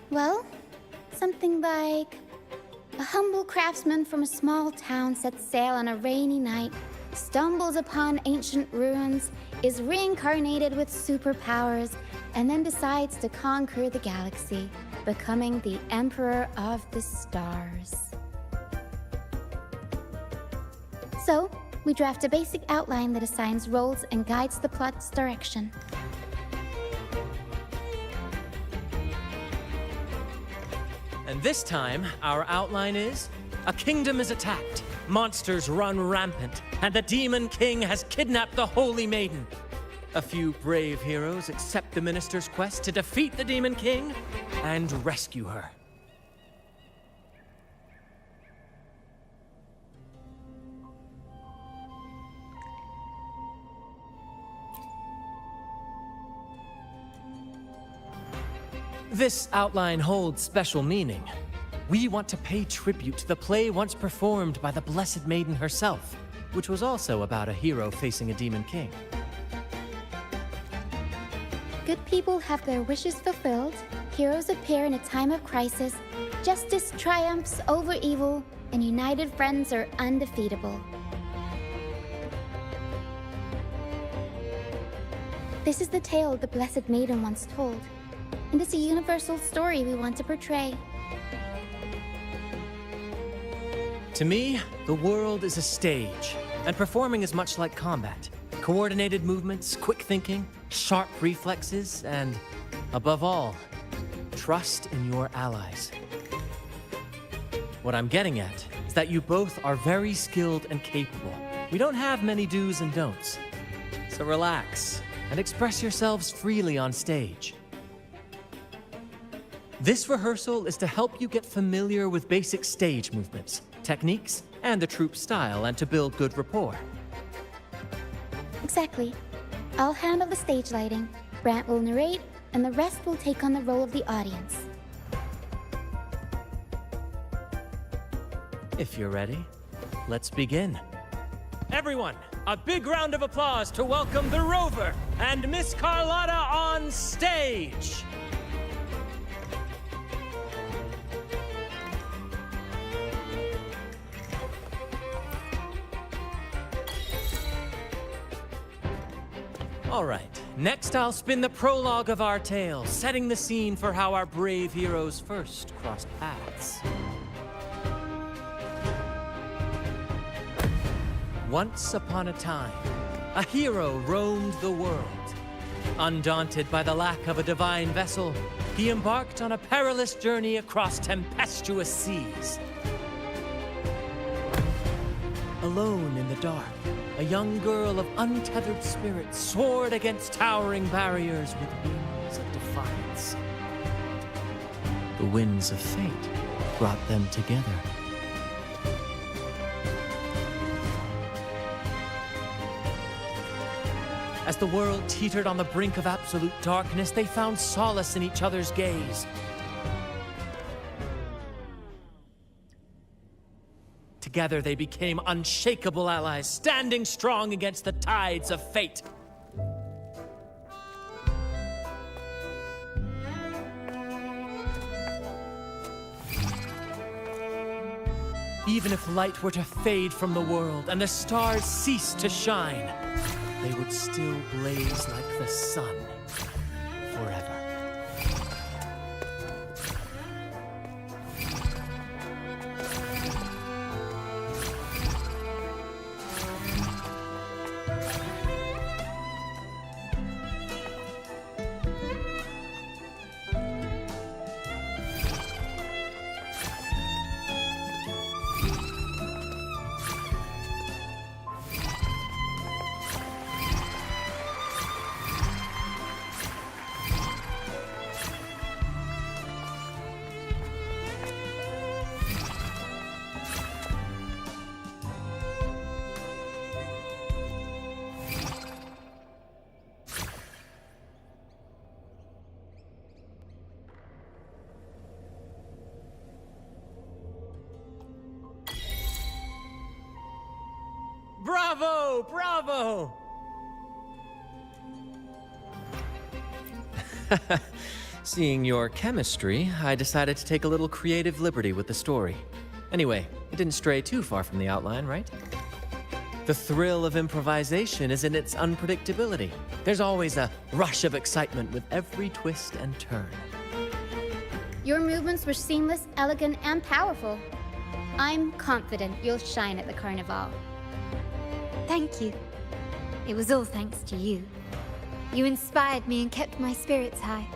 Well, something like a humble craftsman from a small town sets sail on a rainy night, stumbles upon ancient ruins, is reincarnated with superpowers, and then decides to conquer the galaxy, becoming the Emperor of the Stars. So, we draft a basic outline that assigns roles and guides the plot's direction. And this time, our outline is: a kingdom is attacked, monsters run rampant, and the Demon King has kidnapped the Holy Maiden. A few brave heroes accept the Minister's quest to defeat the Demon King and rescue her. This outline holds special meaning. We want to pay tribute to the play once performed by the Blessed Maiden herself, which was also about a hero facing a Demon King. Good people have their wishes fulfilled, heroes appear in a time of crisis, justice triumphs over evil, and united friends are undefeatable. This is the tale the Blessed Maiden once told, and it's a universal story we want to portray. To me, the world is a stage, and performing is much like combat. Coordinated movements, quick thinking, sharp reflexes, and, above all, trust in your allies. What I'm getting at is that you both are very skilled and capable. We don't have many do's and don'ts. So relax and express yourselves freely on stage. This rehearsal is to help you get familiar with basic stage movements, techniques, and the troupe style, and to build good rapport. Exactly. I'll handle the stage lighting, Brant will narrate, and the rest will take on the role of the audience. If you're ready, let's begin. Everyone, a big round of applause to welcome the Rover and Miss Carlotta on stage! All right, next I'll spin the prologue of our tale, setting the scene for how our brave heroes first crossed paths. Once upon a time, a hero roamed the world. Undaunted by the lack of a divine vessel, he embarked on a perilous journey across tempestuous seas. Alone in the dark, a young girl of untethered spirit soared against towering barriers with wings of defiance. The winds of fate brought them together. As the world teetered on the brink of absolute darkness, they found solace in each other's gaze. Together they became unshakable allies, standing strong against the tides of fate. Even if light were to fade from the world and the stars cease to shine, they would still blaze like the sun forever. Bravo! Bravo! Seeing your chemistry, I decided to take a little creative liberty with the story. Anyway, it didn't stray too far from the outline, right? The thrill of improvisation is in its unpredictability. There's always a rush of excitement with every twist and turn. Your movements were seamless, elegant, and powerful. I'm confident you'll shine at the Carnival. Thank you. It was all thanks to you. You inspired me and kept my spirits high.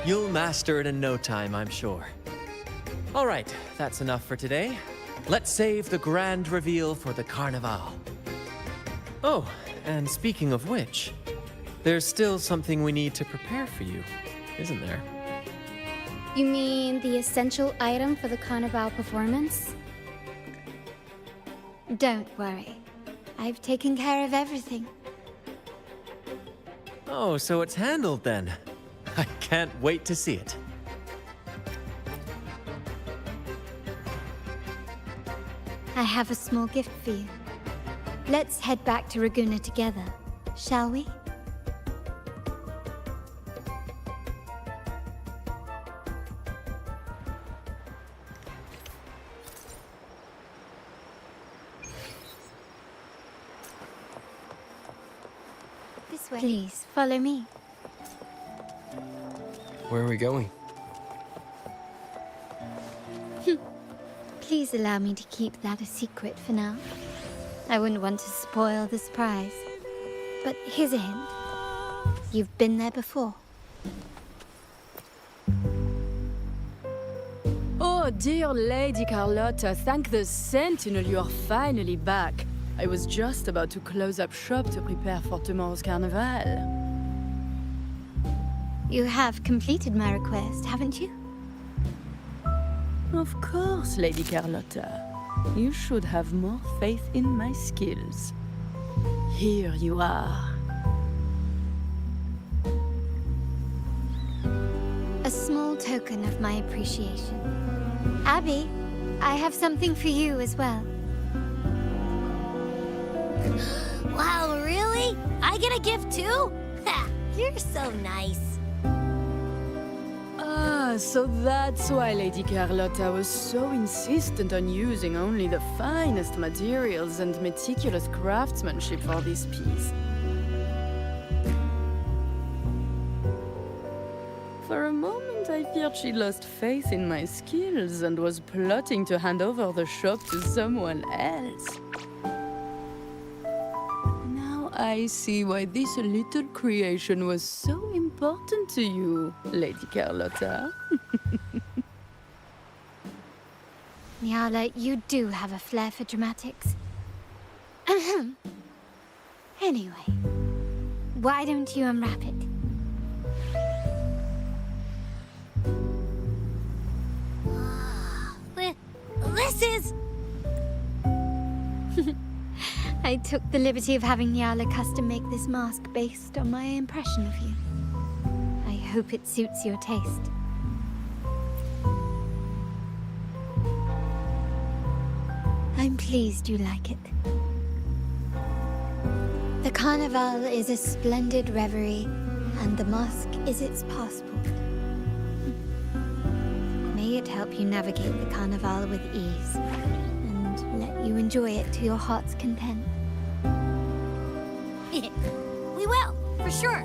You'll master it in no time, I'm sure. All right, that's enough for today. Let's save the grand reveal for the Carnival. Oh, and speaking of which, there's still something we need to prepare for you, isn't there? You mean the essential item for the Carnival performance? Don't worry. I've taken care of everything. Oh, so it's handled then. I can't wait to see it. I have a small gift for you. Let's head back to Raguna together, shall we? This way. Please, follow me. Where are we going? Please allow me to keep that a secret for now. I wouldn't want to spoil the surprise. But here's a hint. You've been there before. Oh, dear Lady Carlotta, thank the Sentinel you're finally back. I was just about to close up shop to prepare for tomorrow's carnival. You have completed my request, haven't you? Of course, Lady Carlotta. You should have more faith in my skills. Here you are. A small token of my appreciation. Abby, I have something for you as well. Wow, really? I get a gift too? Ha! You're so nice. Ah, so that's why Lady Carlotta was so insistent on using only the finest materials and meticulous craftsmanship for this piece. For a moment, I feared she lost faith in my skills and was plotting to hand over the shop to someone else. Now I see why this little creation was so important to you, Lady Carlotta. Nyala, you do have a flair for dramatics. Anyway, why don't you unwrap it? This is... I took the liberty of having Nyala custom make this mask based on my impression of you. I hope it suits your taste. I'm pleased you like it. The Carnival is a splendid reverie, and the mask is its passport. May it help you navigate the Carnival with ease, and let you enjoy it to your heart's content. We will, for sure.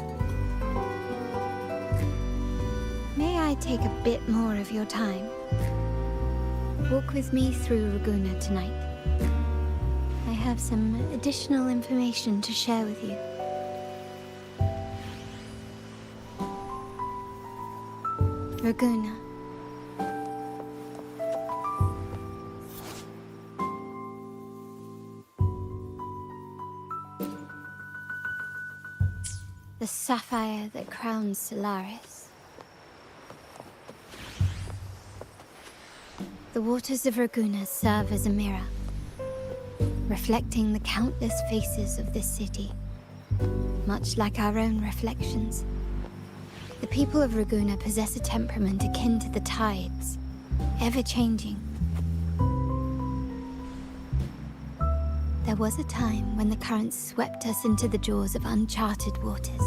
May I take a bit more of your time? Walk with me through Raguna tonight. I have some additional information to share with you. Raguna. The sapphire that crowns Solaris. The waters of Raguna serve as a mirror, reflecting the countless faces of this city, much like our own reflections. The people of Raguna possess a temperament akin to the tides, ever-changing. There was a time when the currents swept us into the jaws of uncharted waters,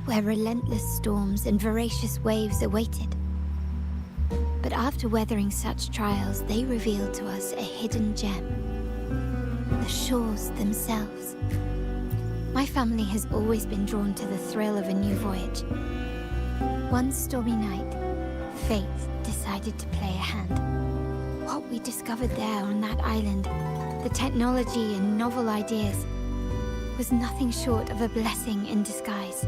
where relentless storms and voracious waves awaited. But after weathering such trials, they revealed to us a hidden gem: the shores themselves. My family has always been drawn to the thrill of a new voyage. One stormy night, fate decided to play a hand. What we discovered there on that island, the technology and novel ideas, was nothing short of a blessing in disguise.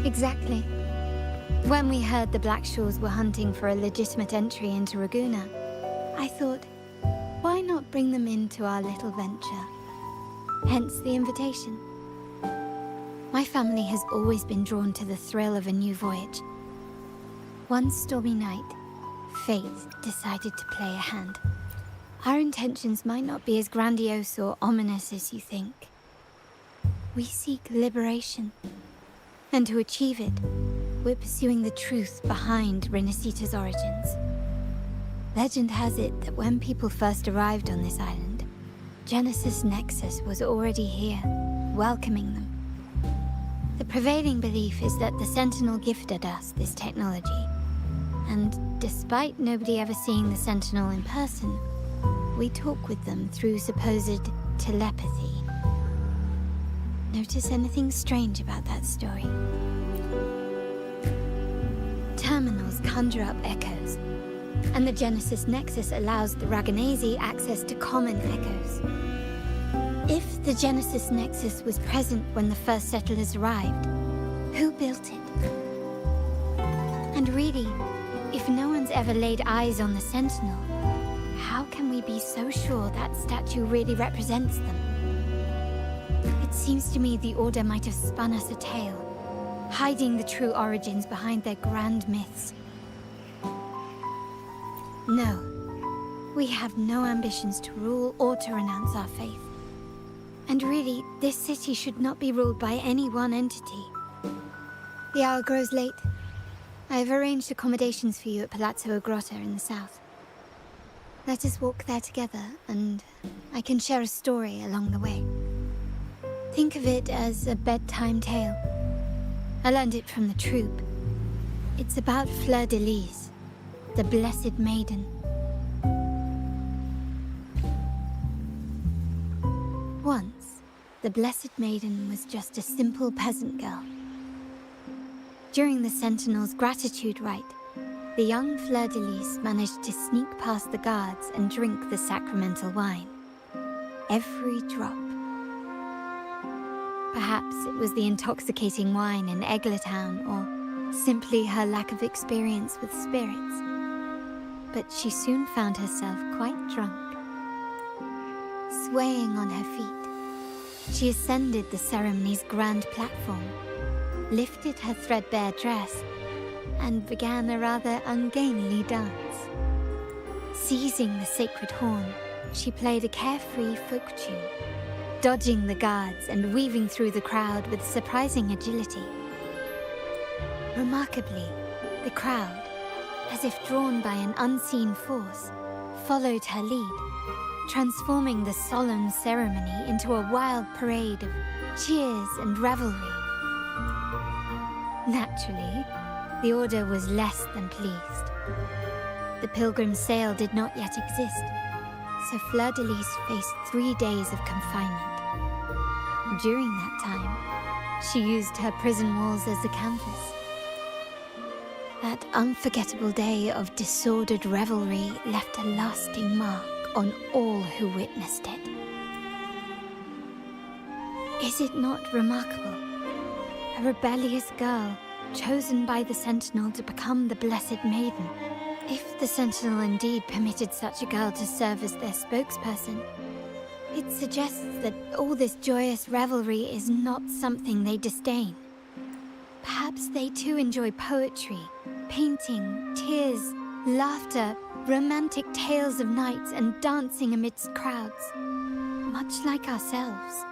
Exactly. When we heard the Blackshores were hunting for a legitimate entry into Raguna, I thought, why not bring them into our little venture? Hence the invitation. My family has always been drawn to the thrill of a new voyage. One stormy night, fate decided to play a hand. Our intentions might not be as grandiose or ominous as you think. We seek liberation. And to achieve it, we're pursuing the truth behind Rinascita's origins. Legend has it that when people first arrived on this island, Genesis Nexus was already here, welcoming them. The prevailing belief is that the Sentinel gifted us this technology. And despite nobody ever seeing the Sentinel in person, we talk with them through supposed telepathy. Notice anything strange about that story? Terminals conjure up echoes, and the Genesis Nexus allows the Raganese access to common echoes. If the Genesis Nexus was present when the first settlers arrived, who built it? And really, if no one's ever laid eyes on the Sentinel, how can we be so sure that statue really represents them? It seems to me the Order might have spun us a tale, hiding the true origins behind their grand myths. No, we have no ambitions to rule or to renounce our faith. And really, this city should not be ruled by any one entity. The hour grows late. I have arranged accommodations for you at Palazzo Grotta in the south. Let us walk there together, and I can share a story along the way. Think of it as a bedtime tale. I learned it from the troupe. It's about Fleur de Lis, the Blessed Maiden. Once, the Blessed Maiden was just a simple peasant girl. During the Sentinel's gratitude rite, the young Fleur de Lis managed to sneak past the guards and drink the sacramental wine. Every drop. Perhaps it was the intoxicating wine in Eglatown, or simply her lack of experience with spirits. But she soon found herself quite drunk. Swaying on her feet, she ascended the ceremony's grand platform, lifted her threadbare dress, and began a rather ungainly dance. Seizing the sacred horn, she played a carefree folk tune, dodging the guards and weaving through the crowd with surprising agility. Remarkably, the crowd, as if drawn by an unseen force, followed her lead, transforming the solemn ceremony into a wild parade of cheers and revelry. Naturally, the Order was less than pleased. The pilgrim sale did not yet exist, so Fleur de Lis faced 3 days of confinement. During that time, she used her prison walls as a canvas. That unforgettable day of disordered revelry left a lasting mark on all who witnessed it. Is it not remarkable? A rebellious girl, chosen by the Sentinel to become the Blessed Maiden. If the Sentinel indeed permitted such a girl to serve as their spokesperson, it suggests that all this joyous revelry is not something they disdain. Perhaps they too enjoy poetry, painting, tears, laughter, romantic tales of nights, and dancing amidst crowds, much like ourselves.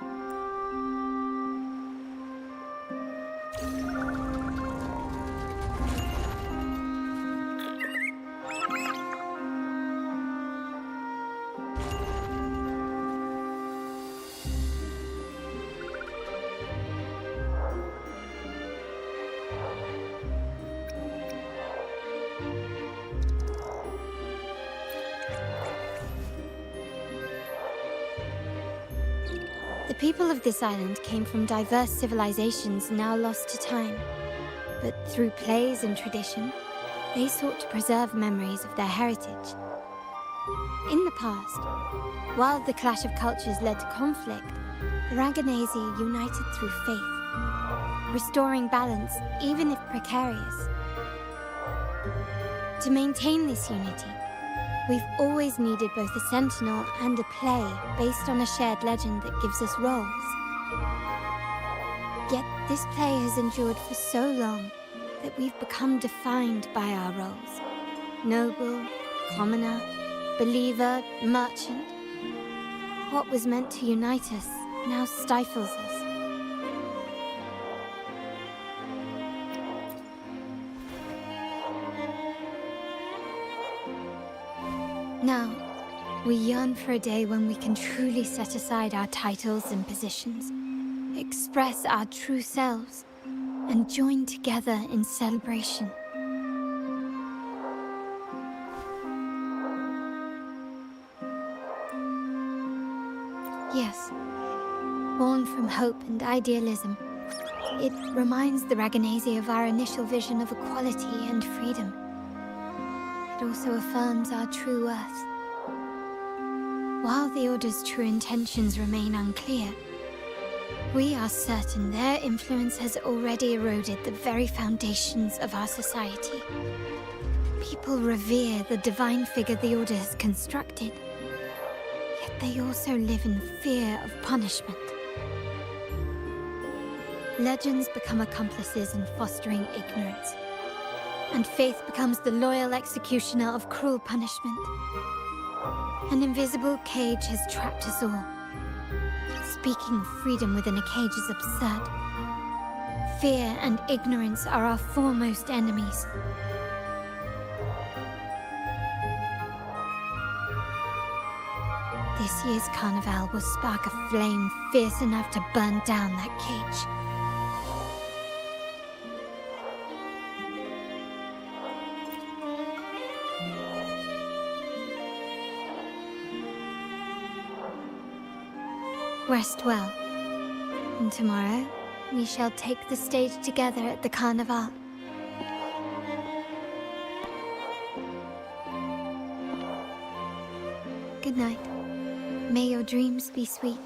The people of this island came from diverse civilizations now lost to time. But through plays and tradition, they sought to preserve memories of their heritage. In the past, while the clash of cultures led to conflict, the Raganazi united through faith, restoring balance even if precarious. To maintain this unity, we've always needed both a sentinel and a play based on a shared legend that gives us roles. Yet this play has endured for so long that we've become defined by our roles. Noble, commoner, believer, merchant. What was meant to unite us now stifles us. Now, we yearn for a day when we can truly set aside our titles and positions, express our true selves, and join together in celebration. Yes, born from hope and idealism, it reminds the Raganazi of our initial vision of equality and freedom. It also affirms our true worth. While the Order's true intentions remain unclear, we are certain their influence has already eroded the very foundations of our society. People revere the divine figure the Order has constructed, yet they also live in fear of punishment. Legends become accomplices in fostering ignorance, and faith becomes the loyal executioner of cruel punishment. An invisible cage has trapped us all. Speaking of freedom within a cage is absurd. Fear and ignorance are our foremost enemies. This year's carnival will spark a flame fierce enough to burn down that cage. Rest well, and tomorrow we shall take the stage together at the carnival. Good night. May your dreams be sweet.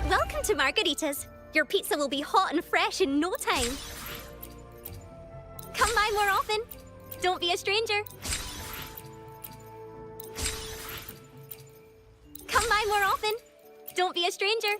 Welcome to Margaritas. Your pizza will be hot and fresh in no time. Come by more often. Don't be a stranger. Come by more often. Don't be a stranger.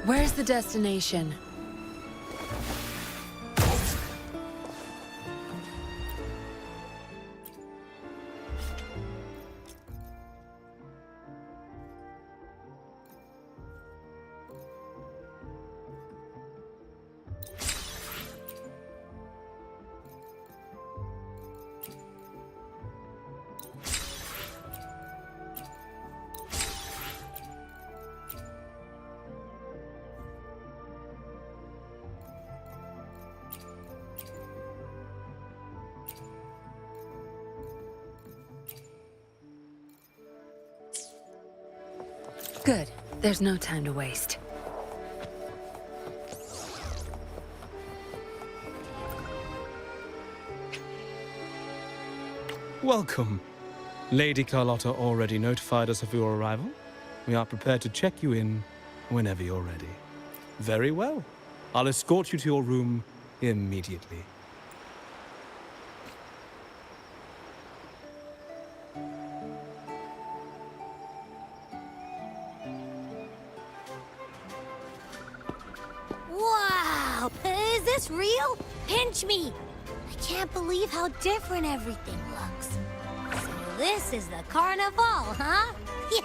Where's the destination? Good. There's no time to waste. Welcome. Lady Carlotta already notified us of your arrival. We are prepared to check you in whenever you're ready. Very well. I'll escort you to your room immediately. Wow! Is this real? Pinch me! I can't believe how different everything looks. So this is the carnival, huh? Yeah!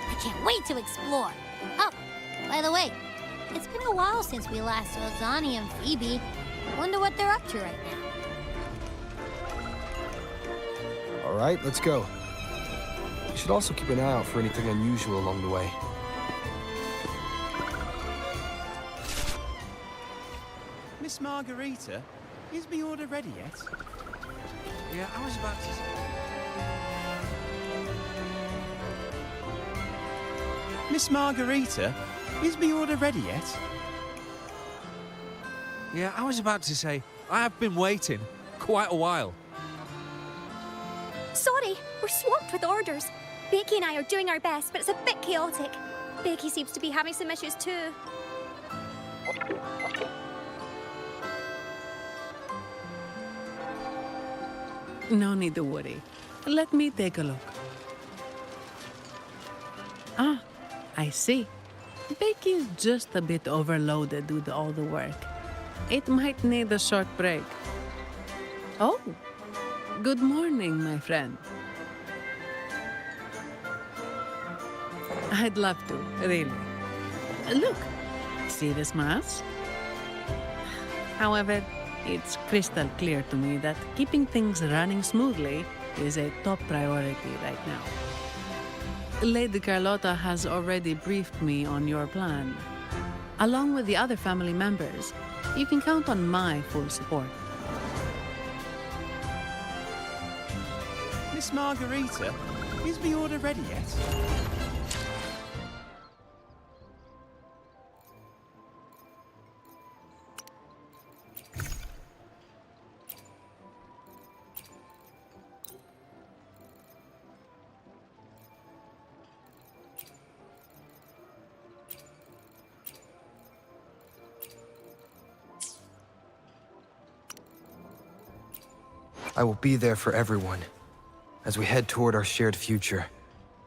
I can't wait to explore. Oh, by the way, it's been a while since we last saw Zani and Phoebe. Wonder what they're up to right now. All right, let's go. We should also keep an eye out for anything unusual along the way. Miss Margarita, is my order ready yet? Yeah, I was about to... Miss Margarita, is my order ready yet? Yeah, I was about to say, I have been waiting quite a while. Sorry, we're swamped with orders. Becky and I are doing our best, but it's a bit chaotic. Becky seems to be having some issues too. No need to worry. Let me take a look. Ah, I see. Becky's just a bit overloaded with all the work. It might need a short break. Oh, good morning, my friend. I'd love to, really. Look, see this mask? However, it's crystal clear to me that keeping things running smoothly is a top priority right now. Lady Carlotta has already briefed me on your plan. Along with the other family members, you can count on my full support. Miss Margarita, is my order ready yet? I will be there for everyone as we head toward our shared future,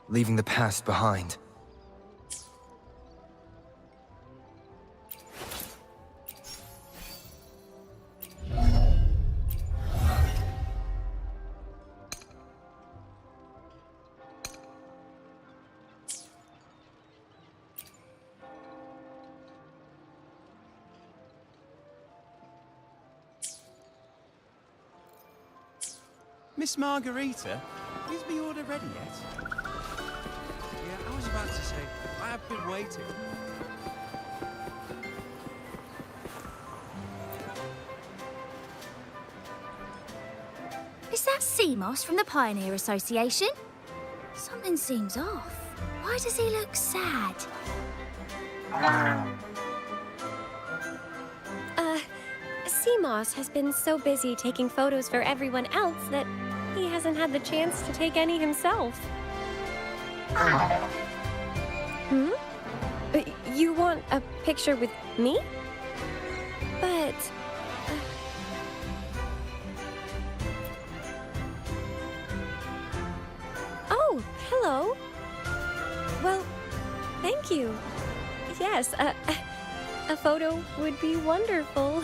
leaving the past behind. Miss Margarita, is my order ready yet? Yeah, I was about to say, I have been waiting. Is that sea moss from the Pioneer Association? Something seems off. Why does he look sad? Seamoss has been so busy taking photos for everyone else that he hasn't had the chance to take any himself. You want a picture with me? But... Oh, hello. Well, thank you. Yes, a photo would be wonderful.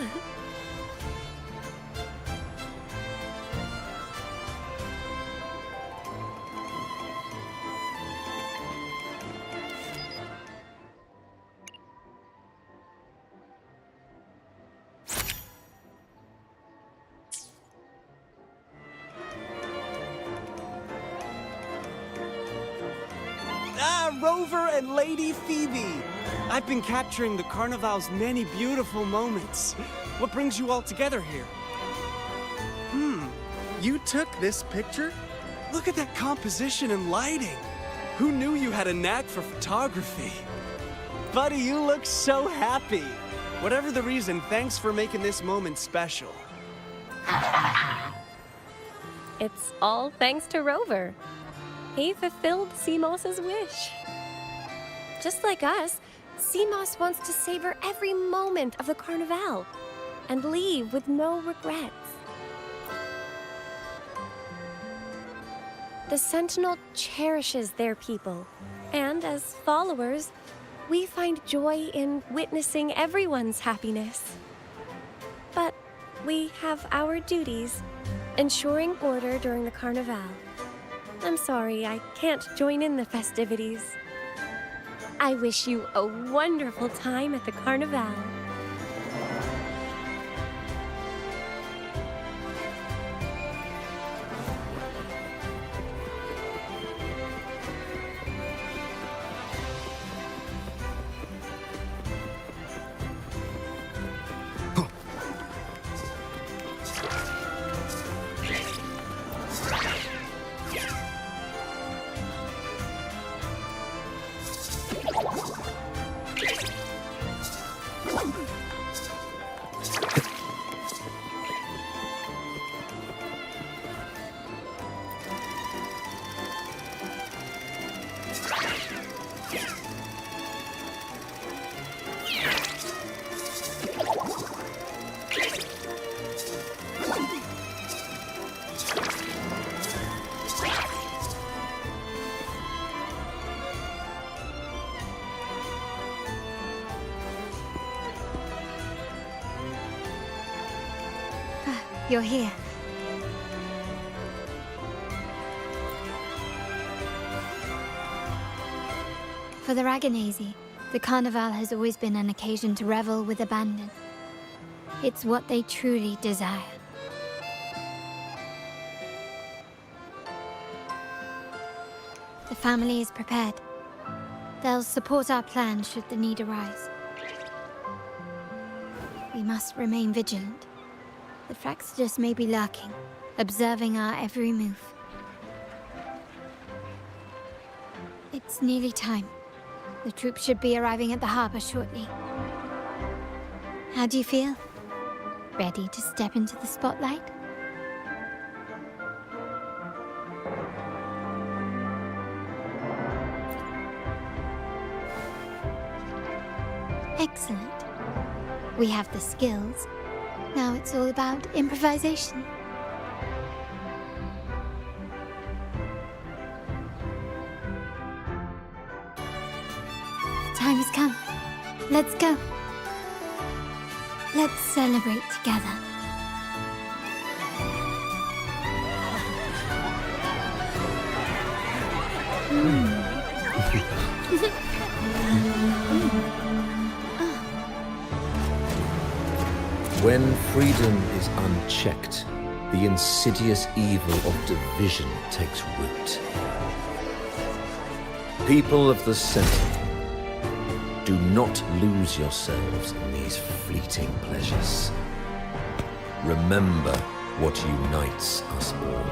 Ah, Rover and Lady Phoebe! I've been capturing the Carnival's many beautiful moments. What brings you all together here? You took this picture? Look at that composition and lighting. Who knew you had a knack for photography? Buddy, you look so happy. Whatever the reason, thanks for making this moment special. It's all thanks to Rover. He fulfilled Seamoss's wish. Just like us, Seamoss wants to savor every moment of the Carnival and leave with no regrets. The Sentinel cherishes their people, and as followers, we find joy in witnessing everyone's happiness. But we have our duties, ensuring order during the Carnival. I'm sorry, I can't join in the festivities. I wish you a wonderful time at the Carnival. You're here. For the Raganazy, the Carnival has always been an occasion to revel with abandon. It's what they truly desire. The family is prepared. They'll support our plan should the need arise. We must remain vigilant. The Fraxidus may be lurking, observing our every move. It's nearly time. The troops should be arriving at the harbor shortly. How do you feel? Ready to step into the spotlight? Excellent. We have the skills. Now it's all about improvisation. The time has come. Let's go. Let's celebrate together. When freedom is unchecked, the insidious evil of division takes root. People of the Sentinel, do not lose yourselves in these fleeting pleasures. Remember what unites us all.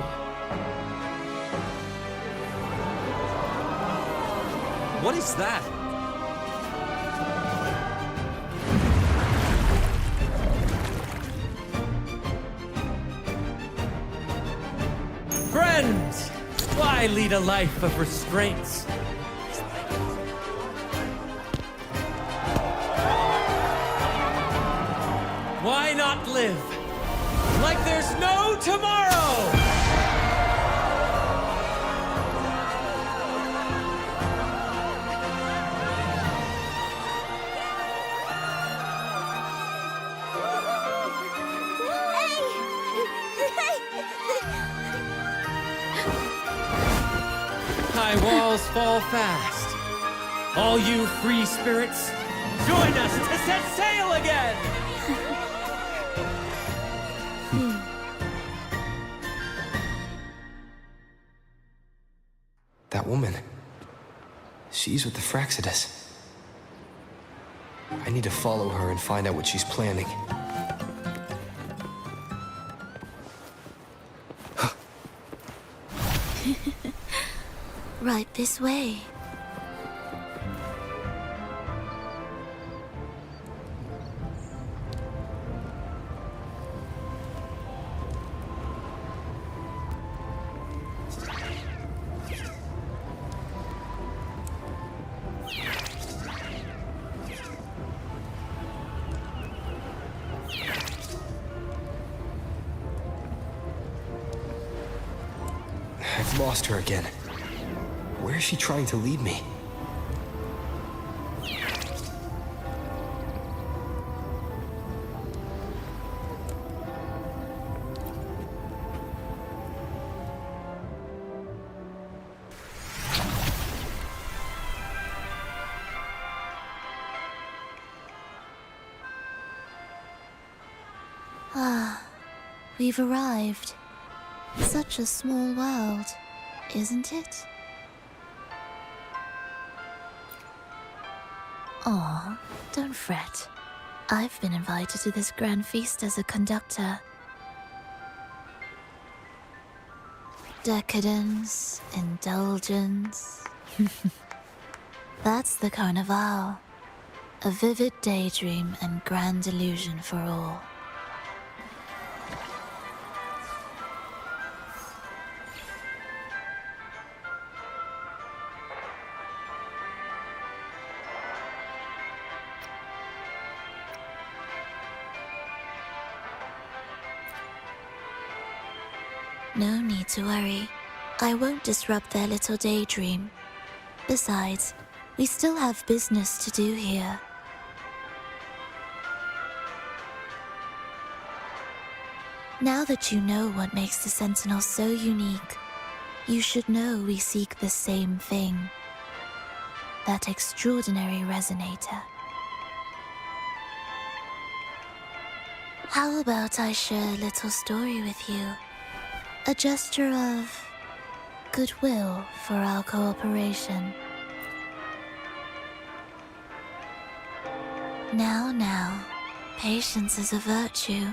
What is that? Friends, why lead a life of restraints? Why not live like there's no tomorrow? high walls fall fast. All you free spirits, join us to set sail again! That woman. She's with the Fraxidus. I need to follow her and find out what she's planning. Right this way. I've lost her again. Where is she trying to lead me? Ah, we've arrived. Such a small world, isn't it? Aw, don't fret. I've been invited to this grand feast as a conductor. Decadence, indulgence. That's the Carnival. A vivid daydream and grand illusion for all. No need to worry. I won't disrupt their little daydream. Besides, we still have business to do here. Now that you know what makes the Sentinel so unique, you should know we seek the same thing. That extraordinary resonator. How about I share a little story with you? A gesture of goodwill for our cooperation. Now, patience is a virtue.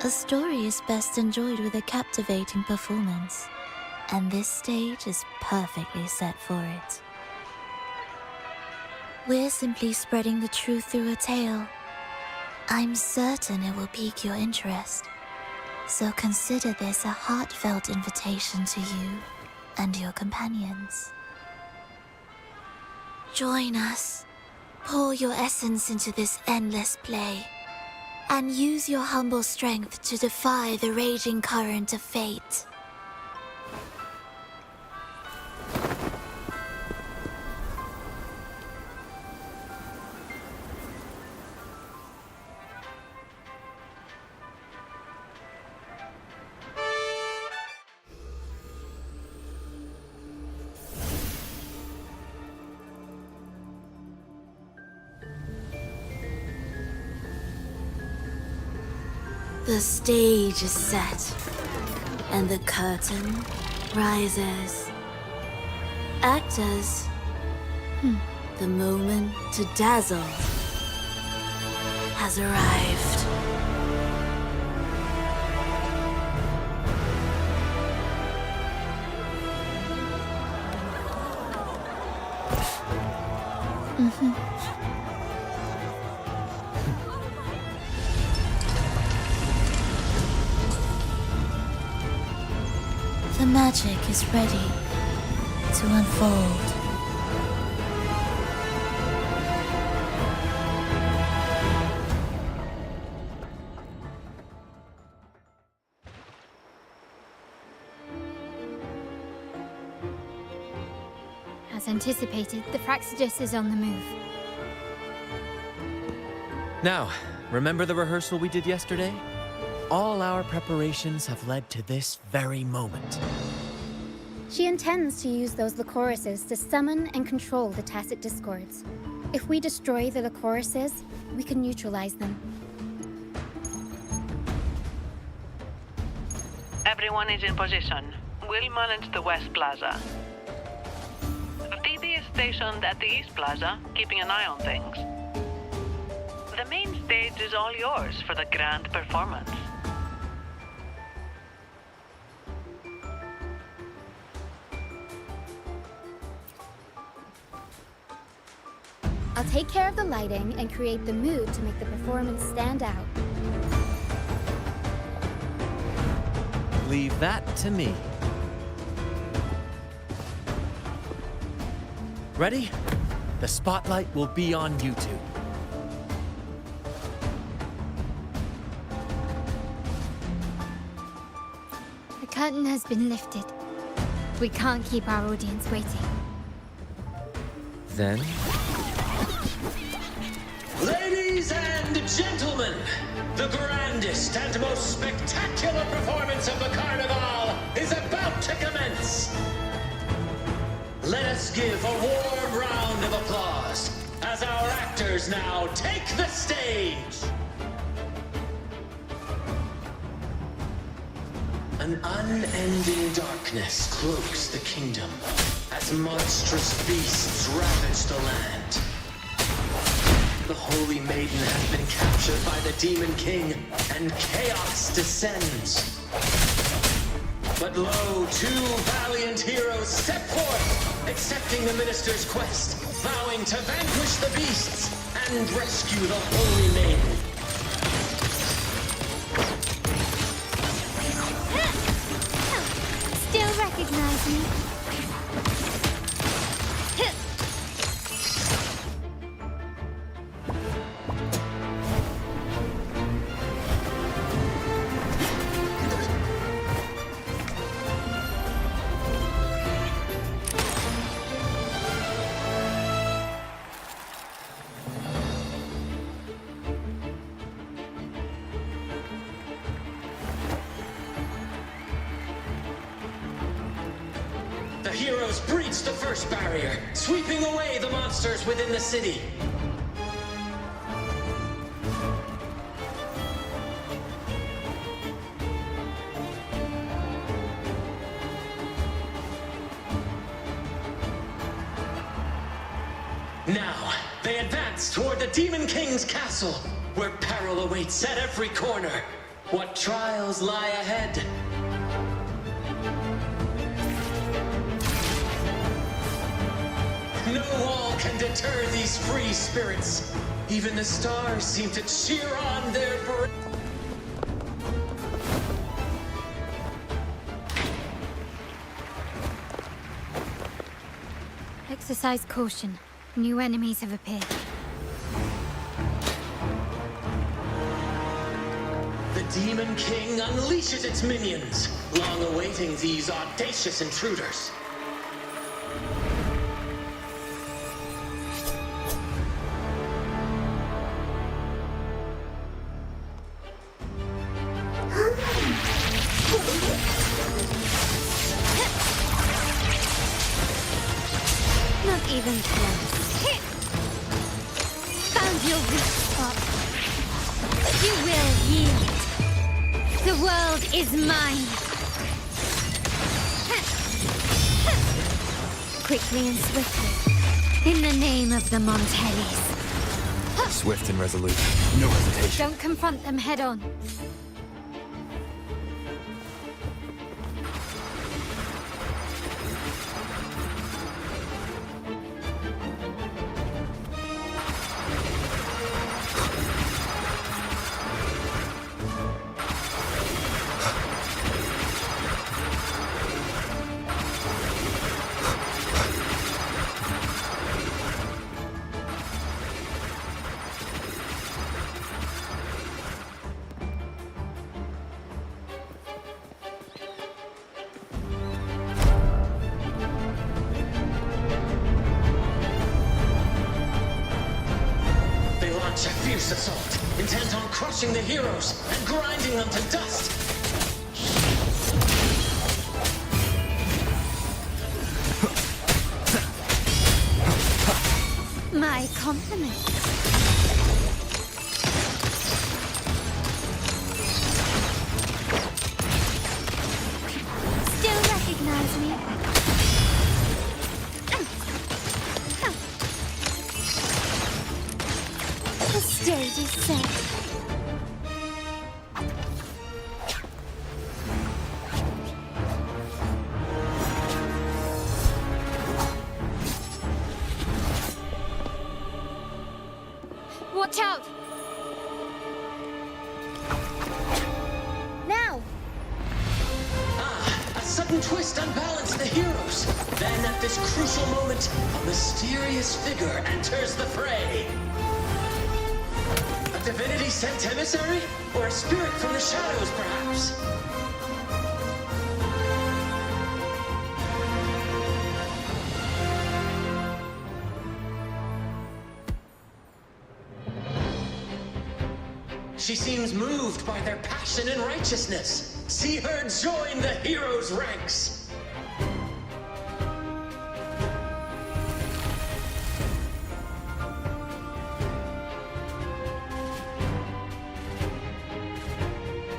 A story is best enjoyed with a captivating performance, and this stage is perfectly set for it. We're simply spreading the truth through a tale. I'm certain it will pique your interest. So consider this a heartfelt invitation to you and your companions. Join us. Pour your essence into this endless play, and use your humble strength to defy the raging current of fate. The stage is set, and the curtain rises. Actors, the moment to dazzle has arrived. The magic is ready to unfold. As anticipated, the Fraxidus is on the move. Now, remember the rehearsal we did yesterday? All our preparations have led to this very moment. She intends to use those Lycorises to summon and control the Tacit Discords. If we destroy the Lycorises, we can neutralize them. Everyone is in position. We'll manage the West Plaza. Phoebe is stationed at the East Plaza, keeping an eye on things. The main stage is all yours for the grand performance. I'll take care of the lighting and create the mood to make the performance stand out. Leave that to me. Ready? The spotlight will be on you two. The curtain has been lifted. We can't keep our audience waiting. Then... Ladies and gentlemen, the grandest and most spectacular performance of the Carnival is about to commence. Let us give a warm round of applause as our actors now take the stage. An unending darkness cloaks the kingdom as monstrous beasts ravage the land. The Holy Maiden has been captured by the Demon King, and chaos descends. But lo, two valiant heroes step forth, accepting the minister's quest, vowing to vanquish the beasts and rescue the Holy Maiden. Still recognize me? The heroes breach the first barrier, sweeping away the monsters within the city. Now, they advance toward the Demon King's castle, where peril awaits at every corner. What trials lie ahead? No wall can deter these free spirits. Even the stars seem to cheer on their parade. Exercise caution. New enemies have appeared. The Demon King unleashes its minions, long awaiting these audacious intruders. Not even close. Found your weak spot. You will yield. The world is mine. Quickly and swiftly. In the name of the Montellis. Swift and resolute. No hesitation. Don't confront them head on. A fierce assault, intent on crushing the heroes and grinding them to dust. My compliments. Still recognize me? The stage is set. Watch out! Now! A sudden twist unbalanced the heroes. Then at this crucial moment, a mysterious figure enters the fray. A divinity sent emissary? Or a spirit from the shadows, perhaps? She seems moved by their passion and righteousness. See her join the heroes' ranks.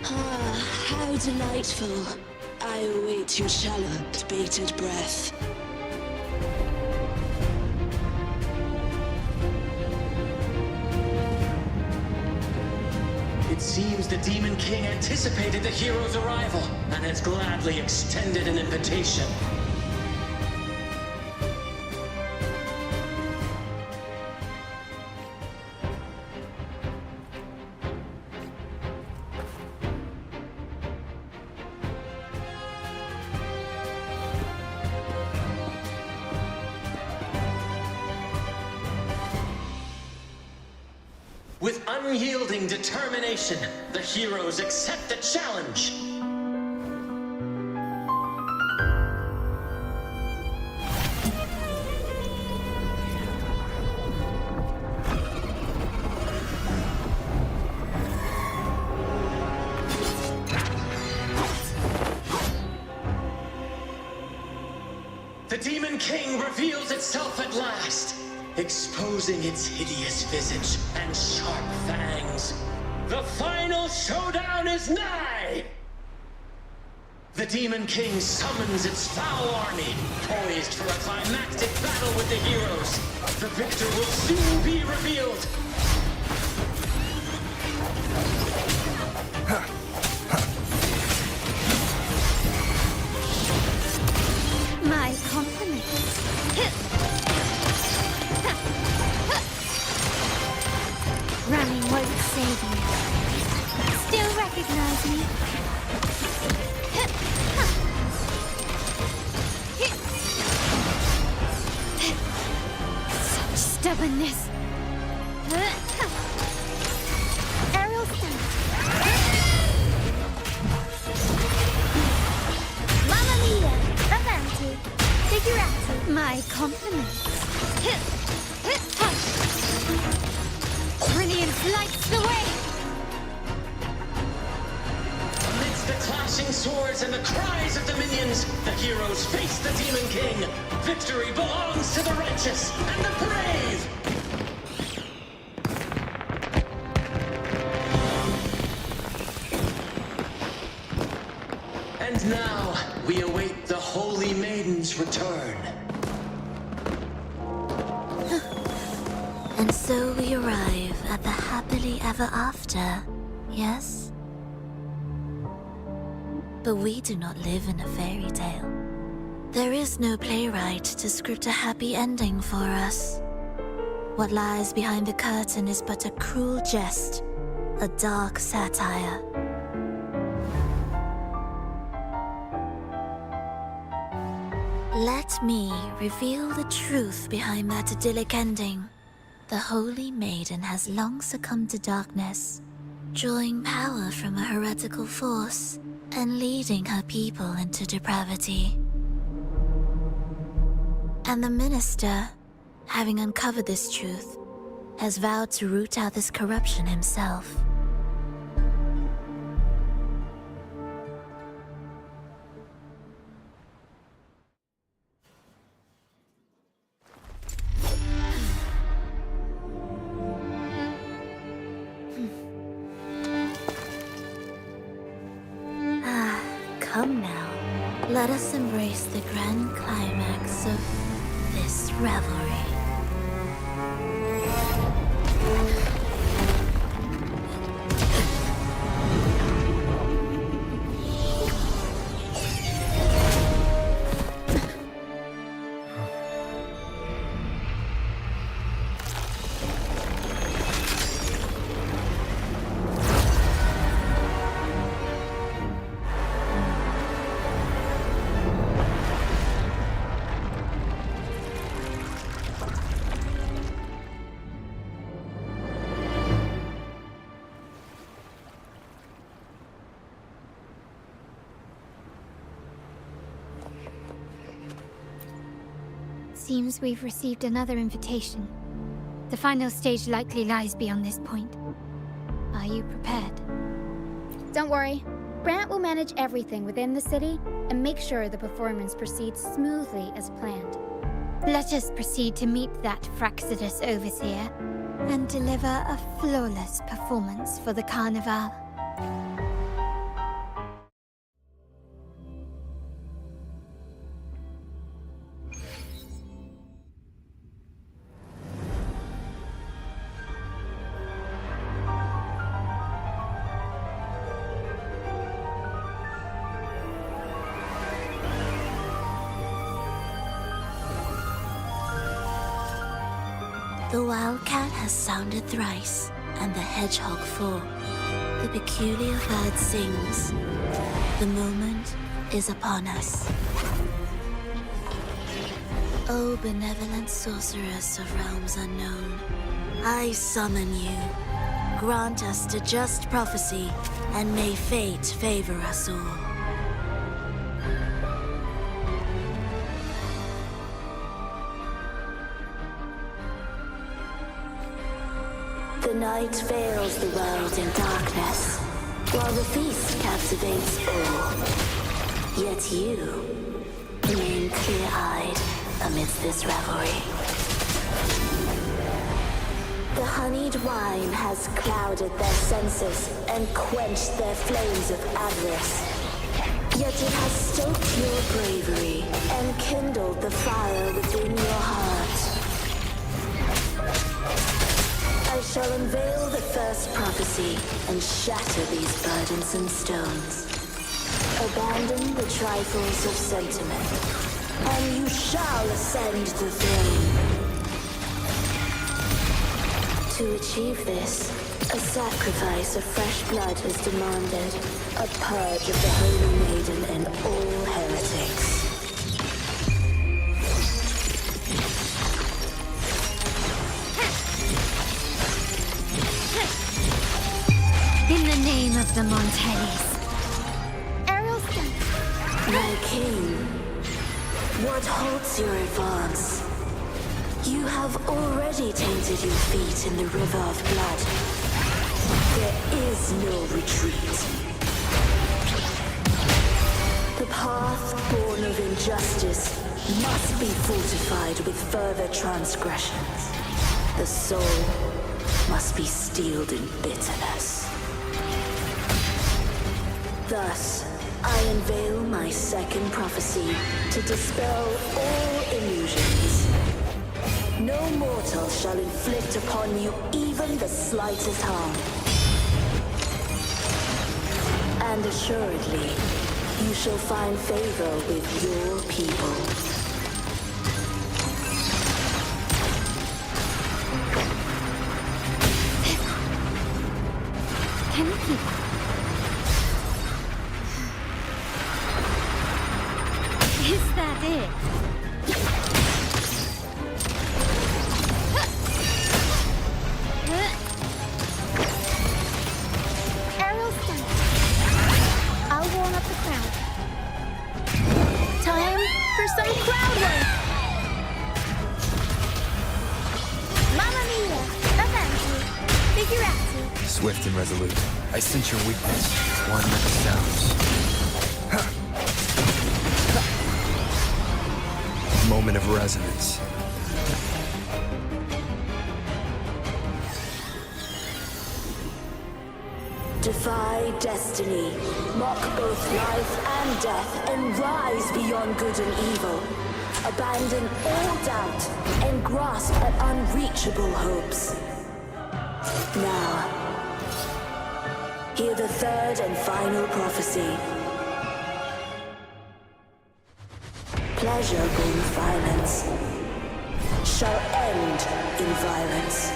Ah, how delightful. I await your challenge, bated breath. It seems the Demon King anticipated the hero's arrival and has gladly extended an invitation. With unyielding determination, the heroes accept the challenge. The Demon King reveals itself at last, exposing its hideous visage and sharp fangs. The final showdown is nigh! The Demon King summons its foul army, poised for a climactic battle with the heroes. The victor will soon be revealed. My compliments. Running won't save you. Still recognize me? Such stubbornness. Aerial stunt. Mamma mia! Avanti! Figurati! My compliments. Brilliant lights the way! Amidst the clashing swords and the cries of the minions, the heroes face the Demon King. Victory belongs to the righteous and the brave! And now, we await the Holy Maiden's return. And so we arrive at the happily ever after, yes? But we do not live in a fairy tale. There is no playwright to script a happy ending for us. What lies behind the curtain is but a cruel jest, a dark satire. Let me reveal the truth behind that idyllic ending. The Holy Maiden has long succumbed to darkness, drawing power from a heretical force and leading her people into depravity. And the minister, having uncovered this truth, has vowed to root out this corruption himself. Let us embrace the grand climax of this revelry. Seems we've received another invitation. The final stage likely lies beyond this point. Are you prepared? Don't worry. Brant will manage everything within the city and make sure the performance proceeds smoothly as planned. Let us proceed to meet that Fraxidus overseer and deliver a flawless performance for the Carnival. The wildcat has sounded thrice, and the hedgehog four. The peculiar bird sings. The moment is upon us. O benevolent sorceress of realms unknown, I summon you. Grant us the just prophecy, and may fate favor us all. The night veils the world in darkness, while the feast captivates all. Yet you remain clear-eyed amidst this revelry. The honeyed wine has clouded their senses and quenched their flames of avarice. Yet it has stoked your bravery and kindled the fire within your heart. I shall unveil the first prophecy and shatter these burdensome stones. Abandon the trifles of sentiment, and you shall ascend the throne. To achieve this, a sacrifice of fresh blood is demanded, a purge of the Holy Maiden and all heretics. In the name of the Montellis. My king, what halts your advance? You have already tainted your feet in the river of blood. There is no retreat. The path born of injustice must be fortified with further transgressions. The soul must be steeled in bitterness. Thus, I unveil my second prophecy to dispel all illusions. No mortal shall inflict upon you even the slightest harm. And assuredly, you shall find favor with your people. Can you keep up? Is that it? Aerial stunt. I'll warm up the crowd. Time for some crowd work. Mamma mia! Avanti! Figurati! Swift and resolute. I sense your weakness. One with the sounds. Moment of resonance. Defy destiny, mock both life and death, and rise beyond good and evil. Abandon all doubt and grasp at unreachable hopes. Now, hear the third and final prophecy. Pleasurable violence shall end in violence.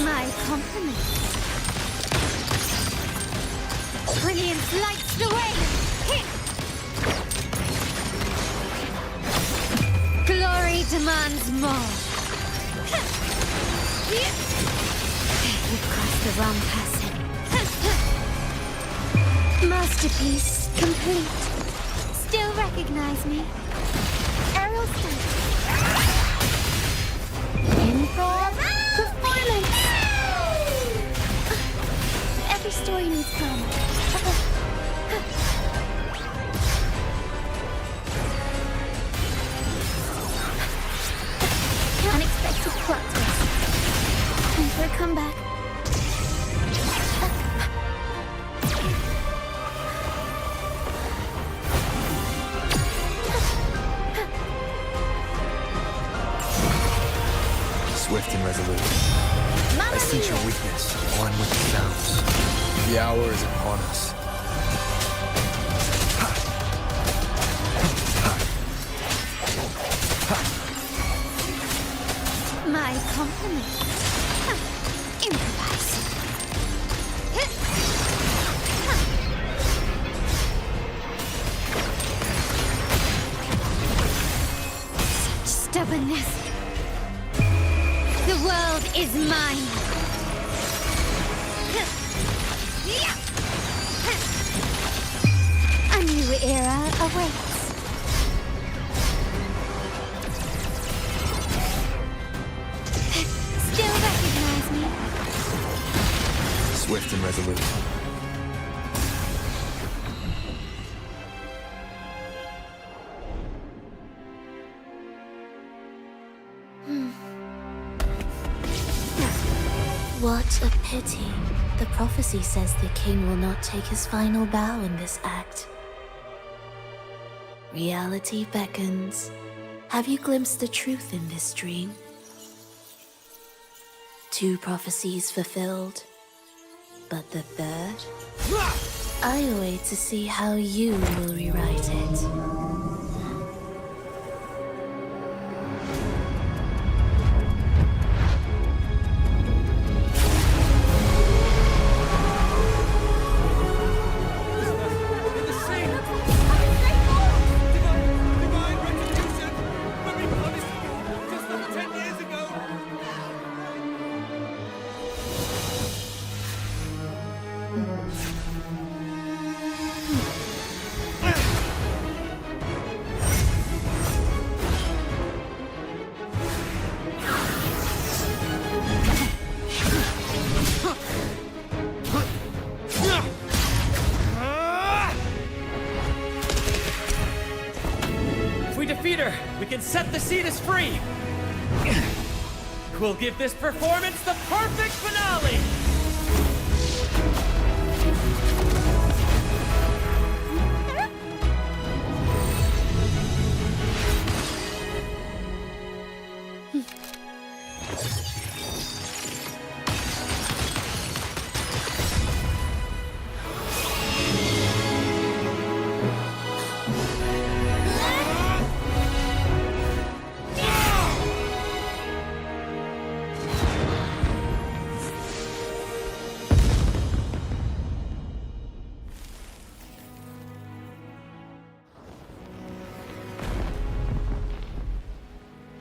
My compliments. Brilliance lights the way! Glory demands more. You've crossed the wrong person. Masterpiece complete. Still recognize me? Aerial stunt. Improv performance. Every story needs drama. Unexpected plot twist. Time for a comeback. Swift and resolute. I sense your weakness, one with the sounds. The hour is upon us. My compliments. Improvise. Such stubbornness. The world is mine. A new era awaits. Still recognize me? Swift and resolute. What a pity. The prophecy says the king will not take his final bow in this act. Reality beckons. Have you glimpsed the truth in this dream? 2 prophecies fulfilled, but the third? I await to see how you will rewrite it. We can set the Cetus free! We'll give this performance the perfect finale!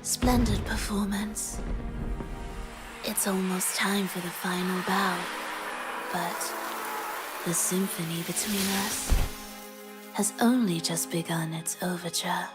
Splendid performance. It's almost time for the final bow, but the symphony between us has only just begun its overture.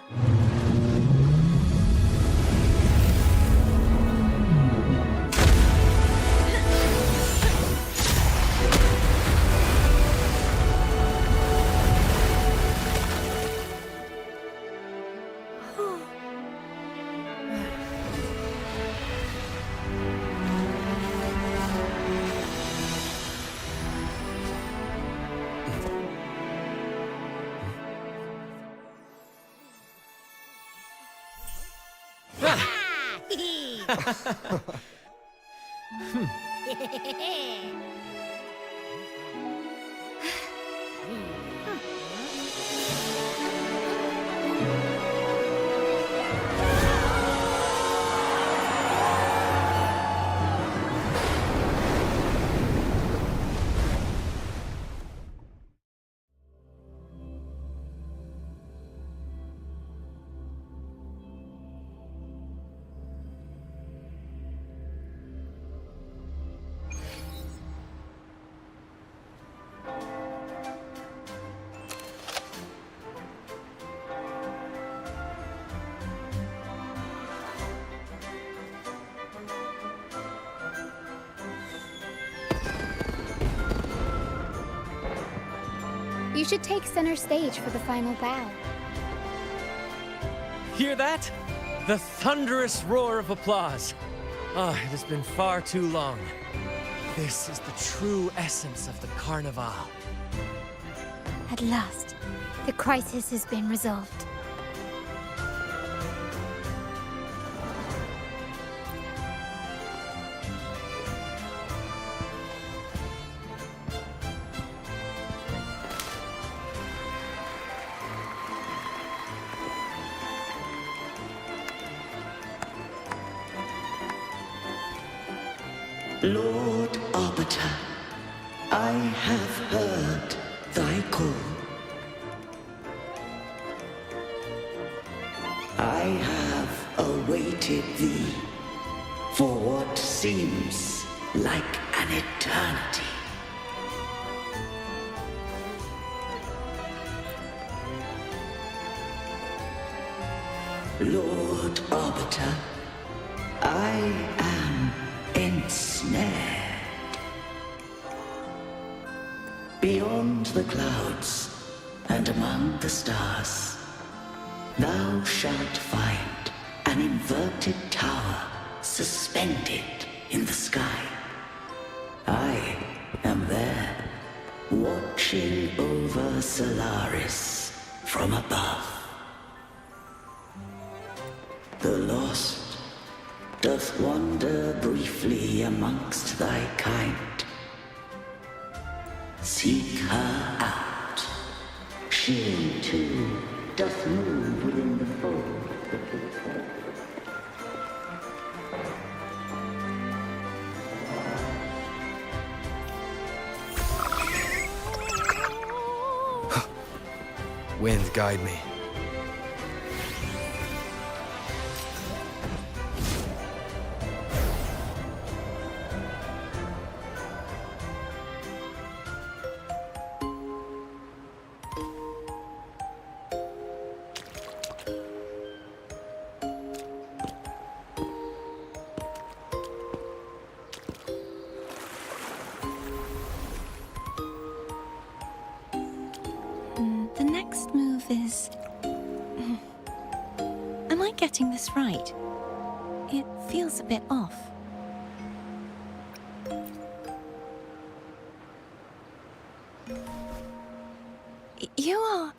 You should take center stage for the final bow. Hear that? The thunderous roar of applause. Ah, it has been far too long. This is the true essence of the Carnival. At last, the crisis has been resolved. Lord Arbiter, I have heard thy call. I have awaited thee for what seems like an eternity. Lord Arbiter, I am ensnared. Beyond the clouds and among the stars, thou shalt find an inverted tower suspended in the sky. I am there, watching over Solaris from above. The lost doth wander briefly amongst thy kind. Seek her out. She, too, doth move within the fold. Wind, guide me. The next move is... Am I getting this right? It feels a bit off. You are...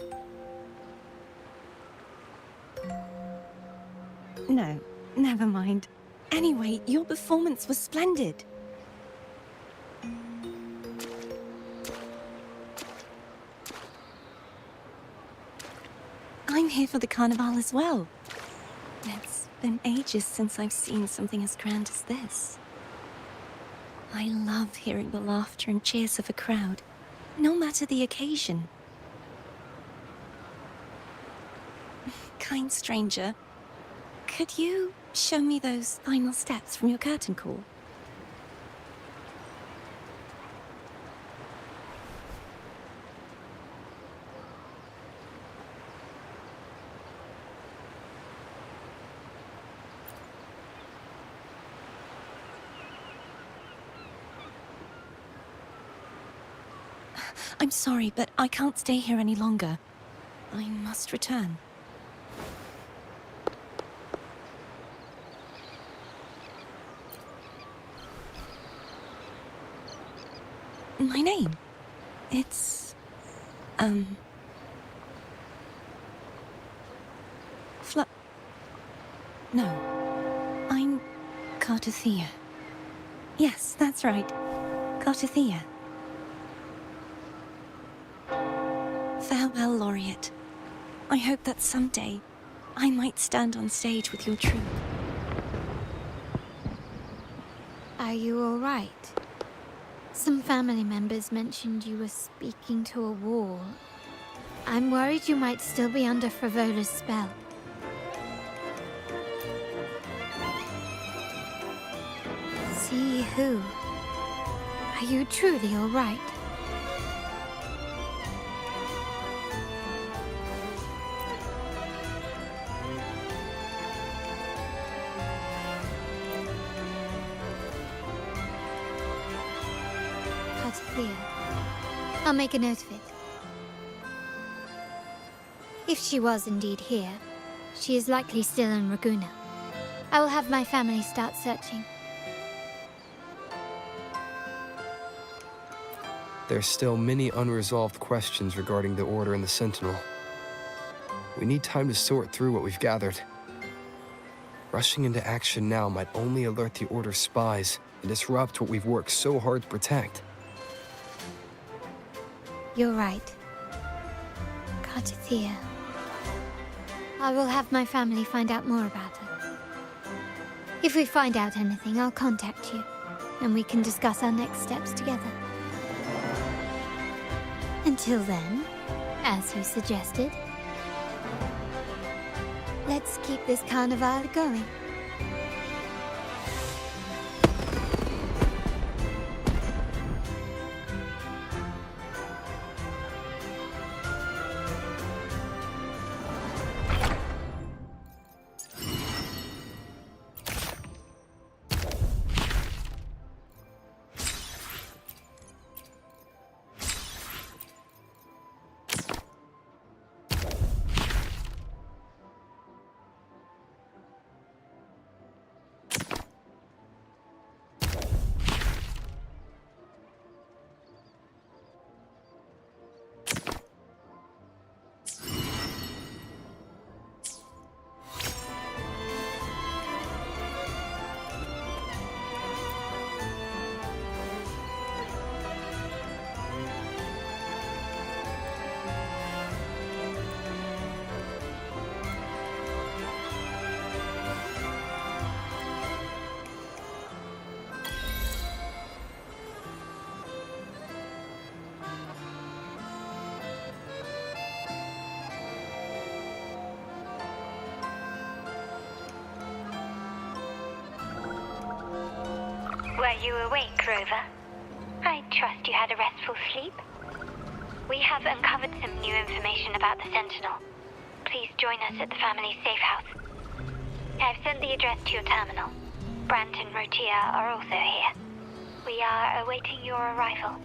No, never mind. Anyway, your performance was splendid. I'm here for the Carnival as well. It's been ages since I've seen something as grand as this. I love hearing the laughter and cheers of a crowd, no matter the occasion. Kind stranger, could you show me those final steps from your curtain call? I'm sorry, but I can't stay here any longer. I must return. My name? It's... No. I'm Cartothea. Yes, that's right. Cartothea. Farewell, Laureate. I hope that someday I might stand on stage with your troupe. Are you all right? Some family members mentioned you were speaking to a wall. I'm worried you might still be under Frivola's spell. See who? Are you truly all right? Clear. I'll make a note of it. If she was indeed here, she is likely still in Raguna. I will have my family start searching. There's still many unresolved questions regarding the Order and the Sentinel. We need time to sort through what we've gathered. Rushing into action now might only alert the Order's spies and disrupt what we've worked so hard to protect. You're right. Cartothea. I will have my family find out more about her. If we find out anything, I'll contact you, and we can discuss our next steps together. Until then, as you suggested, let's keep this carnival going. Were you awake, Rover? I trust you had a restful sleep. We have uncovered some new information about the Sentinel. Please join us at the family's safe house. I've sent the address to your terminal. Brant and Rotia are also here. We are awaiting your arrival.